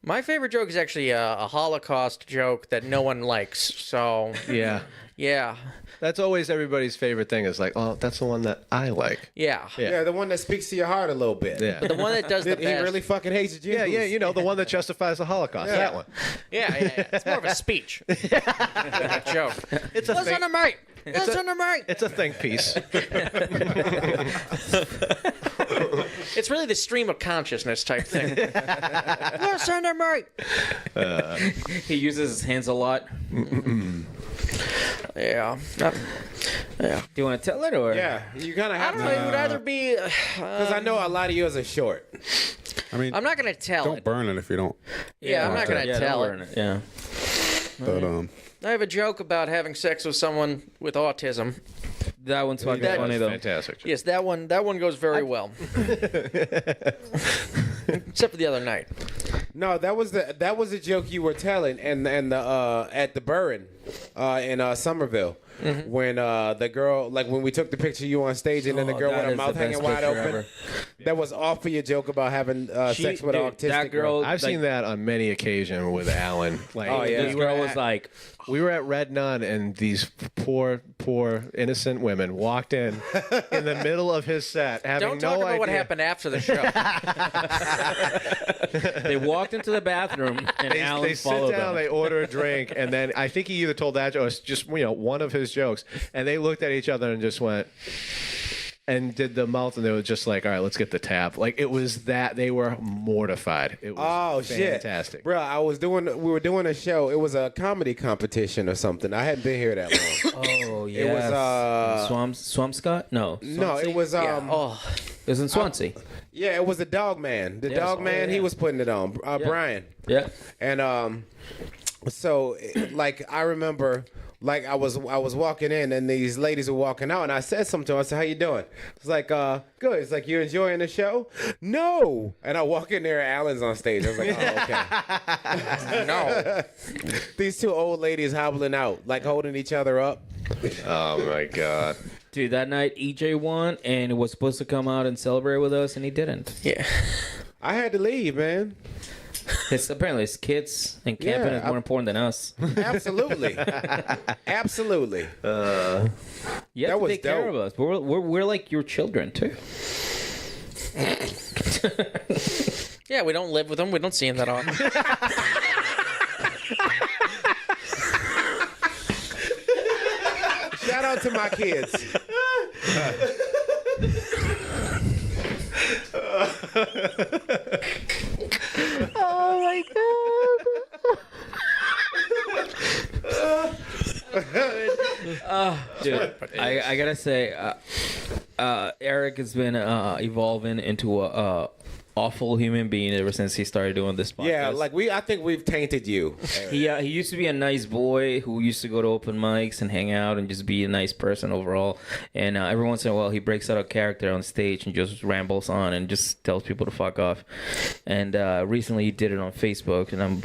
Speaker 6: My favorite joke is actually a Holocaust joke that no one likes. So
Speaker 5: Yeah.
Speaker 6: yeah,
Speaker 5: That's always everybody's favorite thing. Is like, oh, that's the one that I like.
Speaker 6: yeah.
Speaker 1: Yeah, the one that speaks to your heart a little bit.
Speaker 5: Yeah.
Speaker 6: But the one that does the
Speaker 1: He
Speaker 6: best.
Speaker 1: really fucking hates Jews.
Speaker 5: Yeah, you know, the one that justifies the Holocaust.
Speaker 1: Yeah.
Speaker 5: That one.
Speaker 6: Yeah. It's more of a speech than a joke.
Speaker 5: It's a
Speaker 6: Listen
Speaker 5: think,
Speaker 6: to me. Listen to me.
Speaker 5: it's a think piece.
Speaker 6: It's really the stream of consciousness type thing. Listen to me.
Speaker 4: He uses his hands a lot.
Speaker 6: Yeah. Yeah.
Speaker 4: Do you want to tell it or?
Speaker 1: Yeah, you kind of
Speaker 6: I
Speaker 1: have
Speaker 6: don't know. It would
Speaker 1: to.
Speaker 6: either be.
Speaker 1: Because I know a lot of yours are short.
Speaker 7: I mean,
Speaker 6: I'm not gonna tell
Speaker 7: don't
Speaker 6: it.
Speaker 7: burn it if you don't.
Speaker 6: Yeah, I'm not gonna
Speaker 4: Yeah,
Speaker 6: tell
Speaker 4: don't
Speaker 6: it.
Speaker 4: burn Yeah.
Speaker 7: But
Speaker 6: I have a joke about having sex with someone with autism.
Speaker 4: That one's fucking
Speaker 6: That-
Speaker 4: funny though.
Speaker 5: Fantastic.
Speaker 6: Yes, that one goes very well. Except for the other night.
Speaker 1: No, that was the joke you were telling, and the at the Burren, in Somerville, when the girl, like when we took the picture of you on stage, and then the
Speaker 4: Oh,
Speaker 1: girl
Speaker 4: that
Speaker 1: with her
Speaker 4: is
Speaker 1: mouth
Speaker 4: the
Speaker 1: hanging
Speaker 4: best
Speaker 1: wide
Speaker 4: picture
Speaker 1: open.
Speaker 4: ever.
Speaker 1: That was all for your joke about having sex with an
Speaker 4: Dude,
Speaker 1: autistic
Speaker 4: that girl.
Speaker 5: I've seen that on many occasions with Alan. Like,
Speaker 1: Oh, yeah.
Speaker 4: This girl was like,
Speaker 5: we were at Red Nun, and these poor, innocent women walked in the middle of his set, having
Speaker 6: Don't
Speaker 5: no
Speaker 6: talk about
Speaker 5: idea
Speaker 6: what happened after the show.
Speaker 4: they walked into the bathroom and Alan
Speaker 5: They sit
Speaker 4: followed
Speaker 5: down,
Speaker 4: them.
Speaker 5: they order a drink, and then I think he either told that joke or it's just one of his jokes, and they looked at each other and just went and did the mouth, and they were just like, all right, let's get the tab. Like, it was that they were mortified. It was
Speaker 1: Oh shit,
Speaker 5: fantastic.
Speaker 1: bro! We were doing a show. It was a comedy competition or something. I hadn't been here that long.
Speaker 4: Oh yeah.
Speaker 1: It was
Speaker 4: Swampscott? No.
Speaker 1: No, it was
Speaker 6: Oh,
Speaker 4: It was in Swansea.
Speaker 1: yeah, it was the Dog Man. The
Speaker 4: Yes.
Speaker 1: Dog Man, he was putting it on. Brian.
Speaker 4: Yeah.
Speaker 1: And so, like, I remember Like I was walking in and these ladies were walking out and I said something to them. I said, "How you doing?" It's like, "Good." It's like, "You enjoying the show?" "No." And I walk in there, Alan's on stage. I was like, "Oh, okay."
Speaker 6: No.
Speaker 1: These two old ladies hobbling out, like holding each other up.
Speaker 5: Oh my god.
Speaker 4: Dude, that night EJ won and was supposed to come out and celebrate with us, and he didn't.
Speaker 6: Yeah.
Speaker 1: I had to leave, man.
Speaker 4: Apparently his kids and camping is more important than us.
Speaker 1: Absolutely. Absolutely.
Speaker 4: You have
Speaker 1: That
Speaker 4: to
Speaker 1: was
Speaker 4: take care of
Speaker 1: dope.
Speaker 4: us. We're like your children too.
Speaker 6: Yeah, we don't live with them. We don't see them that often.
Speaker 1: Shout out to my kids.
Speaker 4: Oh my god. Dude, I gotta say, Eric has been evolving into a awful human being ever since he started doing this podcast.
Speaker 1: Yeah, like I think we've tainted you.
Speaker 4: He used to be a nice boy who used to go to open mics and hang out and just be a nice person overall. And every once in a while, he breaks out of character on stage and just rambles on and just tells people to fuck off. And recently, he did it on Facebook, and I'm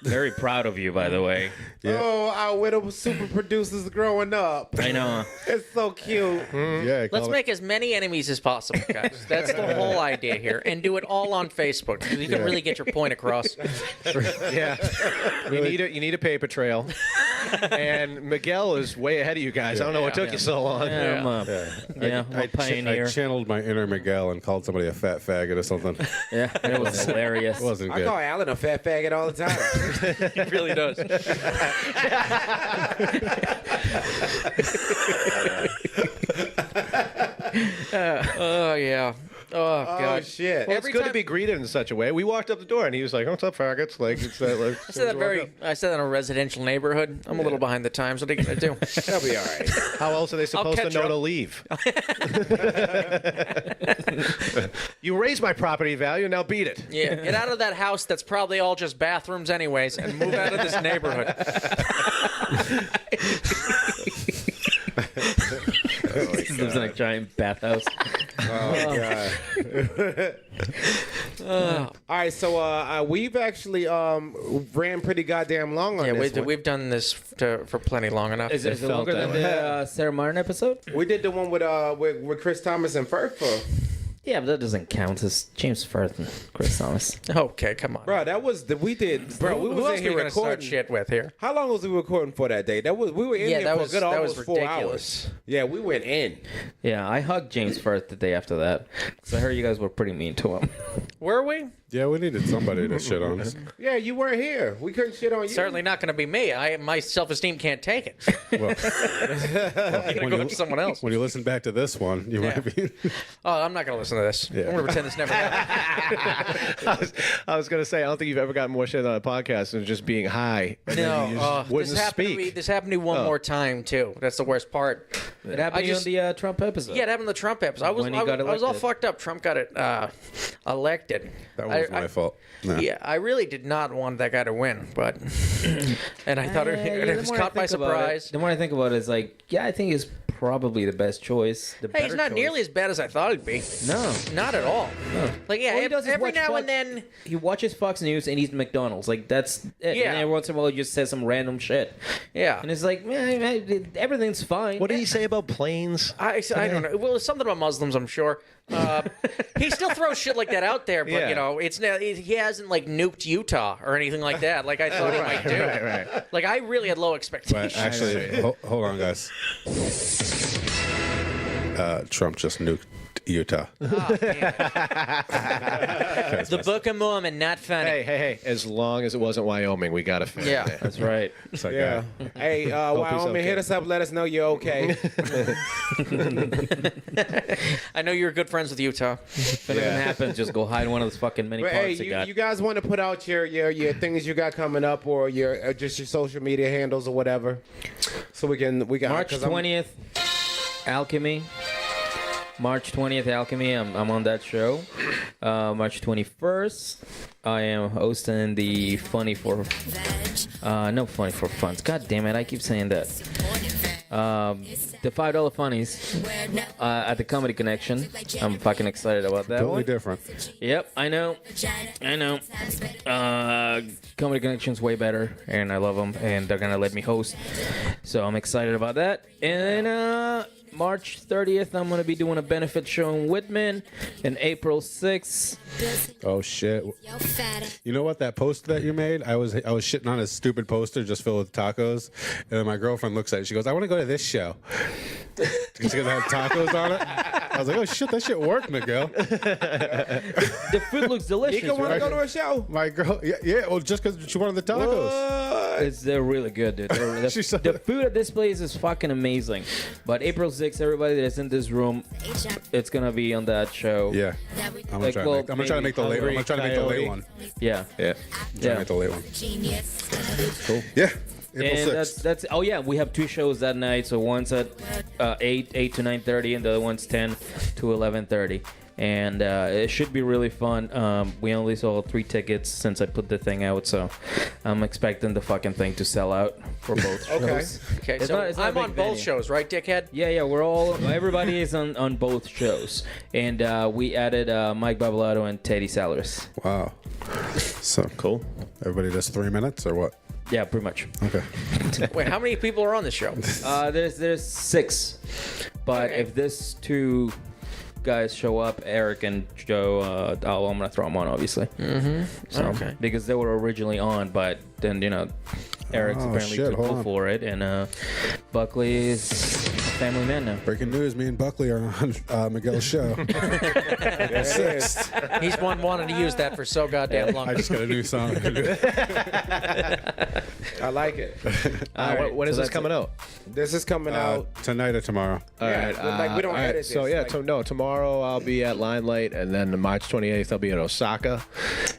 Speaker 4: very proud of you, by the way.
Speaker 7: Yeah.
Speaker 1: Oh, our widow super producers growing up.
Speaker 4: I know.
Speaker 1: It's so cute.
Speaker 7: Yeah.
Speaker 6: Let's make as many enemies as possible, guys. That's the whole idea here. And do it all on Facebook, because you can really get your point across.
Speaker 5: Yeah. You need a paper trail. And Miguel is way ahead of you guys. I don't know what took you so long.
Speaker 4: I'm a pioneer.
Speaker 7: I channeled my inner Miguel and called somebody a fat faggot or something.
Speaker 4: Yeah, it was hilarious.
Speaker 7: It wasn't
Speaker 1: I
Speaker 7: good.
Speaker 1: call Alan a fat faggot all the time.
Speaker 6: He really does. Oh, yeah. Oh, God.
Speaker 1: Oh shit.
Speaker 5: Well, it's good to be greeted in such a way. We walked up the door and he was like, "What's up, faggots?" Like, it's that. Like,
Speaker 6: I said that in a residential neighborhood. I'm a little behind the times. What are you going to do?
Speaker 1: That'll be all right.
Speaker 5: How else are they supposed to
Speaker 6: catch
Speaker 5: know
Speaker 6: up.
Speaker 5: to leave? You raised my property value, now beat it.
Speaker 6: Yeah, get out of that house that's probably all just bathrooms anyways and move out of this neighborhood.
Speaker 4: He lives in a giant bathhouse.
Speaker 1: Oh god. All right, so we've actually ran pretty goddamn long on this one.
Speaker 6: We've done this for plenty long enough.
Speaker 4: Is it
Speaker 5: felt
Speaker 4: longer
Speaker 5: that
Speaker 4: than the Sarah Martin episode?
Speaker 1: We did the one with Chris Thomas and Firth for.
Speaker 4: Yeah, but that doesn't count. It's James Firth and Chris Thomas.
Speaker 6: Okay, come on.
Speaker 1: Bro, that was we did. Bro, we
Speaker 6: Who
Speaker 1: was
Speaker 6: else
Speaker 1: in
Speaker 6: are we
Speaker 1: here
Speaker 6: going to start
Speaker 1: recording.
Speaker 6: shit with here?
Speaker 1: How long was we recording for that day? We were in here for a good
Speaker 6: that
Speaker 1: almost
Speaker 6: was
Speaker 1: 4
Speaker 6: ridiculous.
Speaker 1: hours. Yeah, we went in.
Speaker 4: Yeah, I hugged James Firth the day after that. So I heard you guys were pretty mean to him.
Speaker 6: Were we?
Speaker 7: Yeah, we needed somebody to shit on us.
Speaker 1: Yeah, you weren't here. We couldn't shit on you.
Speaker 6: Certainly not going to be me. My self-esteem can't take it.
Speaker 7: Well,
Speaker 6: I'm going to go to someone else.
Speaker 7: when you listen back to this one, you might be.
Speaker 6: Oh, I'm not going to listen to this. I'm going to pretend this never happened.
Speaker 5: I was going to say, I don't think you've ever gotten more shit on a podcast than just being high. And then you just wouldn't speak.
Speaker 6: This happened to me one more time, too. That's the worst part.
Speaker 4: It happened to you on the Trump episode.
Speaker 6: Yeah, it happened in the Trump episode. I was all
Speaker 4: elected.
Speaker 6: fucked up. Trump got it elected.
Speaker 7: That was my fault. Nah.
Speaker 6: Yeah, I really did not want that guy to win, but and I thought it was caught by surprise.
Speaker 4: The more I think about it, it's like, yeah, I think he's probably the best choice.
Speaker 6: Hey, he's not nearly as bad as I thought he'd be.
Speaker 4: No.
Speaker 6: Not at all.
Speaker 4: No.
Speaker 6: Like, yeah,
Speaker 4: All he does is
Speaker 6: every
Speaker 4: watch
Speaker 6: now
Speaker 4: Fox-
Speaker 6: and then.
Speaker 4: He watches Fox News and eats McDonald's. Like, that's it.
Speaker 6: Yeah.
Speaker 4: And every once in a while, he just says some random shit.
Speaker 6: Yeah.
Speaker 4: And it's like, man, everything's fine.
Speaker 5: What did he say about planes?
Speaker 6: I don't know. Well, it's something about Muslims, I'm sure. He still throws shit like that out there, but
Speaker 5: Yeah.
Speaker 6: you know, he hasn't like nuked Utah or anything like that. Like I thought he might do.
Speaker 5: Right.
Speaker 6: Like I really had low
Speaker 7: But
Speaker 6: expectations.
Speaker 7: actually, hold on, guys. Trump just nuked Utah.
Speaker 6: The Book of Mormon, not funny.
Speaker 5: Hey. As long as it wasn't Wyoming, we got to finish.
Speaker 6: Yeah.
Speaker 4: That's right.
Speaker 7: It's like,
Speaker 1: Yeah. Hey, Wyoming,
Speaker 5: okay.
Speaker 1: hit us up. Let us know you're okay.
Speaker 6: I know you're good friends with Utah.
Speaker 4: If anything happens, just go hide in one of those fucking mini
Speaker 1: But
Speaker 4: parks
Speaker 1: hey,
Speaker 4: you got.
Speaker 1: you guys want to put out your things you got coming up, or your just your social media handles or whatever, so we got
Speaker 4: March 20th, Alchemy. March 20th, Alchemy. I'm on that show. March 21st, I am hosting the Funny for Funds. God damn it, I keep saying that. The $5 funnies at the Comedy Connection. I'm fucking excited about that
Speaker 7: Totally
Speaker 4: one.
Speaker 7: different.
Speaker 4: Yep, I know. Comedy Connection's way better, and I love them, and they're gonna let me host. So I'm excited about that. And then March 30th, I'm gonna be doing a benefit show in Whitman. And April 6th.
Speaker 7: Oh shit! You know what? That poster that you made, I was shitting on a stupid poster just filled with tacos, and then my girlfriend looks at it. She goes, "I want to go to this show." Because it had tacos on it. I was like, "Oh shit, that shit worked, Miguel."
Speaker 4: The food looks delicious.
Speaker 1: You want to go to a show?
Speaker 7: My girl, yeah. Well, just because she wanted the tacos.
Speaker 4: They're really good, dude. The food at this place is fucking amazing. But April 6th, everybody that's in this room, it's gonna be on that show.
Speaker 7: Yeah, I'm gonna try to make the late one. I'm trying to make the late one.
Speaker 4: Yeah.
Speaker 7: I'm trying to make the late one.
Speaker 4: Cool.
Speaker 7: Yeah. April
Speaker 4: And
Speaker 7: 6th.
Speaker 4: that's oh yeah, we have 2 shows that night. So one's at 8 to 9:30, and the other one's 10 to 11:30. And it should be really fun. We only sold 3 tickets since I put the thing out, so I'm expecting the fucking thing to sell out for both shows.
Speaker 6: Okay,
Speaker 4: It's
Speaker 6: so
Speaker 4: not a
Speaker 6: I'm
Speaker 4: big
Speaker 6: on both
Speaker 4: venue.
Speaker 6: shows, right, dickhead?
Speaker 4: Yeah, everybody is on both shows. And we added Mike Babilato and Teddy Salaris.
Speaker 7: Wow. So
Speaker 5: Cool.
Speaker 7: everybody does 3 minutes or what?
Speaker 4: Yeah, pretty much.
Speaker 7: Okay.
Speaker 6: Wait, how many people are on the show?
Speaker 4: There's 6. But if this 2 guys show up, Eric and Joe, I'm gonna throw them on, obviously. Mm-hmm. So,
Speaker 6: Okay.
Speaker 4: Because they were originally on, but then Eric's apparently
Speaker 7: shit,
Speaker 4: too
Speaker 7: hold
Speaker 4: cool
Speaker 7: on.
Speaker 4: for it, and Buckley is a family man now.
Speaker 7: Breaking news: me and Buckley are on Miguel's show. April 6th.
Speaker 6: He's one wanting to use that for so goddamn long.
Speaker 7: I just got a new song.
Speaker 1: I like it.
Speaker 5: When is
Speaker 4: so
Speaker 5: this
Speaker 4: that's
Speaker 5: coming out?
Speaker 1: This is coming out.
Speaker 7: Tonight or tomorrow.
Speaker 5: All
Speaker 1: Yeah,
Speaker 5: right.
Speaker 1: like we don't
Speaker 5: all right,
Speaker 1: edit
Speaker 5: So
Speaker 1: this,
Speaker 5: yeah,
Speaker 1: like-
Speaker 5: tomorrow I'll be at Limelight, and then March 28th I'll be at Osaka,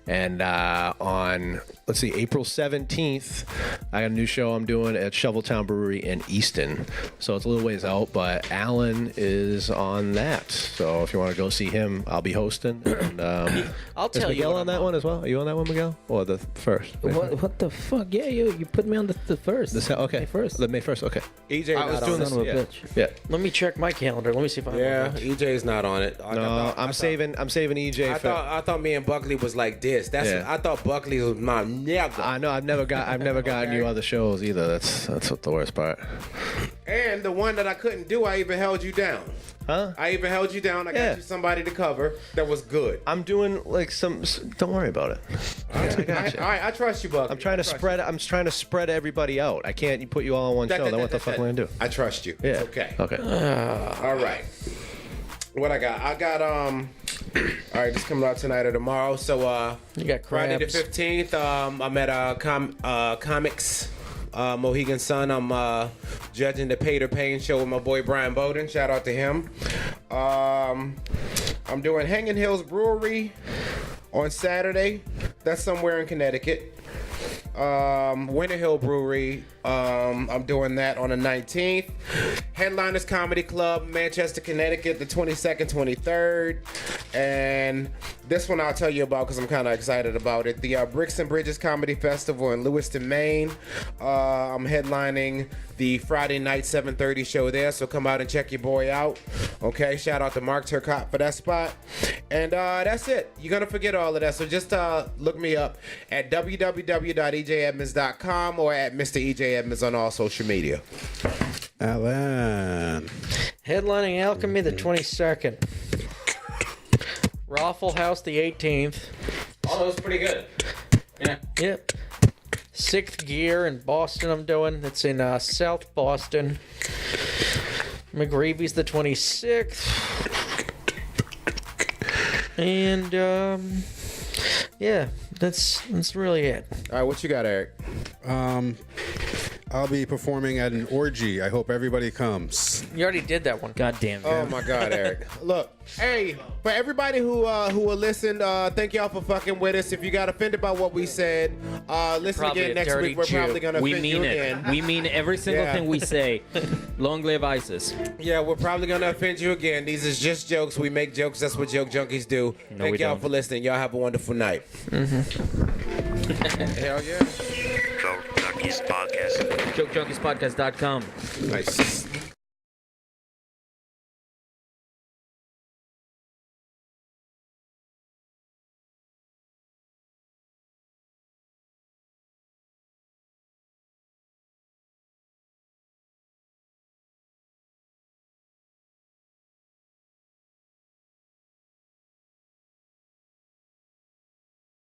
Speaker 5: and on April 17th I got a new show I'm doing at Shoveltown Brewery in Easton. So it's a little ways out, but Alan is on that. So if you want to go see him, I'll be hosting. And
Speaker 6: I'll
Speaker 5: is
Speaker 6: tell you
Speaker 5: Miguel
Speaker 6: what
Speaker 5: on that
Speaker 6: I'm
Speaker 5: one as well? Are you on that one, Miguel, or the first?
Speaker 4: What the fuck? Yeah, you put me on the first.
Speaker 5: Okay,
Speaker 4: May 1st.
Speaker 5: The May 1st. Okay.
Speaker 1: EJ
Speaker 5: I was
Speaker 1: not
Speaker 5: doing
Speaker 1: on
Speaker 5: this.
Speaker 1: it.
Speaker 4: Son of a
Speaker 5: Yeah.
Speaker 4: bitch.
Speaker 5: Yeah.
Speaker 6: Let me check my calendar. Let me see if I'm
Speaker 1: Yeah,
Speaker 6: on it.
Speaker 1: EJ's not on it.
Speaker 5: No, I'm saving EJ
Speaker 1: I
Speaker 5: for.
Speaker 1: thought me and Buckley was like this. I thought Buckley was my nigga.
Speaker 5: I know I've never gotten you other shows either. That's what the worst part.
Speaker 1: And the one that I couldn't do, I even held you down.
Speaker 5: Huh?
Speaker 1: I even held you down. I
Speaker 5: Yeah.
Speaker 1: got you somebody to cover that was good.
Speaker 5: I'm doing like don't worry about it. I got you.
Speaker 1: All right, I trust you, Buckley.
Speaker 5: I'm trying to spread everybody out. I can't put you all on one show. Then what the fuck am I gonna do?
Speaker 1: I trust you.
Speaker 5: Yeah.
Speaker 1: It's okay.
Speaker 5: Okay.
Speaker 1: All right. What I got? All right, this coming out tonight or tomorrow. So
Speaker 6: You got
Speaker 1: Friday the
Speaker 6: crabs.
Speaker 1: 15th, I'm at Comics Mohegan Sun. I'm judging the Peter Payne show with my boy Brian Bowden. Shout out to him. I'm doing Hanging Hills Brewery on Saturday. That's somewhere in Connecticut. Winter Hill Brewery. I'm doing that on the 19th. Headliners Comedy Club, Manchester, Connecticut, the 22nd, 23rd. And this one I'll tell you about because I'm kind of excited about it. The Bricks and Bridges Comedy Festival in Lewiston, Maine. I'm headlining the Friday night 7:30 show there, so come out and check your boy out. Okay, shout out to Mark Turcotte for that spot. And that's it. You're going to forget all of that, so just look me up at www.ejedmonds.com or at Mr. EJ Edmonds on all social media.
Speaker 7: Alan.
Speaker 6: Headlining Alchemy the 22nd. Raffle House the 18th.
Speaker 4: Oh, that was pretty good. Yeah.
Speaker 6: Yep. Sixth Gear in Boston I'm doing. It's in South Boston. McGreevy's the 26th. And yeah, that's really it.
Speaker 1: All right, what you got, Eric?
Speaker 7: I'll be performing at an orgy. I hope everybody comes.
Speaker 6: You already did that one.
Speaker 4: God damn.
Speaker 1: Oh my God, Eric. Look, hey, for everybody who will listen, thank y'all for fucking with us. If you got offended by what we said, listen
Speaker 6: Probably
Speaker 1: again
Speaker 6: a
Speaker 1: next
Speaker 6: dirty
Speaker 1: week. We're
Speaker 6: Jew.
Speaker 1: probably gonna
Speaker 4: We
Speaker 1: offend
Speaker 4: mean
Speaker 1: you
Speaker 4: it.
Speaker 1: again.
Speaker 4: We mean every single
Speaker 1: Yeah.
Speaker 4: thing we say. Long live ISIS.
Speaker 1: Yeah, we're probably gonna offend you again. These is just jokes. We make jokes. That's what joke junkies do.
Speaker 4: No,
Speaker 1: Thank
Speaker 4: we
Speaker 1: y'all
Speaker 4: don't.
Speaker 1: for listening. Y'all have a wonderful night. Hell yeah.
Speaker 11: Joe Buckley's podcast.
Speaker 4: JokeJunkiespodcast.com.
Speaker 1: Nice.